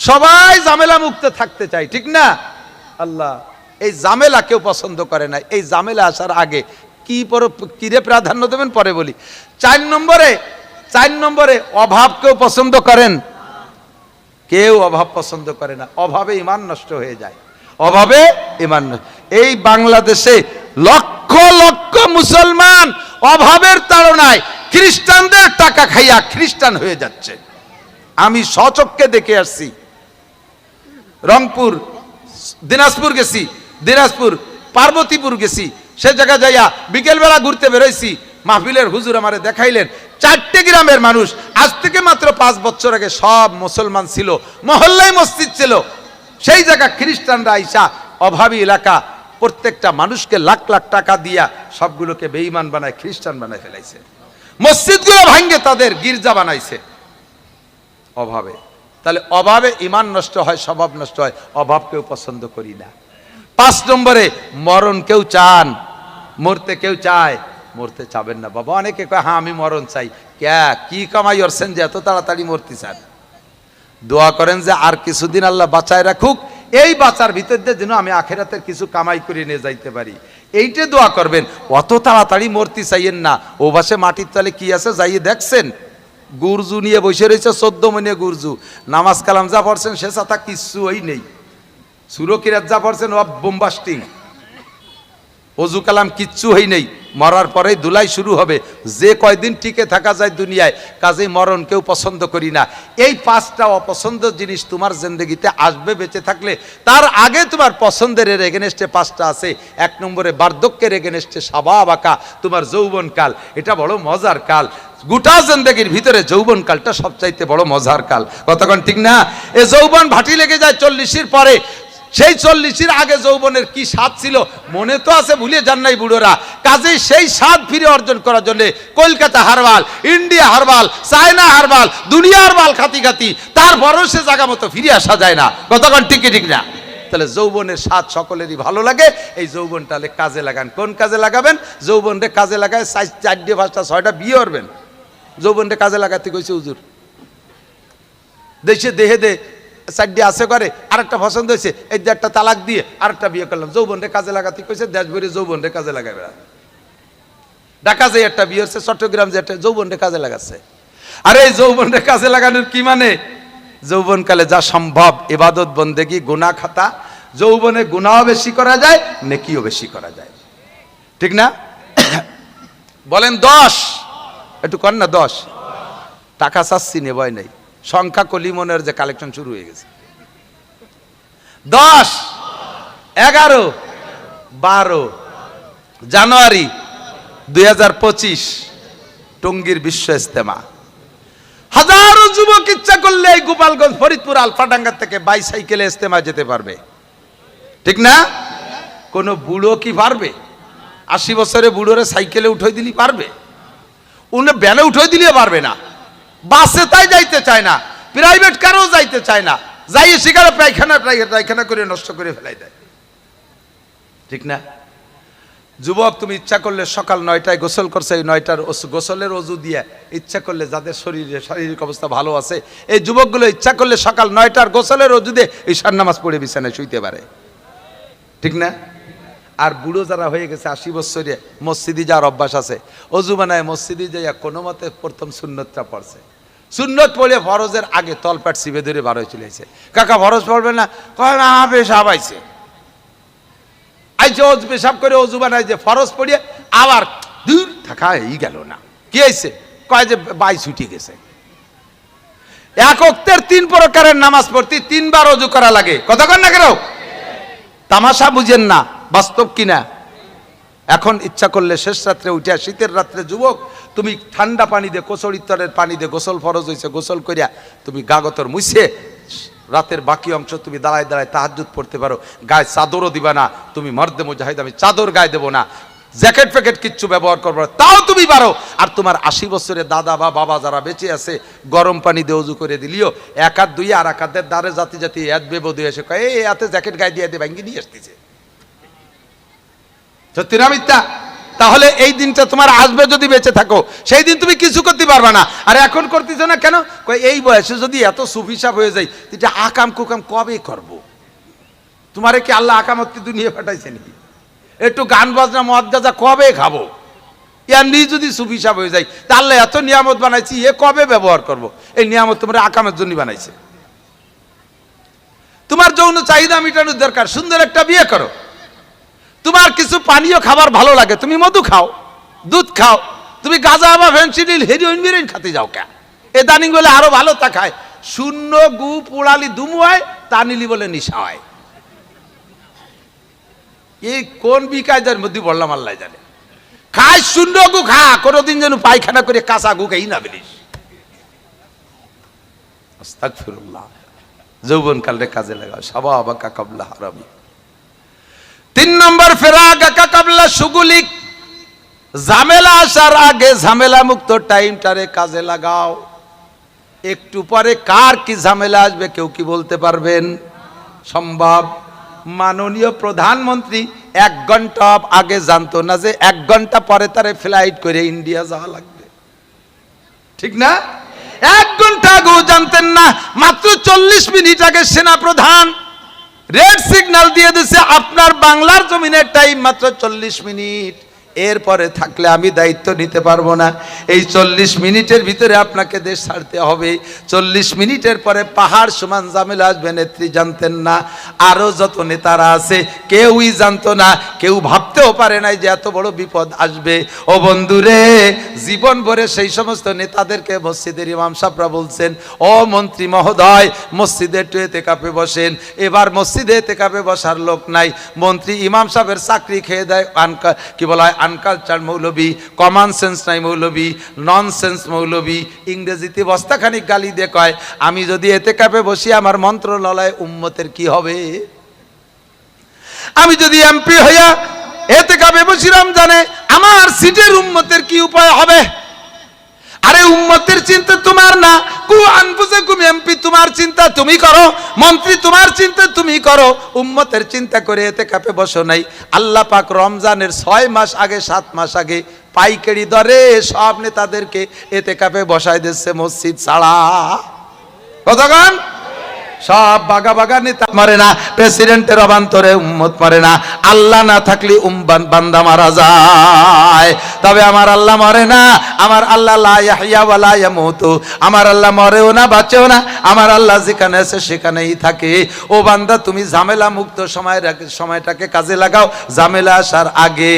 সবাই ঝামেলা মুক্ত থাকতে চায়, ঠিক না? আল্লাহ এই ঝামেলা কেউ পছন্দ করে না। এই ঝামেলা আসার আগে কিরে প্রাধান্য দেবেন পরে বলি। 4 নম্বরে অভাব কেউ পছন্দ করেন? কেউ অভাব পছন্দ করে না। অভাবে ঈমান নষ্ট হয়ে যায়, অভাবে ঈমান। এই বাংলাদেশে লক্ষ লক্ষ মুসলমান অভাবের তাড়নায় খ্রিস্টানদের টাকা খাইয়া খ্রিস্টান হয়ে যাচ্ছে। আমি স্বচক্ষে দেখে আসছি। রংপুর, দিনাজপুর গেছি, দিনাজপুর পার্বতীপুর গেছি, সে জায়গায় যাইয়া বিকেলবেলা ঘুরতে বেরোইছি। মাহফিলের হুজুর আমারে দেখাইলেন 4টে গ্রামের মানুষ, আজ থেকে মাত্র 5 বছর আগে সব মুসলমান ছিল, মহল্লায় মসজিদ ছিল। সেই জায়গা খ্রিস্টানরা আইসা অভাবী এলাকা, প্রত্যেকটা মানুষকে লাখ লাখ টাকা দিয়া সবগুলোকে বেঈমান বানায় খ্রিস্টান বানায় ফেলাইছে। মসজিদগুলো ভাঙ্গে তাদের গির্জা বানাইছে অভাবে। তাহলে অভাবে ঈমান নষ্ট হয়, স্বভাব নষ্ট হয়। অভাব কেউ পছন্দ করি না। 5 নম্বরে মরণ কেউ চান? মরতে কেউ চায়? মরতে চাবেন না বাবা। অনেকে কয় হ্যাঁ আমি মরণ চাই। কি কামাই করছেন যে এত তাড়াতাড়ি মরতে চান? দোয়া করেন যে আর কিছুদিন আল্লাহ বাঁচায় রাখুক, এই বাঁচার ভিতর দিয়ে যেন আমি আখেরাতের কিছু কামাই করে নিয়ে যাইতে পারি, এইটা দোয়া করবেন। অত তাড়াতাড়ি মরতে চাইয়েন না। ও ভাষে মাটির তলে কি আছে যাইয়ে দেখছেন? গুরজু নিয়ে বসে রয়েছে 14 মনে গুরজু, নামাজ কালাম যা পড়ছেন সে ছাতা কিচ্ছু ওই নেই, সুরকিরাত যা পড়ছেন ও বোমবাস্টিং, অজু কালাম কিচ্ছু হই নেই, মরার পরেই ধুলাই শুরু হবে, যে কয়দিন টিকে থাকা যায় দুনিয়ায়, কাজেই মরণ কেউ পছন্দ করি না। এই 5টা অপছন্দ জিনিস তোমার জিন্দগিতে আসবে বেঁচে থাকলে, তার আগে তোমার পছন্দের এগেনস্টে 5টা আছে। 1 নম্বরে বার্ধক্যের এগেনস্টে শাবাব আকা, তোমার যৌবন কাল, এটা বড় মজার কাল। গোটা জিন্দগির ভিতরে যৌবন কালটা সবচাইতে বড় মজার কাল, কতক্ষণ ঠিক না? এ যৌবন ভাটি লেগে যায় 40-এর পরে, সেই 40-এর আগে যৌবনের কি স্বাদ ছিল মনে তো আছে, ভুলে যান নাই বুড়োরা। কাজেই সেই স্বাদ ফিরে অর্জন করার জন্য Kolkata herbal, India herbal, China herbal, দুনিয়ার বাল খাতি খাতি, তারপরও সে জায়গা মতো ফিরে আসা যায় না, কতক্ষণ ঠিক ঠিক না? তাহলে যৌবনের স্বাদ সকলেরই ভালো লাগে, এই যৌবনটালে কাজে লাগান। কোন কাজে লাগাবেন? যৌবনরে কাজে লাগায় 4টে 5টা 6টা বিয়ে করবেন। যৌবনরে কাজে লাগাতে কইছে হুজুর, দেশে দেহে দে 4টে আছে করে, আরেকটা পছন্দ হয়েছে, এই 1টা তালাক দিয়ে আরেকটা বিয়ে করলাম। যৌবনরে কাজে লাগাতে কইছে, দেশ ভরে যৌবনরে কাজে লাগাবে। ঢাকা যে একটা বিয়ে হচ্ছে, চট্টগ্রাম যে একটা, যৌবনরে কাজে লাগাচ্ছে। আর এই যৌবনরে কাজে লাগানোর কি মানে? যৌবনকালে যা সম্ভব ইবাদত বন্দেগি, গুনাহ খাতা, যৌবনে গুনাহও বেশি করা যায়, নেকিও বেশি করা যায়, ঠিক না? বলেন 10, একটু কর না 10। টাকা চাচ্ছি নে, ভয় নেই, সংখ্যা কলিমনের যে কালেকশন শুরু হয়ে গেছে। 10, 11, 12 জানুয়ারি 2025 টঙ্গীর বিশ্ব ইজতেমা। হাজারো যুবক ইচ্ছা করলে এই গোপালগঞ্জ, ফরিদপুর, আলফাডাঙ্গা থেকে বাইসাইকেলে ইজতেমা যেতে পারবে, ঠিক না? কোন বুড়ো কি পারবে? 80 বছরে বুড়োরে সাইকেলে উঠাই দিলি পারবে? উনি ব্যানে উঠাই দিলেও পারবে না। বাসে তাই যাইতে চায় না, প্রাইভেট কারও যাইতে চায় না, যাই সেখানে পায়খানা করে নষ্ট করে ফেলাই দেয়, ঠিক না? যুবক তুমি ইচ্ছা করলে সকাল 9টায় গোসল করছে, এই 9টার গোসলের অজু দিয়ে ইচ্ছা করলে, যাদের শারীরিক অবস্থা ভালো আছে এই যুবকগুলো ইচ্ছা করলে সকাল 9টার গোসলের অজু দিয়ে ঈশার নামাজ পড়ে বিছানায় শুইতে পারে, ঠিক না? আর বুড়ো যারা হয়ে গেছে 80 বছরে, মসজিদে যাওয়ার অভ্যাস আছে, অজু বানায় মসজিদে যাইয়া কোনো মতে প্রথম সুন্নতটা পড়ছে, সুন্নত পড়ে ফরজের আগে তলপাট চিপে ধরে বার হয়ে চলে আসে। কাকা ফরজ পড়বে না? কয় না, পেশাব আইছে, আইছে অজু পেশাব করে অজু বানায় যে ফরজ পড়িয়ে আবার দূর থাকা এই গেল না, কি আইছে? কয় যে বাই ছুটি গেছে। এক ওয়াক্তের 3 প্রকারের নামাজ পড়তে 3 বার অজু করা লাগে, কতক্ষণ না কেন? তামাশা বুঝেন না, বাস্তব কিনা? এখন ইচ্ছা করলে শেষ রাত্রে উঠে, শীতের রাত্রে যুবক তুমি ঠান্ডা পানি দিয়ে, কোচড়িত্তরের পানি দিয়ে গোসল ফরজ হয়েছে, গোসল করিয়া তুমি গাগতর মুছে রাতের বাকি অংশ তুমি দাঁড়ায় দাঁড়ায় তাহাজ্জুদ পড়তে পারো। গায়ে চাদরও দিবা না তুমি, মর্দে মুজাহিদ, আমি চাদর গায়ে দেবো না, জ্যাকেট ফ্যাকেট কিচ্ছু ব্যবহার করবো না, তাও তুমি পারো। আর তোমার 80 বছরের দাদা বা বাবা যারা বেঁচে আছে, গরম পানি দিয়ে উজু করে দিলিও, 1 হাত 2 আর 1 হাতের দ্বারে জাতি জাতি এত বেবদু এসে কয় এই হাতে জ্যাকেট গায়ে দিয়ে দিয়ে ভাঙ্গি নিয়ে আসতেছে, সত্যি না মিথ্যা? তাহলে এই দিনটা তোমার আসবে যদি বেঁচে থাকো, সেই দিন তুমি কিছু করতে পারবা না। আর এখন করতেছো না কেন? এই বয়সে যদি এত সুফিসাব হয়ে যায়, এটা আকাম কুকাম কবে করবো? তোমারে কি আল্লাহ আকামত্তি দুনিয়া পাঠাইছে নাকি? একটু গান বাজনা মদ গাঁজা কবে খাবো? এমনি যদি সুফিসাব হয়ে যায়, তাহলে এত নিয়ামত বানাইছি, এ কবে ব্যবহার করব? এই নিয়ামত তোমার আকামের জন্য বানাইছে। তোমার যৌন চাহিদা মেটানোর দরকার, সুন্দর একটা বিয়ে করো। তোমার কিছু পানীয় খাবার ভালো লাগে, তুমি মধু খাও, দুধ খাও। তুমি গাঁজা বা ফেন্সিডিল, হেরোইন মেরোইন খাতে যাও কে? এ দানিং বলে আরো ভালো তা খায়, শূন্য গু পোড়ালি দুমু হয়, তা নিলি বলে নিশা হয়। এই কোন বিকায়দার মধ্যে বললাম আল্লাহ জানে। খায় শূন্য গু, খা, কোনোদিন যেন পায়খানা করে কাঁচা গু খাই না বলিস। আস্তাগফিরুল্লাহ। যৌবন কালে কাজে লাগাও, শাবাবাকা কাবলা হারামি। 3 নম্বর ফেরাগাকা কাবলা সুগুলিক, ঝামেলা আসার আগে ঝামেলা মুক্ত টাইমটারে কাজে লাগাও। একটু পরে কার কি ঝামেলা আসবে কেউ কি বলতে পারবেন? সম্ভব? মাননীয় প্রধানমন্ত্রী 1 ঘন্টা আগে জানতো না যে 1 ঘন্টা পরে তারে ফ্লাইট করে ইন্ডিয়া যাওয়া লাগবে, ঠিক না? 1 ঘন্টা আগেও জানতেন না। মাত্র 40 মিনিট আগে সেনা প্রধান রেড সিগন্যাল দিয়ে দিয়েছে, আপনার বাংলার জমিনের টাইম মাত্র 40 মিনিট। এরপরে থাকলে আমি দায়িত্ব নিতে পারবো না। এই 40 মিনিটের ভিতরে আপনাকে দেশ ছাড়তে হবে। 40 মিনিটের পরে পাহাড় সমান ঝামেলা আসবে। নেত্রী জানতেন না, আরো যত নেতারা আছে কেউই জানতো না, কেউ ভাবতেও পারে নাই যে এত বড় বিপদ আসবে। ও বন্ধুরে, জীবন ভরে সেই সমস্ত নেতাদেরকে মসজিদের ইমাম সাহেবরা বলছেন, ও মন্ত্রী মহোদয়, মসজিদে একটু এতেকাফে বসেন। এবার মসজিদে এতেকাফে বসার লোক নাই। মন্ত্রী ইমাম সাহেবের চাকরি খেয়ে দেয় কি বলা হয়, আনকালচার মৌলবী, কমন সেন্স নাই মৌলবী, নন সেন্স মৌলবী। ইংরেজিতে বস্তাখানিক গালি দিয়ে কয়, আমি যদি এতেকাফে বসি আমার মন্ত্রণালয় উম্মতের কি হবে? আমি যদি এমপি হইয়া এতেকাফে বসি রমজানে আমার সিটের উম্মতের কি উপায় হবে? আরে উম্মতের চিন্তা তোমার না, কু আনফুসাকুম, এমপি তোমার চিন্তা তুমি করো, মন্ত্রী তোমার চিন্তা তুমি করো, উম্মতের চিন্তা করে এতেকাফে বসো নাই। আল্লাহ পাক রমজানের 6 মাস আগে 7 মাস আগে পাইকারি দরে সব নেতাদেরকে এতেকাফে বসায় দিচ্ছে মসজিদ ছাড়া। কতক্ষণ? সব বাগা বাগা নেতা মারে না, প্রেসিডেন্টের অবান্তরে উম্মত মারে না। আল্লাহ না থাকলে বান্দা মারা যায়, তবে আমার আল্লাহ মরে না। আমার আল্লাহ লা ইয়াহইয়া ওয়া লা ইয়ামুতু, আমার আল্লাহ মরেও না বাঁচেও না। আমার আল্লাহ যেখানে আছে সেখানেই থাকে। ও বান্দা, তুমি ঝামেলা মুক্ত সময়টাকে কাজে লাগাও ঝামেলা আসার আগে।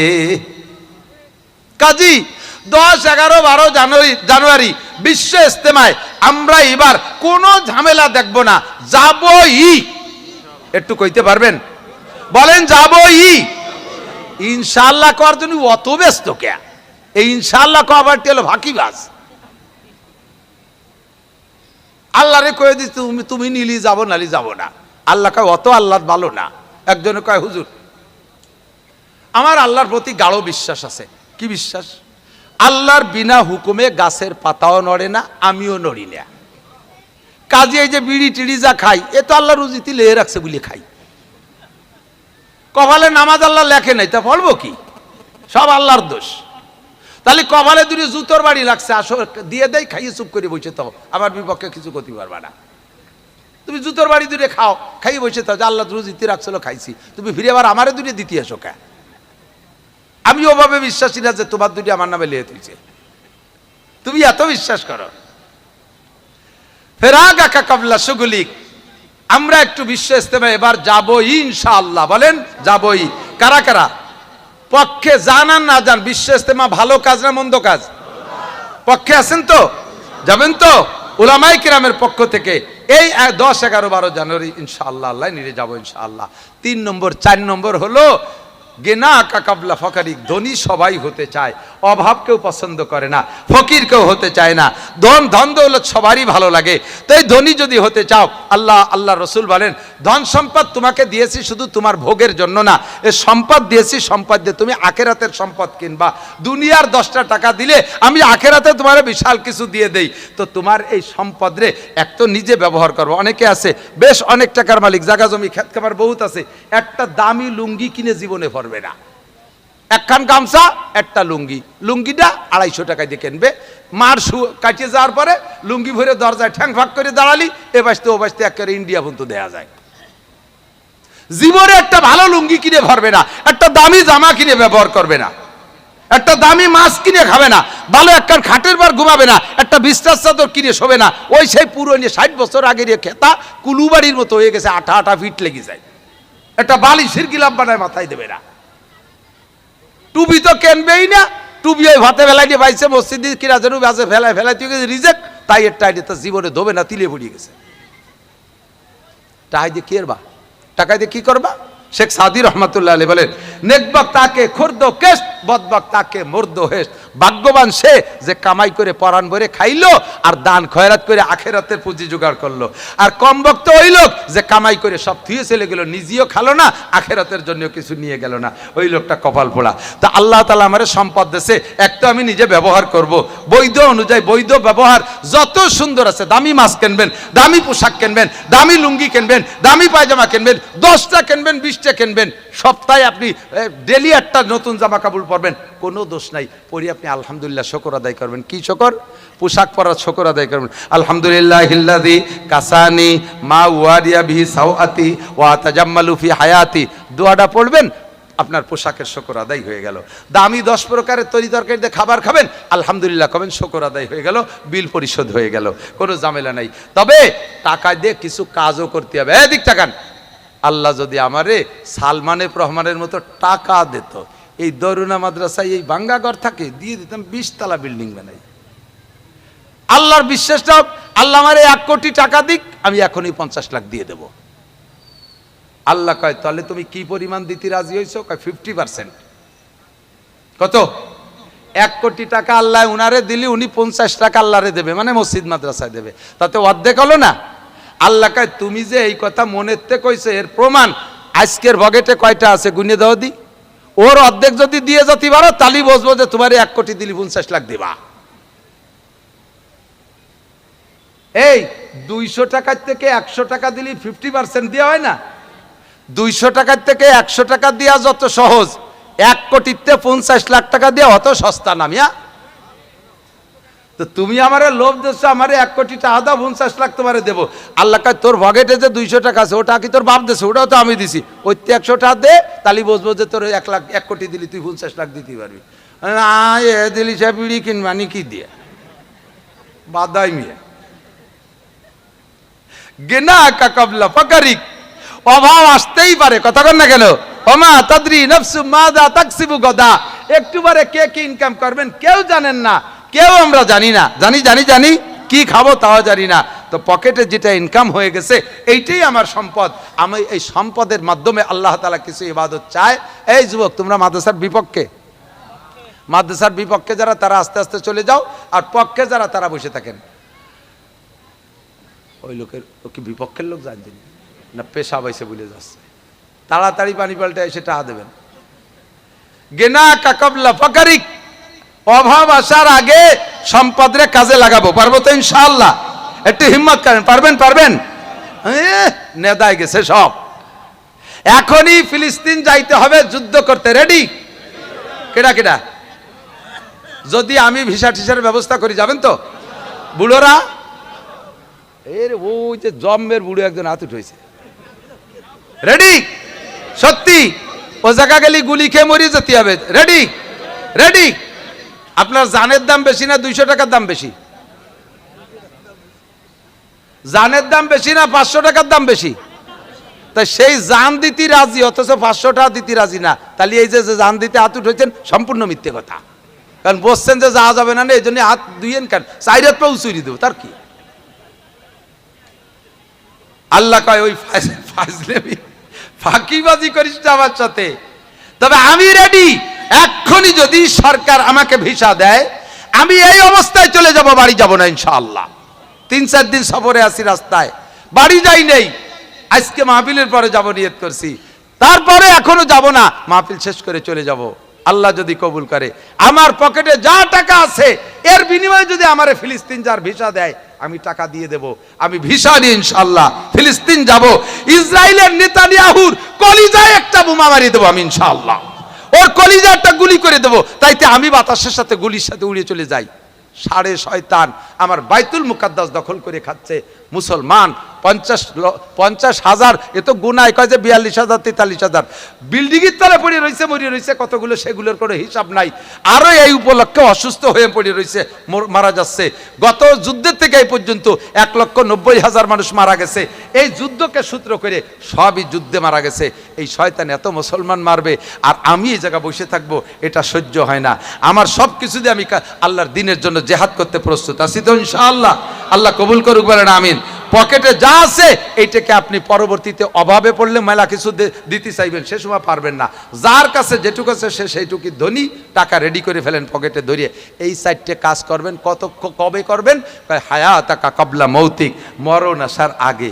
কাজী 10, 11, 12 জানুয়ারি বিশ্ব ইজতেমায় আমরা এবার কোনো ঝামেলা দেখব না, যাবই। একটু কইতে পারবেন? বলেন যাবই ইনশাআল্লাহ। করার জন্য অত ব্যস্ত কে? এই ইনশাআল্লাহ কবার টেল ফাঁকিবাজ। আল্লাহরে কয়ে দিচ্ছি তুমি নিলি যাবো, নালি যাবো না। আল্লাহ কয় অত আল্লাহ ভালো না। একজনে কয়, হুজুর আমার আল্লাহর প্রতি গাঢ় বিশ্বাস আছে। কি বিশ্বাস? আল্লাহর বিনা হুকুমে গাছের পাতাও নড়ে না, আমিও নড়ি না। কাজে এই যে বিড়ি টিড়ি যা খাই, এ তো আল্লাহ রুজিতে লেয়ে রাখছে বলে খাই। কপালে নামাজ আল্লাহ লেখে নাই, তা বলবো কি? সব আল্লাহর দোষ। তাহলে কপালে দুটি জুতোর বাড়ি লাগছে, আসো দিয়ে দেয়, খাইয়ে চুপ করে বসে তো আমার বিপক্ষে কিছু করতে পারবা না। তুমি জুতোর বাড়ি দুটো খাও, খাইয়ে বসে থাও, যে আল্লাহ রুজিতে রাখছিল খাইছি, তুমি ফিরে আবার আমারে দুটো দিতে আসো কে? আমি ওভাবে বিশ্বাসী না যে তোমার দুটি আমার নামে লিয়ে তুলছে। তুমি এত বিশ্বাস করো। ফেরাগ আকা কাবলা সুগুলিক, আমরা একটু বিশ্ব ইজতেমায় এবার যাবই ইনশাআল্লাহ। বলেন যাবই। কারা কারা পক্ষে? জানান না জান, বিশ্ব ইজতেমা ভালো কাজ না মন্দ কাজ? পক্ষে আছেন তো? যাবেন তো? উলামায়ে কিরামের পক্ষ থেকে এই 10, 11, 12 জানুয়ারি ইনশাআল্লাহ আল্লাহ নিয়ে যাবো ইনশাআল্লাহ। 3 নম্বর 4 নম্বর হলো গেনা আকা কাবলা ফকারিক। ধনী সবাই হতে চায়, অভাব কেউ পছন্দ করে না, ফকির কেউ হতে চায় না। ধন দৌলত সবারই ভালো লাগে। তাই ধনী যদি হতে চাও, আল্লাহ রসুল বলেন, ধন সম্পদ তোমাকে দিয়েছি শুধু তোমার ভোগের জন্য না, এ সম্পদ দিয়েছি সম্পদ দিয়ে তুমি আখেরাতের সম্পদ কিনবা। দুনিয়ার 10টা টাকা দিলে আমি আখেরাতে তোমার বিশাল কিছু দিয়ে দেই। তো তোমার এই সম্পদ রে এক তো নিজে ব্যবহার করবো। অনেকে আছে বেশ অনেক টাকার মালিক, জায়গা জমি খেত খাবার বহুত আছে, একটা দামি লুঙ্গি কিনে জীবনে ভরবে না। একখান গামছা, একটা লুঙ্গি, লুঙ্গিটা 250 টাকা দিয়ে কিনবে। মার কাটিয়ে যাওয়ার পরে লুঙ্গি ভরে দরজায় ঠ্যাং ফাঁক করে দাঁড়ালি, এ বাসতে ও বাসতে একেবারে ইন্ডিয়া পর্যন্ত দেয়া যায়। জীবনে একটা ভালো লুঙ্গি কিনে ভরবে না, একটা দামি জামা কিনে ব্যবহার করবে না, একটা দামি মাছ কিনে খাবে না, ভালো একখান খাটের বার ঘুমাবে না, একটা বিস্তার চাদর কিনে শোবে না। ওই সেই পুরনো 60 বছর আগের খেতা কুলুবাড়ির মতো হয়ে গেছে, 8 ফিট লেগে যায়। একটা বালিশের গিলাপ বানায় মাথায় দেবে না। টুপি তো কেনবেই না, টুপি ওই ভাতে ফেলাই দিয়ে পাইছে মসজিদ কিনা যেন বাজে ফেলাই তুই রিজেক্ট, তাই এর টাই দিয়ে জীবনে ধোবে না, তিলে পড়িয়ে গেছে। টাই দিয়ে কি করবা? টাকা দিয়ে কি করবা? শেখ সাদি রহমাতুল্লাহ আলাইহি বলেন, নেকবক তাকে খুর্দ কেশ, বদবক তাকে মর্দ হেস। ভাগ্যবান সে যে কামাই করে পরাণ ভরে খাইলো আর দান খয়রাত করে আখেরাতের পুঁজি জোগাড় করলো। আর কম বক্ত ওই লোক যে কামাই করে সব থুয়ে চলে গেল, নিজেও খালো না, আখেরাতের জন্য কিছু নিয়ে গেল না, ওই লোকটা কপাল পোড়া। তা আল্লাহ তাআলা আমারে সম্পদ দিয়েছে, এক তো আমি নিজে ব্যবহার করব, বৈধ অনুযায়ী বৈধ ব্যবহার যত সুন্দর আছে। দামি মাছ কিনবেন, দামি পোশাক কিনবেন, দামি লুঙ্গি কিনবেন, দামি পায়জামা কিনবেন, 10টা কিনবেন, 20টা কিনবেন, সপ্তাহে আপনি ডেলি একটা নতুন জামা কাপড় পরবেন, কোনো দোষ নাই। পরে আপনি আলহামদুলিল্লাহ শুকর আদায় করবেন। কি শুকর? পোশাক পরার শুকর আদায় করবেন। আলহামদুলিল্লাহিল্লাযী কাসানি মা ওয়ারিয়া বিহি সাওআতি ওয়া তাজাম্মালু ফি হায়াতি। দোয়াটা পড়বেন, আপনার পোশাকের শকর আদায় হয়ে গেল। দামি 10 প্রকারের তরি তরকারি দিয়ে খাবার খাবেন, আলহামদুলিল্লাহ কবেন, শকর আদায় হয়ে গেল, বিল পরিশোধ হয়ে গেল, কোনো ঝামেলা নাই। তবে টাকা দিয়ে কিছু কাজও করতে হবে। এদিক তাকান, আল্লাহ যদি আমারে সালমানে রহমানের মতো টাকা দিত, এই দরুনা মাদ্রাসায় এই ভাঙ্গা ঘর থাকে দিয়ে দিতাম 20 তলা বিল্ডিং বানাই। আল্লাহর বিশ্বাসটা, আল্লাহ আমারে 1 কোটি টাকা দিক, আমি এখনই 50 লাখ দিয়ে দেব। আল্লাহ কয় তাহলে তুমি কি পরিমাণ দিতে রাজি হয়েছো? কয় 50%। কত? 1 কোটি টাকা আল্লাহ উনারে দিলি, উনি 50 টাকা আল্লাহরে দেবে, মানে মসজিদ মাদ্রাসায় দেবে, তাতে অর্ধেক হলো না? আল্লাহ কয় তুমি যে এই কথা মনেতে কইছো এর প্রমাণ আজকের বগেটে কয়টা আছে গুনে দাও দি, ওর অর্ধেক যদি দিয়ে যেতে পারো তাহলে বুঝবো যে তোমার 1 কোটি দিলি 50 লাখ দিবা। এই 200 টাকার থেকে 100 টাকা দিলি 50% দেওয়া হয় না? 200 টাকার থেকে 100 টাকা দেওয়া যত সহজ, 1 কোটিতে 50 লাখ টাকা দেওয়া অত সস্তা না মিয়া। তো তুমি আমারে লোভ দিচ্ছ, আমারে 1 কোটি টাকা দাও, 50 লাখ তোমারে দেবো। আল্লাহ কয় তোর ভগেটে যে 200 টাকা আছে ওটা কি তোর বাপ দিছে? ওটাও তো আমি দিছি, ওই 100 টাকা দে, তাহলে বুঝবো যে তোর 1 কোটি দিলি তুই 50 লাখ দিতে পারবি। এ দিলি সে বিড়ি কিনবানি কি দিয়ে বাদাই মিয়া। গেনা কাকাবলা ফাকারিক, অভাব আসতেই পারে, কথা কন না কেন? ওমা তাদরি নফসু মাযা তাকসিবু গাদা, একটু বারে কে কি ইনকাম করবেন কেউ জানেন না, কেউ আমরা জানি না। জানি কি খাবো তাও জানি না। তো পকেটে যেটা ইনকাম হয়ে গেছে এইটাই আমার সম্পদ। আমি এই সম্পদের মাধ্যমে আল্লাহ তাআলা কিছু ইবাদত চায়। এই যুবক, তোমরা মাদ্রাসার বিপক্ষে, মাদ্রাসার বিপক্ষে যারা তারা আস্তে আস্তে চলে যাও, আর পক্ষে যারা তারা বসে থাকেন। ওই লোকের, ও কি বিপক্ষের লোক জানছেন না পেশাব হয়েছে বলে যাচ্ছে, তাড়াতাড়ি পানি পাল্টে এসে টাকা দেবেন। গেনা কাকাবলা ফাকারিক, অভাব আসার আগে সম্পদরে কাজে লাগাবো, পারবো তো ইনশাআল্লাহ? একটু হিম্মত করেন, পারবেন? নেদায় গেছে সব। এখনই ফিলিস্তিন যাইতে হবে যুদ্ধ করতে, রেডি? কেডা যদি আমি ভিসা টিসার ব্যবস্থা করি যাবেন তো? বুড়োরা, এর ওই যে জম্মের বুড়ো একজন হাত উঠেছে, রেডি? সত্যি ও জায়গা গেলি গুলি খেয়ে মরিয়ে যেতে হবে, রেডি? আপনার জানের দাম বেশি না 200 টাকার দাম বেশি? জানের দাম বেশি না 500 টাকার দাম বেশি? তাই সেই জান দিতে রাজি, অথচ 500 টাকা দিতে রাজি না, তাহলে এই যে জান দিতে হাত উঠেছেন সম্পূর্ণ মিথ্যে কথা। কারণ বসছেন যে যাওয়া যাবে না, এই জন্য হাত দুইয়েন, কেন 4 হাত পাও চুরি দেবো, তার কি? আল্লাহ কয় ওই ফাজলেমি ফাঁকিবাজি করিস না আমার সাথে। তবে আমি রেডি, এক্ষুনি যদি সরকার আমাকে ভিসা দেয় আমি এই অবস্থায় চলে যাব, বাড়ি যাব না ইনশাআল্লাহ। 3-4 দিন সফরে আছি, রাস্তায় বাড়ি যাই নেই। আজকে মাহফিলের পরে যাব নিয়ত করছি, তারপরে এখনো যাব না, মাহফিল শেষ করে চলে যাব। আল্লাহ যদি কবুল করে, আমার পকেটে যা টাকা আছে এর বিনিময়ে যদি আমারে ফিলিস্তিন যার ভিসা দেয় আমি টাকা দিয়ে দেব। আমি ভিসা নিয়ে ইনশাআল্লাহ ফিলিস্তিন যাব। ইসরায়েলের নেতানিয়াহুর কলিজায় একটা বোমা মারিয়ে দেবো আমি ইনশাআল্লাহ, ওর কলিজায় একটা গুলি করে দেবো, তাইতে আমি বাতাসের সাথে গুলির সাথে উড়ে চলে যাই। সাড়ে শয়তান আমার বাইতুল মুকাদ্দাস দখল করে খাচ্ছে। মুসলমান 50,000, এ তো গুনায় কয় যে 42,000 43,000 বিল্ডিংয়ের তলে পড়ে রয়েছে, মরিয়ে রয়েছে কতগুলো, সেগুলোর কোনো হিসাব নাই। আরো এই উপলক্ষে অসুস্থ হয়ে পড়ে রয়েছে, মারা যাচ্ছে। গত যুদ্ধের থেকে এই পর্যন্ত 1,90,000 মানুষ মারা গেছে। এই যুদ্ধকে সূত্র করে সবই যুদ্ধে মারা গেছে। এই শয়তান এত মুসলমান মারবে আর আমি এই জায়গা বসে থাকবো, এটা সহ্য হয় না। আমার সব কিছু দিয়ে আমি আল্লাহর দিনের জন্য জেহাদ করতে প্রস্তুত আছি তো ইনশাআল্লাহ। আল্লাহ কবুল করুক, বলেন আমিন। পকেটে যা আছে এইটাকে আপনি পরবর্তীতে অভাবে পড়লে মেলা কিছু দিতে চাইবেন, সে সময় পারবেন না। যার কাছে যেটুকু আছে সে সেইটুকু ধনী, টাকা রেডি করে ফেলেন পকেটে ধরিয়ে। এই সাইডে কাজ করবেন, কবে করবেন? হায়াতাকা কাবলা মৌতিক, মরণ আসার আগে,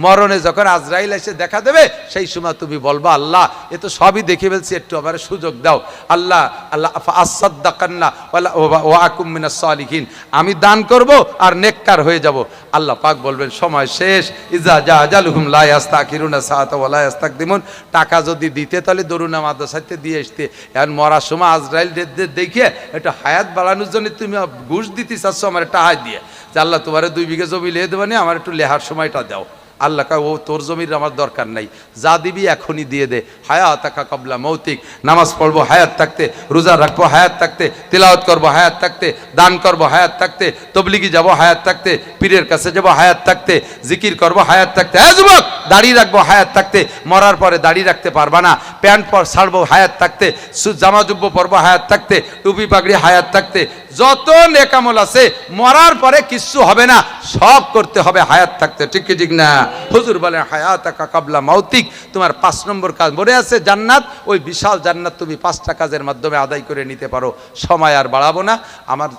মরণে যখন আজরাইল এসে দেখা দেবে সেই সময় তুমি বলবা আল্লাহ এ তো সবই দেখে ফেলছি, একটু আবার সুযোগ দাও। আল্লাহ আসাদ্দাকান্না ওয়া আকুম মিনাস সালিহিন, আমি দান করব আর নেককার হয়ে যাব। আল্লাহ পাক বলবেন সময় শেষ, ইজা জা আজালুহুম লা ইস্তাখিরুনা সাআতা ওয়া লা ইস্তাকদিমুন। টাকা যদি দিতে তাহলে দরুনা মাদ্রাসাতে দিয়ে আসতে, এখন মরার সময় আজরাইল দেখে এটা হায়াত বাড়ানোর জন্য তুমি ঘুষ দিতে চাচ্ছ আমার টাকা দিয়ে, যে আল্লাহ তোমার 2 বিঘা জমি লিয়ে দেবানি, আমার একটু লেহার সময়টা দাও। আল্লাহ কয় ও তোর জমির আমার দরকার নাই, যা দিবি এখনই দিয়ে দে। হায়াতাকা কবলা মৌতিক, নামাজ পড়বো হায়াত থাকতে, রোজা রাখবো হায়াত থাকতে, তিলাওয়াত করবো হায়াত থাকতে, দান করবো হায়াত থাকতে, তবলিগি যাবো হায়াত থাকতে, পীরের কাছে যাবো হায়াত থাকতে, জিকির করবো হায়াত থাকতে। হ্যাঁ যুবক, দাড়ি রাখবো হায়াত থাকতে, মরার পরে দাড়ি রাখতে পারবা না। প্যান্ট পর ছাড়বো হায়াত থাকতে, জামা জুব্বো পরবো হায়াত থাকতে, টুপি পাগড়ি হায়াত থাকতে। যত নেকামল আছে মরার পরে কিচ্ছু হবে না, সব করতে হবে হায়াত থাকতে। ঠিক কি ঠিক না? হুজুর বলে হায়াতাকা কাবলা মাউতিক, তোমার 5 নম্বর কাজ মনে আছে জান্নাত। ওই বিশাল জান্নাত তুমি 5টা কাজের মাধ্যমে আদায় করে নিতে পারো। সময় আর বাড়াবো না, আমার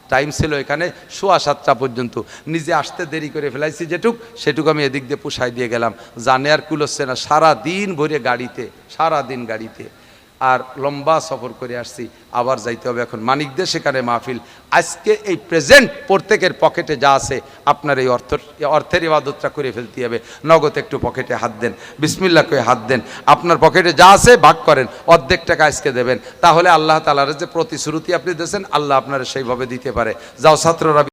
টাইম ছিল এখানে 7:15 পর্যন্ত। নিজে আসতে দেরি করে ফেলাইছি যেটুক, সেটুকু আমি এদিক দিয়ে পুষাই দিয়ে গেলাম। জানে আর কুলোচ্ছে না, সারাদিন ভরে গাড়িতে, সারাদিন গাড়িতে, আর লম্বা সফর করে আসছি। আবার যাইতে হবে এখন মানিকদের, সেখানে মাহফিল। আজকে এই প্রেজেন্ট প্রত্যেকের পকেটে যা আছে আপনার এই অর্থের ইবাদতটা করে ফেলতে হবে। নগদ একটু পকেটে হাত দেন, বিসমিল্লাহ করে হাত দেন। আপনার পকেটে যা আছে ভাগ করেন, অর্ধেক টাকা আজকে দেবেন। তাহলে আল্লাহ তাআলার যে প্রতিশ্রুতি আপনি দিয়েছেন, আল্লাহ আপনারা সেইভাবে দিতে পারে। যাও ছাত্ররা।